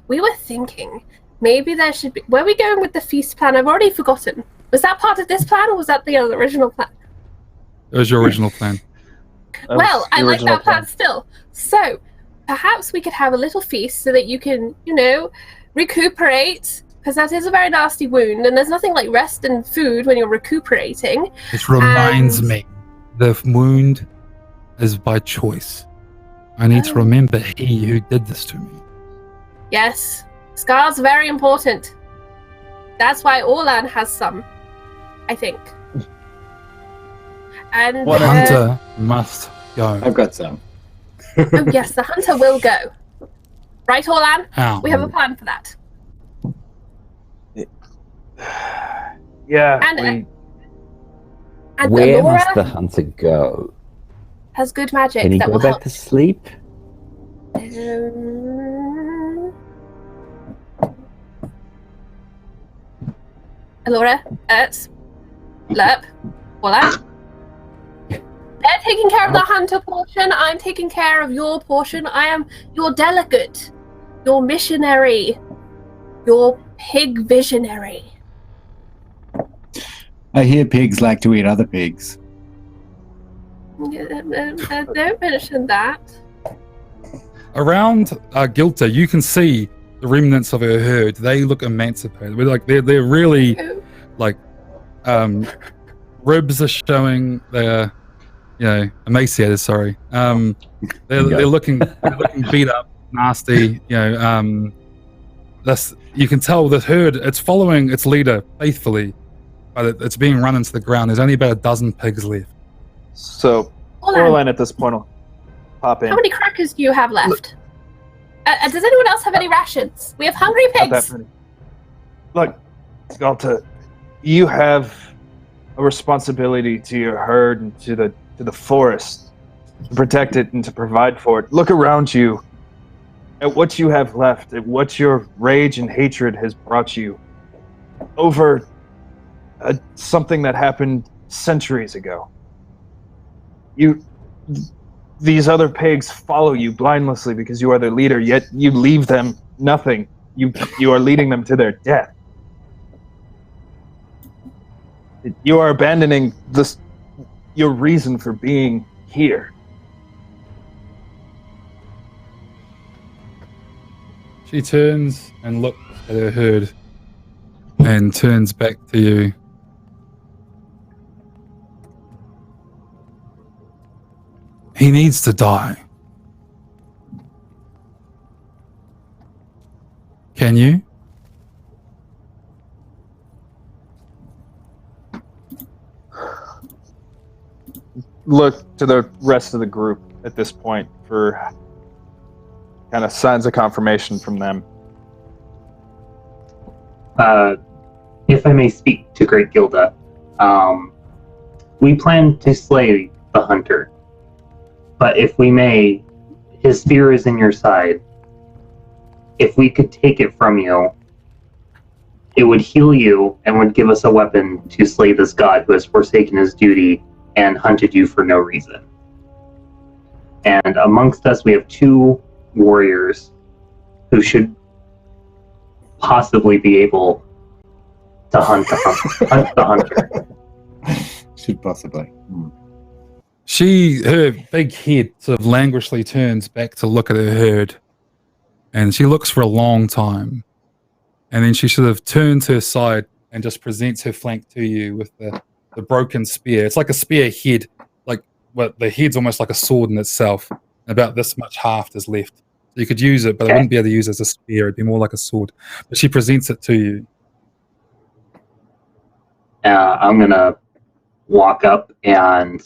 we were thinking maybe there should be... Where are we going with the feast plan? I've already forgotten. Was that part of this plan, or was that the original plan? It was your original plan. Well, I like that plan still. So, perhaps we could have a little feast so that you can, recuperate, because that is a very nasty wound, and there's nothing like rest and food when you're recuperating. It reminds me, the wound is by choice. I need to remember he who did this to me. Yes, scars are very important. That's why Orlan has some, I think. And The hunter must go. I've got some. Oh yes, the hunter will go. Right, Orlan? How? We have a plan for that. Yeah. And Where Alora must the hunter go? has good magic Can he that go will back help. to sleep? Alora, Lerp, Orlan. They're taking care of the hunter portion. I'm taking care of your portion. I am your delegate, your missionary, your pig visionary. I hear pigs like to eat other pigs. Don't mention that. Around Gilta, you can see the remnants of her herd. They look emancipated. They're really ribs are showing. They're emaciated. Sorry. They're looking beat up, nasty. You can tell the herd. It's following its leader faithfully, but it's being run into the ground. There's only about a dozen pigs left. So, Orlan at this point will pop in. How many crackers do you have left? Does anyone else have any rations? We have hungry Not that pigs. many. Look, Galta, you have a responsibility to your herd and to the forest, to protect it and to provide for it. Look around you at what you have left, at what your rage and hatred has brought you over something that happened centuries ago. These other pigs follow you blindlessly because you are their leader, yet you leave them nothing. You are leading them to their death. You are abandoning your reason for being here. She turns and looks at her herd and turns back to you. He needs to die. Can you? Look to the rest of the group at this point for kind of signs of confirmation from them. If I may speak to Great Gilda, we plan to slay the hunter. But if we may, his spear is in your side. If we could take it from you, it would heal you and would give us a weapon to slay this god who has forsaken his duty and hunted you for no reason. And amongst us, we have 2 warriors who should possibly be able to hunt the hunter. Should possibly. Her big head sort of languishly turns back to look at her herd And she looks for a long time. And then she sort of turns her side and just presents her flank to you with the broken spear. It's like a spear head, like the head's almost like a sword in itself. About this much haft is left. So you could use it, but I wouldn't be able to use it as a spear. It'd be more like a sword. But she presents it to you. I'm going to walk up and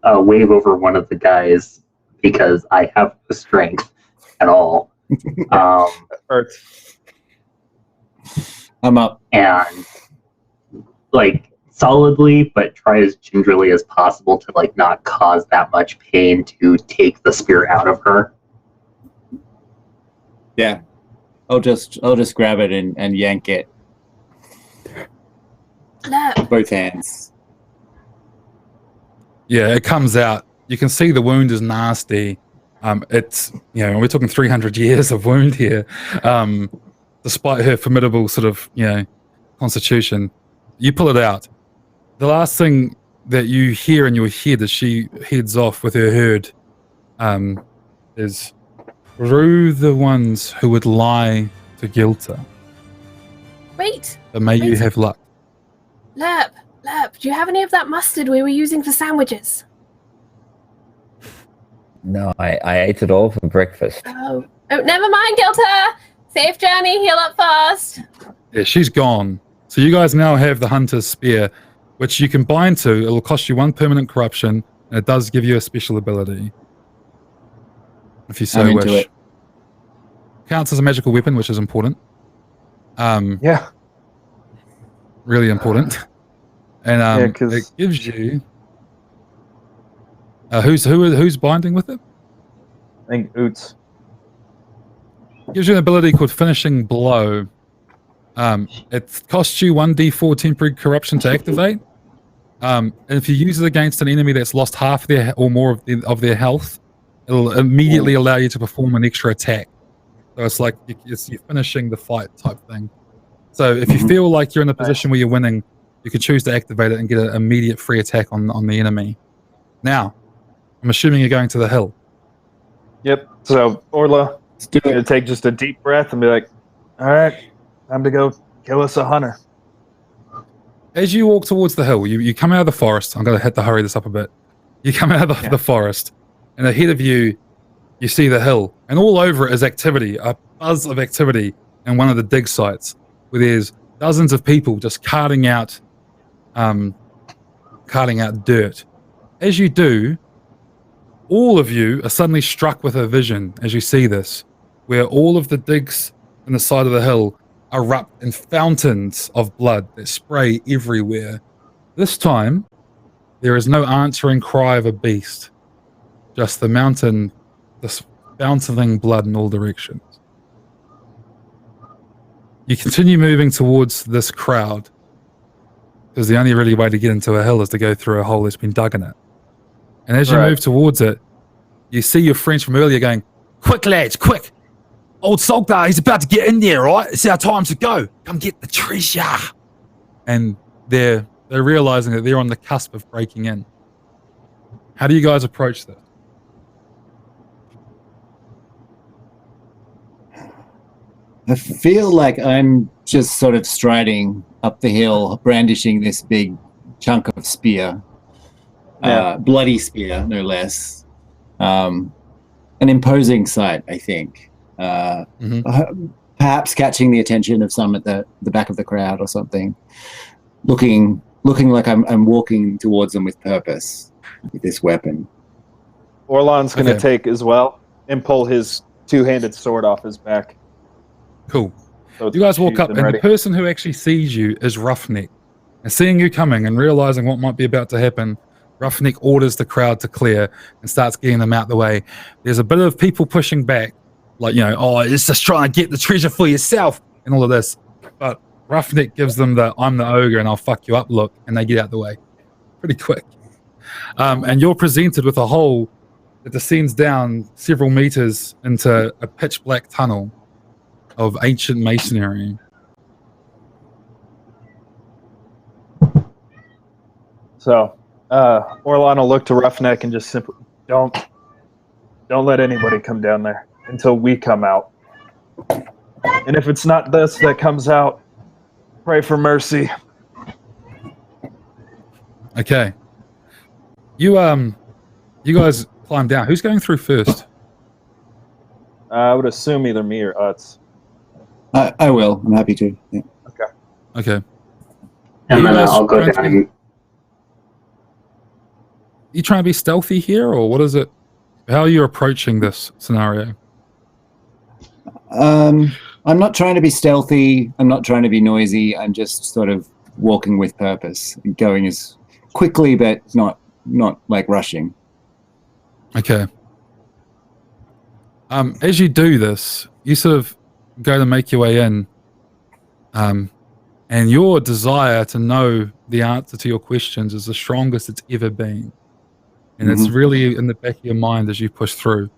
wave over one of the guys because I have the strength at all. Earth. I'm up. And like solidly, but try as gingerly as possible to like not cause that much pain to take the spear out of her. Yeah. I'll just grab it and yank it. Lep. Both hands. Yeah, it comes out. You can see the wound is nasty. It's, we're talking 300 years of wound here. Despite her formidable sort of, constitution, you pull it out. The last thing that you hear in your head as she heads off with her herd is, "Rue the ones who would lie to Gilta. Wait. But may you have luck." Lep, do you have any of that mustard we were using for sandwiches? No, I ate it all for breakfast. Oh, never mind, Gilta. Safe journey, heal up fast. Yeah, she's gone. So you guys now have the Hunter's Spear, which you can bind to. It'll cost you 1 permanent corruption, and it does give you a special ability. If you so I'm into wish. it. Counts as a magical weapon, which is important. Yeah. Really important. And it gives you... who's binding with it? I think Oots. Gives you an ability called Finishing Blow. It costs you 1d4 temporary corruption to activate. And if you use it against an enemy that's lost half their or more of their health, it'll immediately allow you to perform an extra attack. So it's like you're finishing the fight type thing. So if you feel like you're in a position where you're winning, you can choose to activate it and get an immediate free attack on the enemy. Now, I'm assuming you're going to the hill. Yep. So Orla, Do going to it. take just a deep breath and be like, all right, time to go kill us a hunter. As you walk towards the hill, you come out of the forest. I'm going to have to hurry this up a bit. You come out of the forest, and ahead of you, you see the hill. And all over it is activity, a buzz of activity in one of the dig sites, where there's dozens of people just carting out dirt. As you do, all of you are suddenly struck with a vision as you see this, where all of the digs on the side of the hill erupt in fountains of blood that spray everywhere. This time, there is no answering cry of a beast, just the mountain, this fountain blood in all directions. You continue moving towards this crowd, because the only really way to get into a hill is to go through a hole that's been dug in it. And as you move towards it, you see your friends from earlier going, "Quick, lads, quick! Old Saltar, he's about to get in there, right? It's our time to go. Come get the treasure." And they're realizing that they're on the cusp of breaking in. How do you guys approach this? I feel like I'm just sort of striding up the hill, brandishing this big chunk of spear. Bloody spear, no less. An imposing sight, I think. Perhaps catching the attention of some at the back of the crowd or something. Looking like I'm walking towards them with purpose with this weapon. Orlan's going to take as well and pull his two-handed sword off his back. Cool. So You guys walk up, and ready. the person who actually sees you is Roughneck. And seeing you coming and realizing what might be about to happen, Roughneck orders the crowd to clear and starts getting them out the way. There's a bit of people pushing back, like, oh, it's just trying to get the treasure for yourself and all of this. But Roughneck gives them the "I'm the ogre and I'll fuck you up" look, and they get out the way pretty quick. And you're presented with a hole that descends down several meters into a pitch black tunnel of ancient masonry. So Orlan will look to Roughneck and just simply, don't Don't let anybody come down there until we come out. And if it's not this that comes out, pray for mercy. Okay. You guys climb down. Who's going through first? I would assume either me or Utz. I will. I'm happy to. Yeah. Okay. And then guys I'll go trying to down. be- You trying to be stealthy here, or what is it? How are you approaching this scenario? I'm not trying to be stealthy. I'm not trying to be noisy. I'm just sort of walking with purpose, going as quickly, but not like rushing. Okay. As you do this, you sort of go to make your way in, and your desire to know the answer to your questions is the strongest it's ever been. And it's really in the back of your mind as you push through.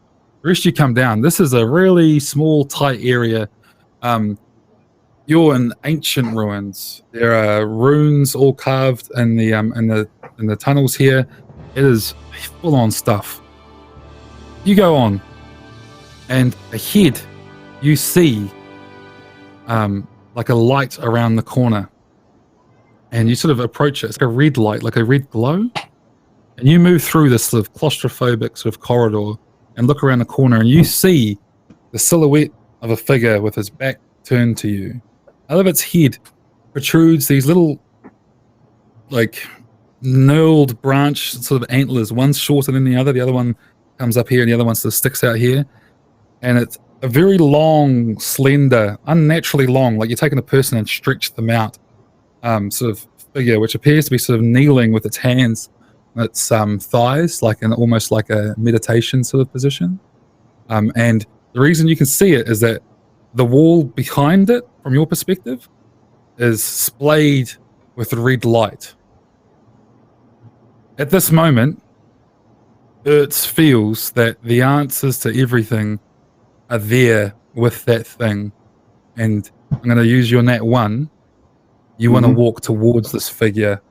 The rest you come down. This is a really small, tight area. You're in ancient ruins. There are runes all carved in the tunnels here. It is full on stuff. You go on, and ahead you see like a light around the corner, and you sort of approach it. It's like a red light, like a red glow, and you move through this sort of claustrophobic sort of corridor and look around the corner, and you see the silhouette of a figure with his back turned to you. Out of its head protrudes these little, like, knurled branch sort of antlers. One's shorter than the other one comes up here, and the other one sort of sticks out here. And it's a very long, slender, unnaturally long, like you're taking a person and stretch them out, sort of figure, which appears to be sort of kneeling with its hands on its thighs, like almost like a meditation sort of position. And the reason you can see it is that the wall behind it, from your perspective, is splayed with red light. At this moment, Ertz feels that the answers to everything are there with that thing. And I'm going to use your nat 1. You want to walk towards this figure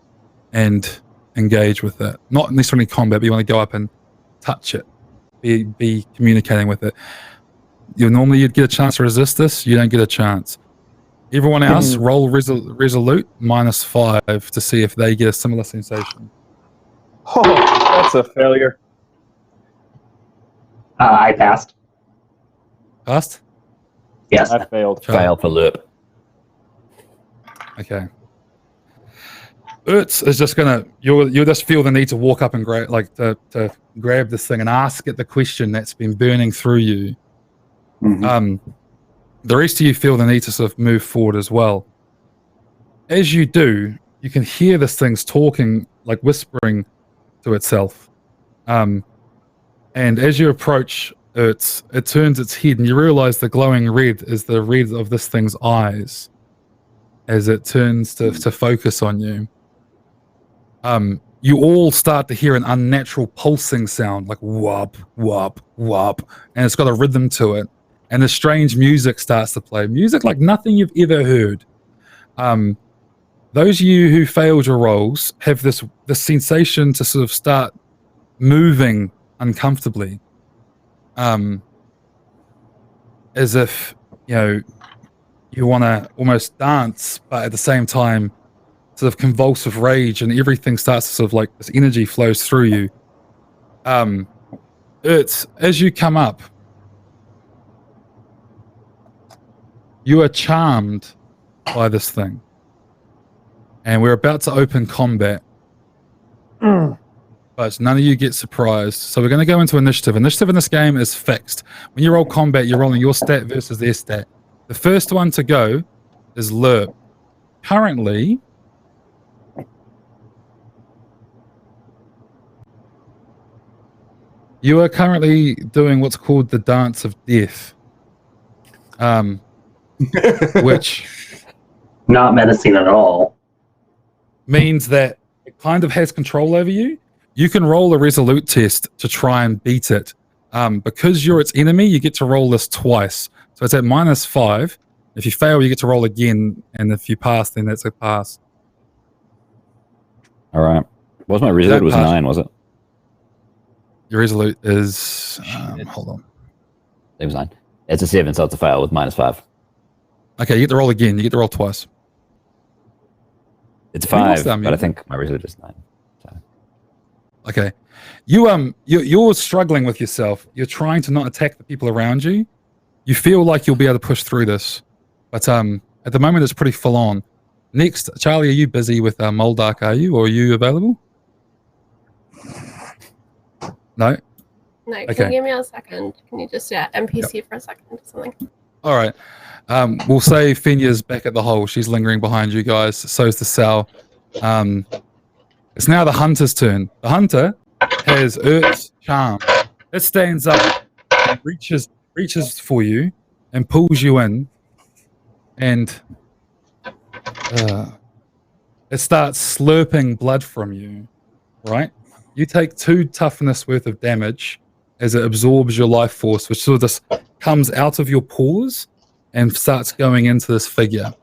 and engage with it. Not necessarily combat, but you want to go up and touch it. Be communicating with it. You'd get a chance to resist this. You don't get a chance. Everyone else, roll resolute -5 to see if they get a similar sensation. Oh, that's a failure. I passed. Passed? Yes. I failed. Fail for Lerp. Okay. Ertz is just gonna. You'll just feel the need to walk up and to grab this thing and ask it the question that's been burning through you. The rest of you feel the need to sort of move forward as well. As you do, you can hear this thing's talking, like whispering to itself. And as you approach Ertz, it turns its head, and you realize the glowing red is the red of this thing's eyes as it turns to focus on you. You all start to hear an unnatural pulsing sound, like whop, whop, whop, and it's got a rhythm to it. And the strange music starts to play. Music like nothing you've ever heard. Those of you who failed your rolls have this sensation to sort of start moving uncomfortably. As if, you want to almost dance, but at the same time, sort of convulsive rage, and everything starts to sort of like this energy flows through you. It's as you come up, you are charmed by this thing, and we're about to open combat. But none of you get surprised. So we're going to go into initiative. Initiative in this game is fixed. When you roll combat, you're rolling your stat versus their stat. The first one to go is Lerp. Currently, you are currently doing what's called the Dance of Death. Which Not menacing at all. means that it kind of has control over you. You can roll a resolute test to try and beat it. Because you're its enemy, you get to roll this twice. So it's at -5. If you fail, you get to roll again, and if you pass, then that's a pass. All right. What was my result? It was pass. 9, was it? Your resolute is hold on. It was 9. It's a 7, so it's a fail with -5. Okay, you get to roll again. You get to roll twice. It's a We lost 5, our but I music. think my resolute is 9. So. Okay. You're struggling with yourself. You're trying to not attack the people around you. You feel like you'll be able to push through this, but at the moment it's pretty full on. Next, Charlie, are you busy with Moldark? Are you, or are you available? No. No, can Okay. you give me a second? Can you just NPC for a second or something? All right. We'll say Fenya's back at the hole. She's lingering behind you guys. So's the Sal. It's now the hunter's turn. The hunter has Urt's charm. It stands up, and reaches for you, and pulls you in, and it starts slurping blood from you. Right? You take 2 toughness worth of damage as it absorbs your life force, which sort of just comes out of your pores and starts going into this figure.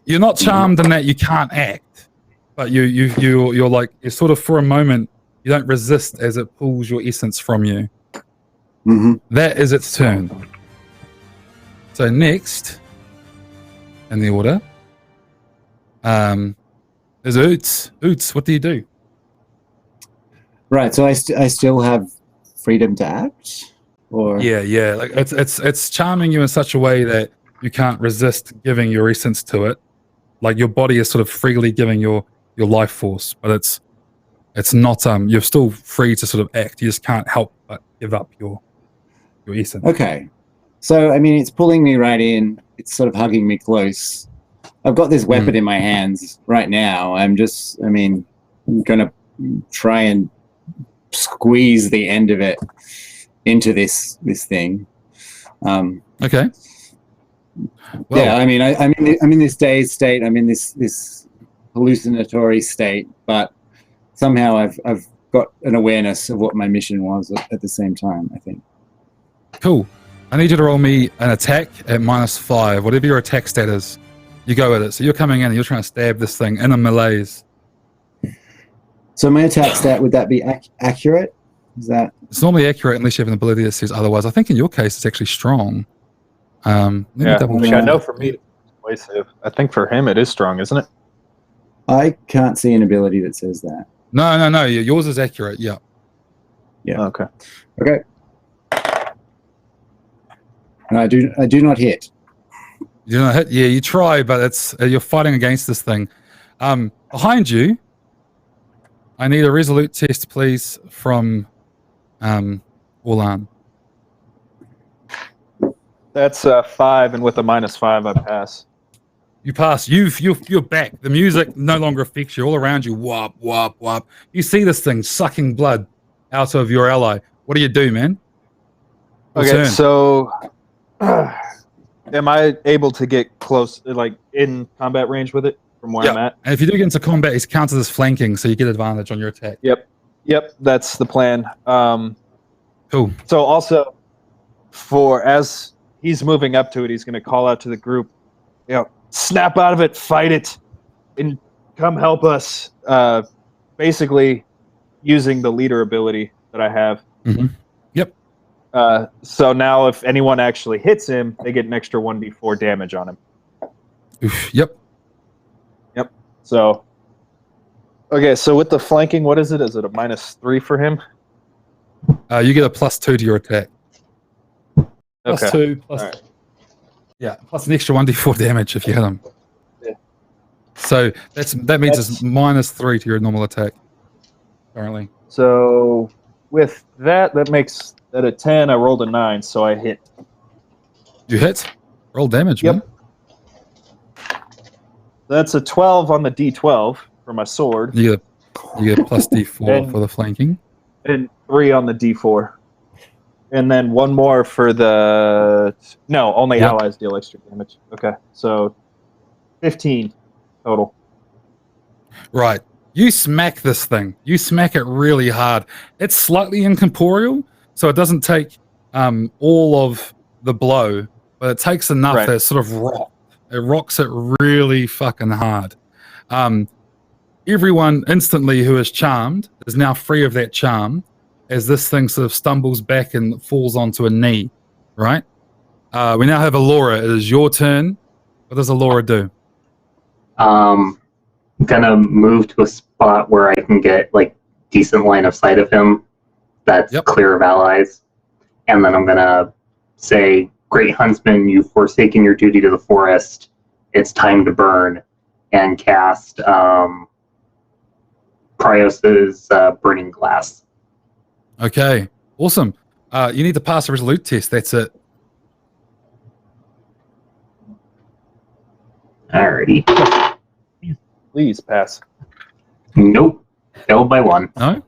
You're not charmed in that you can't act, but you're like, you're sort of, for a moment, you don't resist as it pulls your essence from you. Mm-hmm. That is its turn. So next in the order is Oots. Oots, what do you do? Right. So I still have freedom to act, or Yeah. Like it's charming you in such a way that you can't resist giving your essence to it. Like your body is sort of freely giving your life force, but it's not you're still free to sort of act. You just can't help but give up your essence. Okay. So I mean, it's pulling me right in. It's sort of hugging me close. I've got this weapon in my hands right now. I'm gonna try and squeeze the end of it into this thing. Okay. Well, Yeah, I mean, I'm in this dazed state. I'm in this hallucinatory state, but somehow I've got an awareness of what my mission was at the same time, I think. cool. I need you to roll me an attack at -5. Whatever your attack stat is, you go with it. So you're coming in and you're trying to stab this thing in a malaise. So my attack stat, would that be accurate? Is that... It's normally accurate unless you have an ability that says otherwise. I think in your case it's actually strong. Let me double I check. know for me, it's persuasive. I think for him it is strong, isn't it? I can't see an ability that says that. No. Yours is accurate. Yeah. Yeah. Okay. Okay. No, I do not hit. You know, hit. Yeah, you try, but it's you're fighting against this thing. Behind you, I need a resolute test, please, from Orlan. That's 5, and with a -5, I pass. You pass. You're back. The music no longer affects you. All around you, whop, whop, whop. You see this thing sucking blood out of your ally. What do you do, man? Your Okay, turn. so am I able to get close, like in combat range with it from where I'm at? And if you do get into combat, it's counted as flanking, so you get advantage on your attack. Yep, that's the plan. Cool. So also, as he's moving up to it, he's going to call out to the group, snap out of it, fight it, and come help us. Basically, using the leader ability that I have. Mm-hmm. Yep. So now, if anyone actually hits him, they get an extra 1d4 damage on him. Oof. Yep. So, okay. So with the flanking, what is it? Is it a -3 for him? You get a +2 to your attack. Okay. +2 plus. All right. Yeah, plus an extra 1d4 damage if you hit him. Yeah. So that means it's -3 to your normal attack. Currently. So with that makes that a 10. I rolled a 9, so I hit. You hit. Roll damage, Yep. man. That's a 12 on the d12 for my sword, You get +d4 And- for the flanking. and 3 on the d4, and then 1 more for the. No, only Yep. allies deal extra damage. Okay, so 15 total. Right. You smack this thing. You smack it really hard. It's slightly incorporeal, so it doesn't take all of the blow, but it takes enough that it sort of rocks. It rocks it really fucking hard. everyone instantly who is charmed is now free of that charm as this thing sort of stumbles back and falls onto a knee, right? We now have Alora. It is your turn. What does Alora do? I'm gonna move to a spot where I can get like decent line of sight of him that's clear of allies. And then I'm gonna say, Great Huntsman, you've forsaken your duty to the forest. It's time to burn, and cast Prios's Burning Glass. Okay, awesome. You need to pass a resolute test. That's it. Alrighty. Please pass. Nope. Failed by 1. No?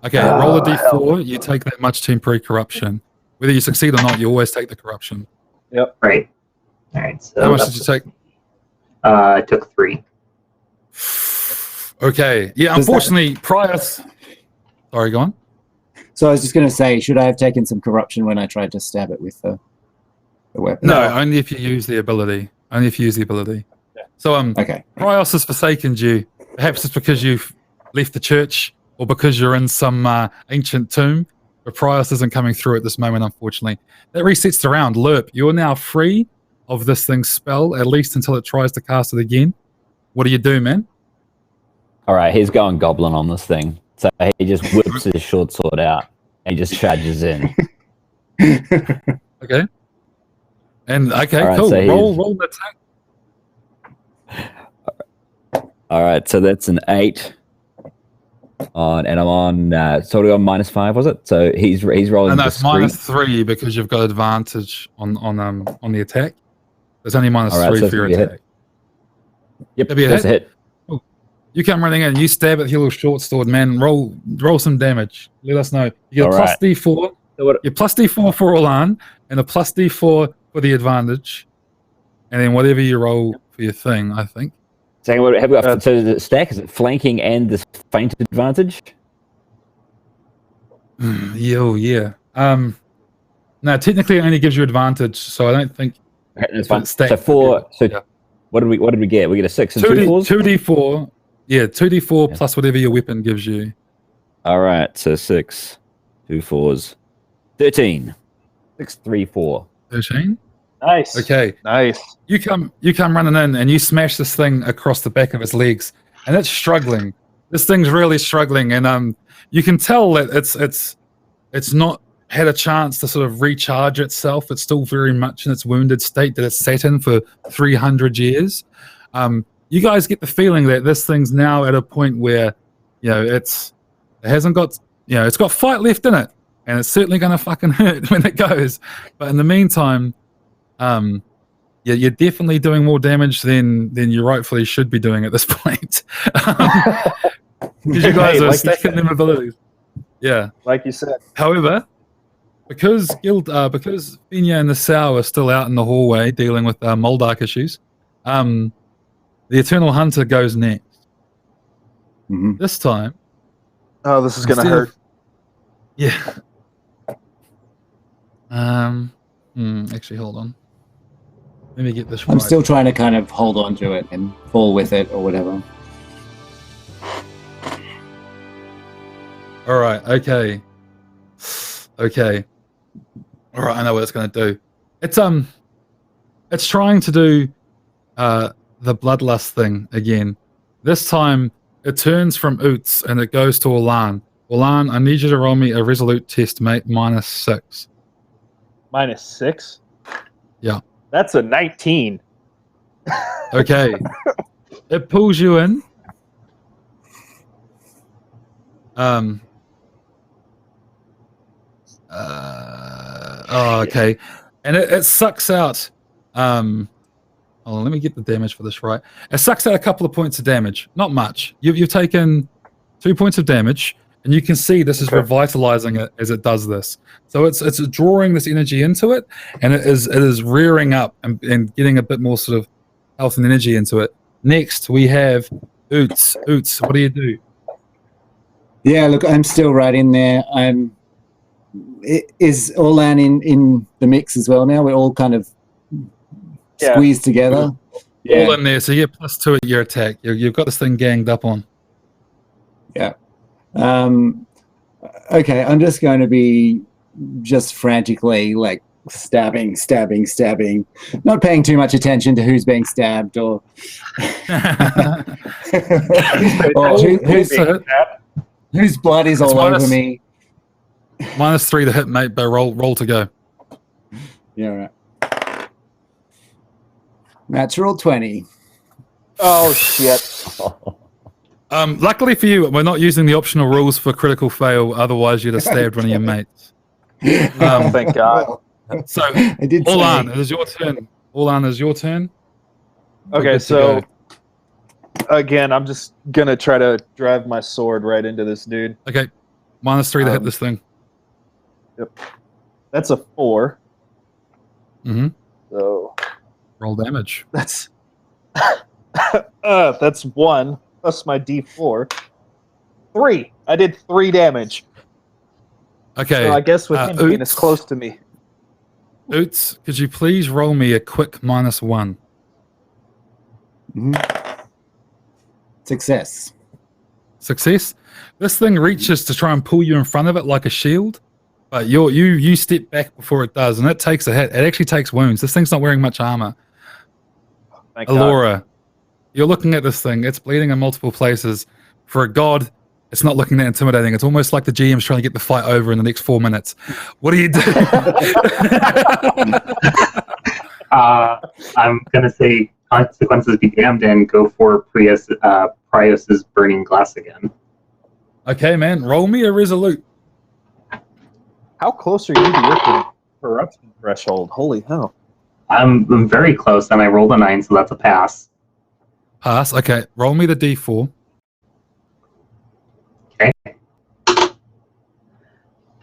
Okay, roll a d4. You take that much temporary corruption. Whether you succeed or not, you always take the corruption. Yep. Right. Alright, so How much did you take? I took 3. Okay. Yeah, unfortunately, Prius... Sorry, go on. So I was just going to say, should I have taken some corruption when I tried to stab it with the weapon? No, only if you use the ability. Only if you use the ability. Yeah. So, Okay. Prius has forsaken you. Perhaps it's because you've left the church or because you're in some ancient tomb. But Prius isn't coming through at this moment, unfortunately. That resets the round. Lerp, you're now free of this thing's spell, at least until it tries to cast it again. What do you do, man? All right, he's going Goblin on this thing. So he just whips his short sword out and he just charges in. Okay. And okay, All right, cool. so Roll the attack. All right, so that's an 8 on, and I'm on. So we on -5, was it? So he's rolling. And that's discreet. -3 because you've got advantage on the attack. There's only -3 All right, so for your it'll be a attack. Yep, That'd be a that's a hit. You come running in, you stab at your little short sword, man. Roll some damage. Let us know. You get a All plus right. D4. Your plus D4 for Orlan, and a plus D4 for the advantage, and then whatever you roll for your thing, I think. So what have we got? So the stack is it flanking and this feint advantage? Yeah. No, technically it only gives you advantage, so I don't think. Okay, that's fine. Stack. So 4. So Yeah. what did we get? We get a 6 and 2 4s. 2d4. Yeah, 2d4 Yeah. plus whatever your weapon gives you. All right, so 6, 2 4s, 13, 6 3 4. 13. Nice. Okay. Nice. You come running in and you smash this thing across the back of its legs, and it's struggling. This thing's really struggling, and you can tell that it's not had a chance to sort of recharge itself. It's still very much in its wounded state that it's sat in for 300 years. You guys get the feeling that this thing's now at a point where, it hasn't got, it's got fight left in it, and it's certainly going to fucking hurt when it goes. But in the meantime, you're definitely doing more damage than you rightfully should be doing at this point. Because you guys are stacking them abilities. Yeah. Like you said. However, because Finya and the Sow are still out in the hallway dealing with Moldark issues, the Eternal Hunter goes next. Mm-hmm. This time. Oh, this is going to hurt. Yeah. Actually, hold on. Let me get this right. I'm still trying to kind of hold on to it and fall with it or whatever. All right. Okay. All right. I know what it's going to do. It's trying to do the bloodlust thing again. This time it turns from Oots and it goes to Orlan. Orlan, I need you to roll me a resolute test, mate. -6. -6? Yeah. That's a 19. Okay. It pulls you in. Okay. And it sucks out. Hold on, let me get the damage for this right. It sucks out a couple of points of damage. Not much. You've taken 2 points of damage, and you can see this is revitalizing it as it does this. So it's drawing this energy into it, and it is rearing up and getting a bit more sort of health and energy into it. Next, we have Oots. Oots, what do you do? Yeah, look, I'm still right in there. Is Orlan in the mix as well now? We're all kind of squeezed together. All in there, so you get +2 at your attack. You've got this thing ganged up on. Yeah. Okay, I'm just going to be just frantically like stabbing, not paying too much attention to who's being stabbed or, or whose blood is all over me. -3 to hit, mate, but roll to go. Yeah, right. Natural 20. Oh, shit. Luckily for you, we're not using the optional rules for critical fail. Otherwise, you'd have stabbed one of your mates. Thank God. So, I did Orlan, say. it is your turn. Orlan, is your turn. We're Okay, good to so go. again, I'm just going to try to drive my sword right into this dude. Okay, -3 to hit this thing. Yep. That's a 4. Mm-hmm. So Roll damage. that's 1 plus my D4. 3. I did 3 damage. Okay. So I guess with him being Oots. as close to me. Oots, could you please roll me a quick -1? Success. Success. This thing reaches to try and pull you in front of it like a shield, but you step back before it does, and it takes a hit. It actually takes wounds. This thing's not wearing much armor. Thank God. Alora, you're looking at this thing. It's bleeding in multiple places. For a god, it's not looking that intimidating. It's almost like the GM's trying to get the fight over in the next 4 minutes. What do you do? I'm gonna say consequences be damned and go for Prius's burning glass again. Okay, man. Roll me a resolute. How close are you to your corruption threshold? Holy hell. I'm very close, and I rolled a 9, so that's a pass. Pass. Okay. Roll me the D4. Okay.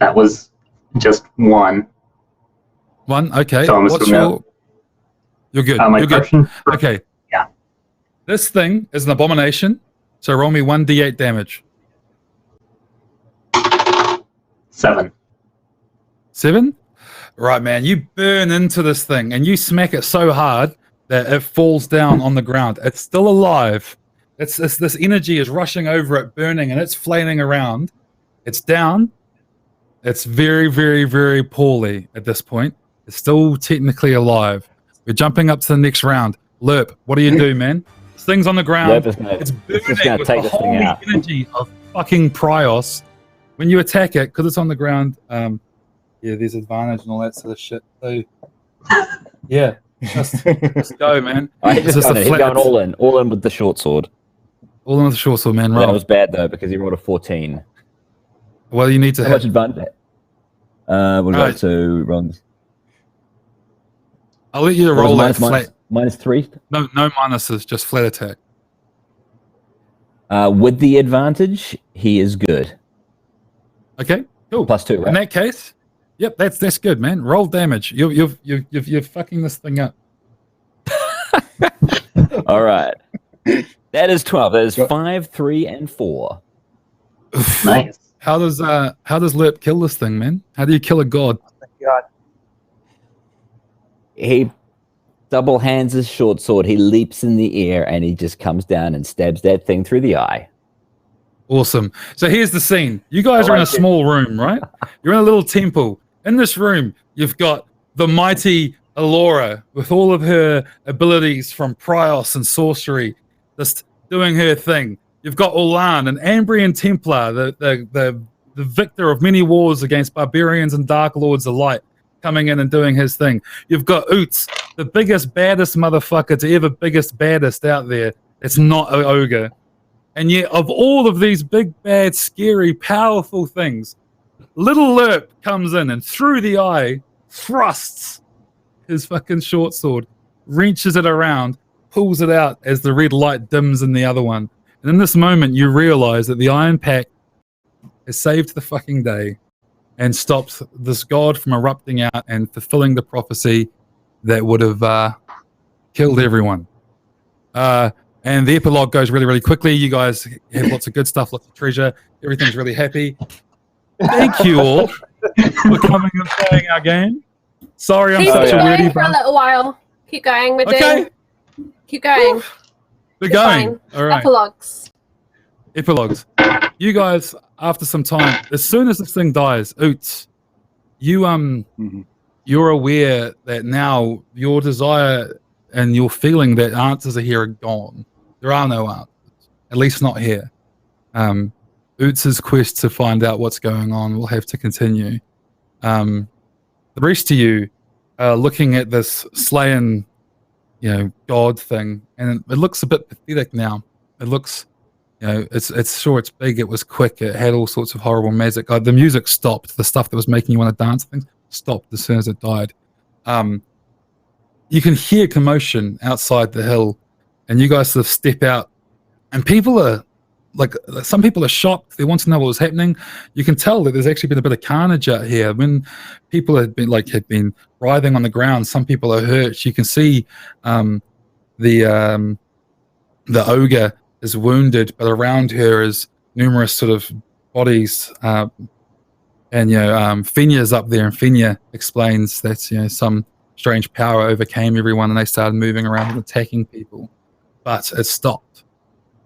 That was just 1. 1. Okay. So I'm What's assuming your... You're good. my You're good. corruption. Okay. Yeah. This thing is an abomination, so roll me 1d8 damage. 7. 7? Right, man. You burn into this thing, and you smack it so hard that it falls down on the ground. It's still alive. This energy is rushing over it, burning, and it's flailing around. It's down. It's very, very, very poorly at this point. It's still technically alive. We're jumping up to the next round. Lerp, what do you do, man? This thing's on the ground. It's burning gonna with take the this thing holy out. energy of fucking Prios. When you attack it, because it's on the ground, yeah, there's advantage and all that sort of shit. So, yeah, just go, man. He's going all in with the short sword. All in with the short sword, man. That Roll. was bad though because he rolled a 14. Well, you need to How hit. much advantage? We'll go Alright. to wrong. I'll let you roll that flat. -3. No minuses, just flat attack. With the advantage, he is good. Okay, cool. +2, right? In that case, yep, that's good, man. Roll damage. You're fucking this thing up. All right. That is 12. That is 5, 3, and 4. Nice. How does Lerp kill this thing, man? How do you kill a god? Thank God. He double hands his short sword. He leaps in the air and he just comes down and stabs that thing through the eye. Awesome. So here's the scene. You guys are in a small room, right? You're in a little temple. In this room, you've got the mighty Alora with all of her abilities from Prios and sorcery, just doing her thing. You've got Orlan, an Ambrian Templar, the victor of many wars against barbarians and dark lords alike, coming in and doing his thing. You've got Oots, the biggest, baddest motherfucker to ever biggest, baddest out there. It's not an ogre. And yet, of all of these big, bad, scary, powerful things, little Lerp comes in and through the eye thrusts his fucking short sword, wrenches it around, pulls it out as the red light dims in the other one. And in this moment, you realize that the Iron Pact has saved the fucking day and stopped this god from erupting out and fulfilling the prophecy that would have killed everyone. And the epilogue goes really, really quickly. You guys have lots of good stuff, lots of treasure. Everything's really happy. Thank you all for coming and playing our game. Sorry, I'm Keep such a going weirdy for a bum. little while. Keep going. We're Okay. Keep going. We're It's going. fine. All right. Epilogues. Epilogues. You guys, after some time, as soon as this thing dies, Oots, you're aware that now your desire and your feeling that answers are here are gone. There are no answers, at least not here. Oots's quest to find out what's going on will have to continue. The rest of you are looking at this slain, god thing, and it looks a bit pathetic now. It looks, it's sure it's big, it was quick, it had all sorts of horrible magic. The music stopped, the stuff that was making you want to dance things stopped as soon as it died. You can hear commotion outside the hill, and you guys sort of step out, and people are some people are shocked. They want to know what was happening. You can tell that there's actually been a bit of carnage out here. When people had been writhing on the ground, some people are hurt. You can see the ogre is wounded, but around her is numerous sort of bodies. And Finya's up there, and Finya explains that some strange power overcame everyone, and they started moving around and attacking people, but it stopped.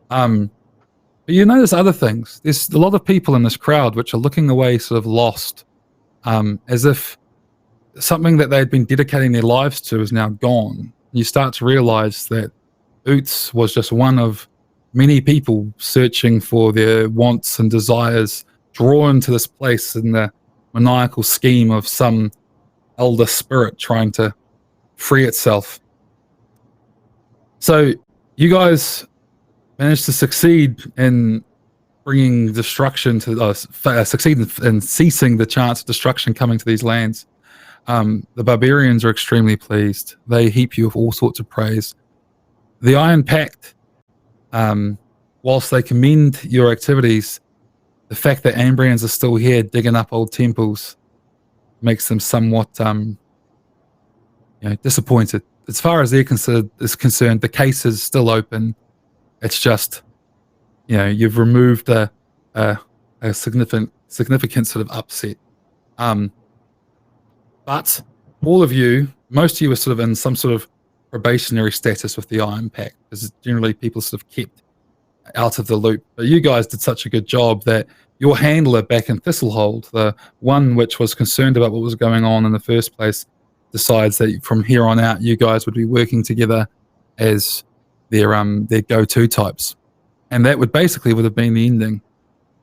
But you notice other things. There's a lot of people in this crowd which are looking away, sort of lost, as if something that they'd been dedicating their lives to is now gone. You start to realize that Oots was just one of many people searching for their wants and desires, drawn to this place in the maniacal scheme of some elder spirit trying to free itself. So you guys managed to succeed in bringing destruction to succeed in ceasing the chance of destruction coming to these lands. The barbarians are extremely pleased. They heap you with all sorts of praise. The Iron Pact, whilst they commend your activities, the fact that Ambrians are still here digging up old temples makes them somewhat disappointed. As far as they're concerned, the case is still open. It's just, you've removed a significant sort of upset. But all of you, most of you are sort of in some sort of probationary status with the Iron Pact, because generally people sort of kept out of the loop. But you guys did such a good job that your handler back in Thistlehold, the one which was concerned about what was going on in the first place, decides that from here on out you guys would be working together as their go-to types, and that would have been the ending,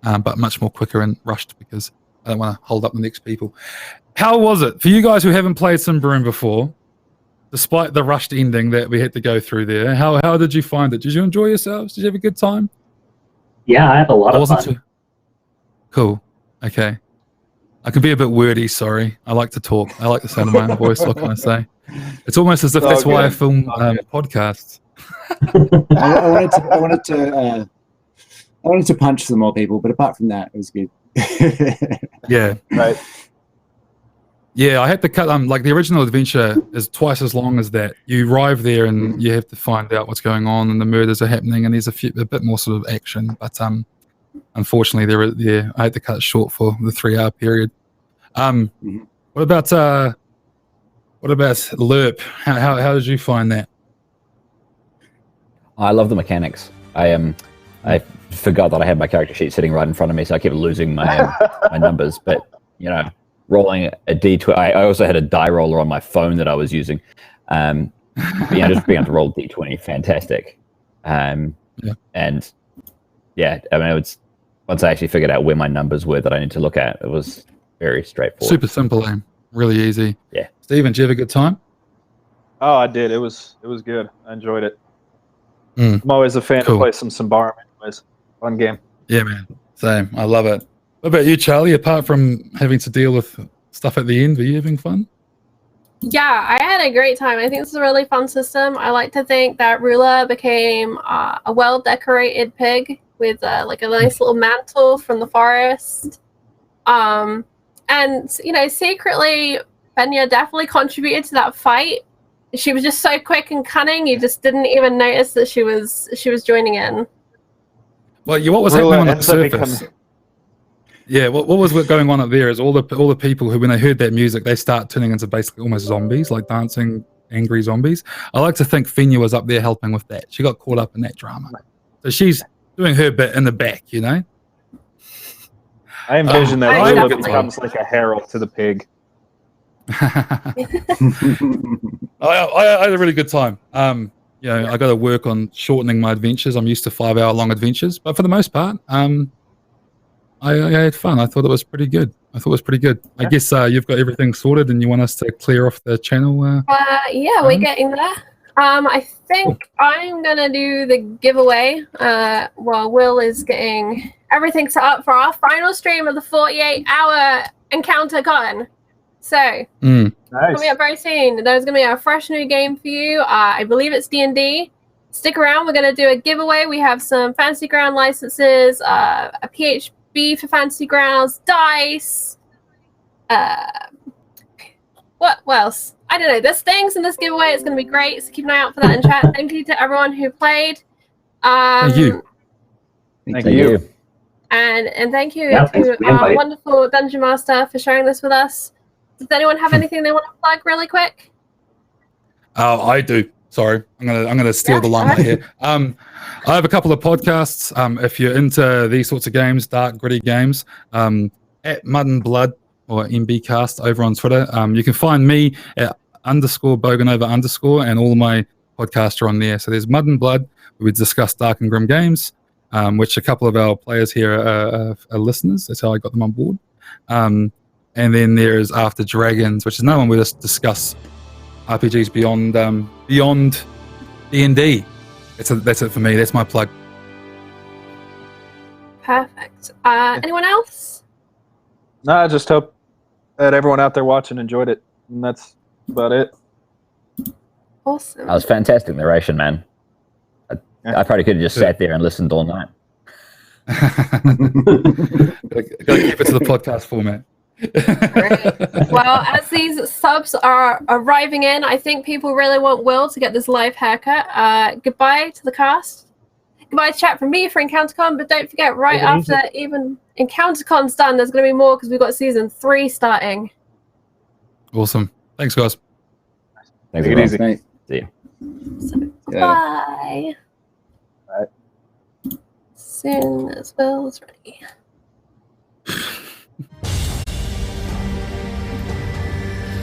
but much more quicker and rushed, because I don't want to hold up the next people. How was it for you guys who haven't played Symbaroum before, despite the rushed ending that we had to go through there? How did you find it? Did you enjoy yourselves? Did you have a good time? Yeah, I had a lot of fun. Cool. Okay. I can be a bit wordy, sorry. I like to talk. I like the sound of my own voice. What can I say? It's almost as if that's why I film podcasts. I wanted to punch some more people, but apart from that, it was good. Yeah. Right. Yeah, I had to cut. Like the original adventure is twice as long as that. You arrive there and you have to find out what's going on, and the murders are happening, and there's a bit more sort of action. But unfortunately, I had to cut it short for the 3-hour period. What about LERP? How did you find that? I love the mechanics. I forgot that I had my character sheet sitting right in front of me, so I kept losing my my numbers. But rolling a D20. I also had a die roller on my phone that I was using. Just being able to roll D20, fantastic. And yeah, I mean, it's once I actually figured out where my numbers were that I need to look at, it was very straightforward. Super simple and really easy. Yeah. Steven, did you have a good time? Oh, I did. It was good. I enjoyed it. I'm always a fan to play some Symbaroum. Anyways, fun game. Yeah, man. Same. I love it. What about you, Charlie? Apart from having to deal with stuff at the end, were you having fun? Yeah, I had a great time. I think this is a really fun system. I like to think that Rula became a well-decorated pig with a nice little mantle from the forest. And secretly, Benya definitely contributed to that fight. She was just so quick and cunning. You just didn't even notice that she was joining in. Well, what was happening on the surface? Yeah, what was going on up there is all the people who, when they heard that music, they start turning into basically almost zombies, like dancing angry zombies. I like to think Finya was up there helping with that. She got caught up in that drama. So she's doing her bit in the back, you know. I envision that I Lula definitely- becomes like a herald to the pig. I had a really good time. You know, I got to work on shortening my adventures. I'm used to 5-hour long adventures, but for the most part, I had fun. I thought it was pretty good. I guess you've got everything sorted, and you want us to clear off the channel. Yeah, we're getting there. I think I'm gonna do the giveaway while Will is getting everything set up for our final stream of the 48-hour EncounterCon. So Nice. coming up very soon, there's gonna be a fresh new game for you. I believe it's D&D. Stick around. We're gonna do a giveaway. We have some Fantasy Ground licenses, a PHB for Fantasy Grounds, dice. What else? I don't know. There's things in this giveaway. It's going to be great. So keep an eye out for that in chat. Thank you to everyone who played. Thank you. Thank you. And thank you Yeah, thanks to for the our invite. wonderful Dungeon Master for sharing this with us. Does anyone have anything they want to plug really quick? I do. Sorry, I'm gonna steal the limelight here. I have a couple of podcasts. If you're into these sorts of games, dark, gritty games, at Mud and Blood or MBcast over on Twitter. You can find me at _Boganova_ and all my podcasts are on there. So there's Mud and Blood, where we discuss dark and grim games, which a couple of our players here are listeners. That's how I got them on board. And then there's After Dragons, which is another one we just discuss RPGs beyond D&D. That's it for me. That's my plug. Perfect. Anyone else? No, I just hope that everyone out there watching enjoyed it. And that's about it. Awesome. That was fantastic narration, man. I probably could have just sat there and listened all night. Gotta keep it to the podcast format. Great. Well, as these subs are arriving in, I think people really want Will to get this live haircut. Goodbye to the cast. Goodbye chat from me for EncounterCon, but don't forget, right after even EncounterCon's done, there's going to be more because we've got season 3 starting. Awesome. Thanks, guys. Thanks, Take it everyone. easy. See you. So, Yeah. bye. Bye. Soon as Will's ready.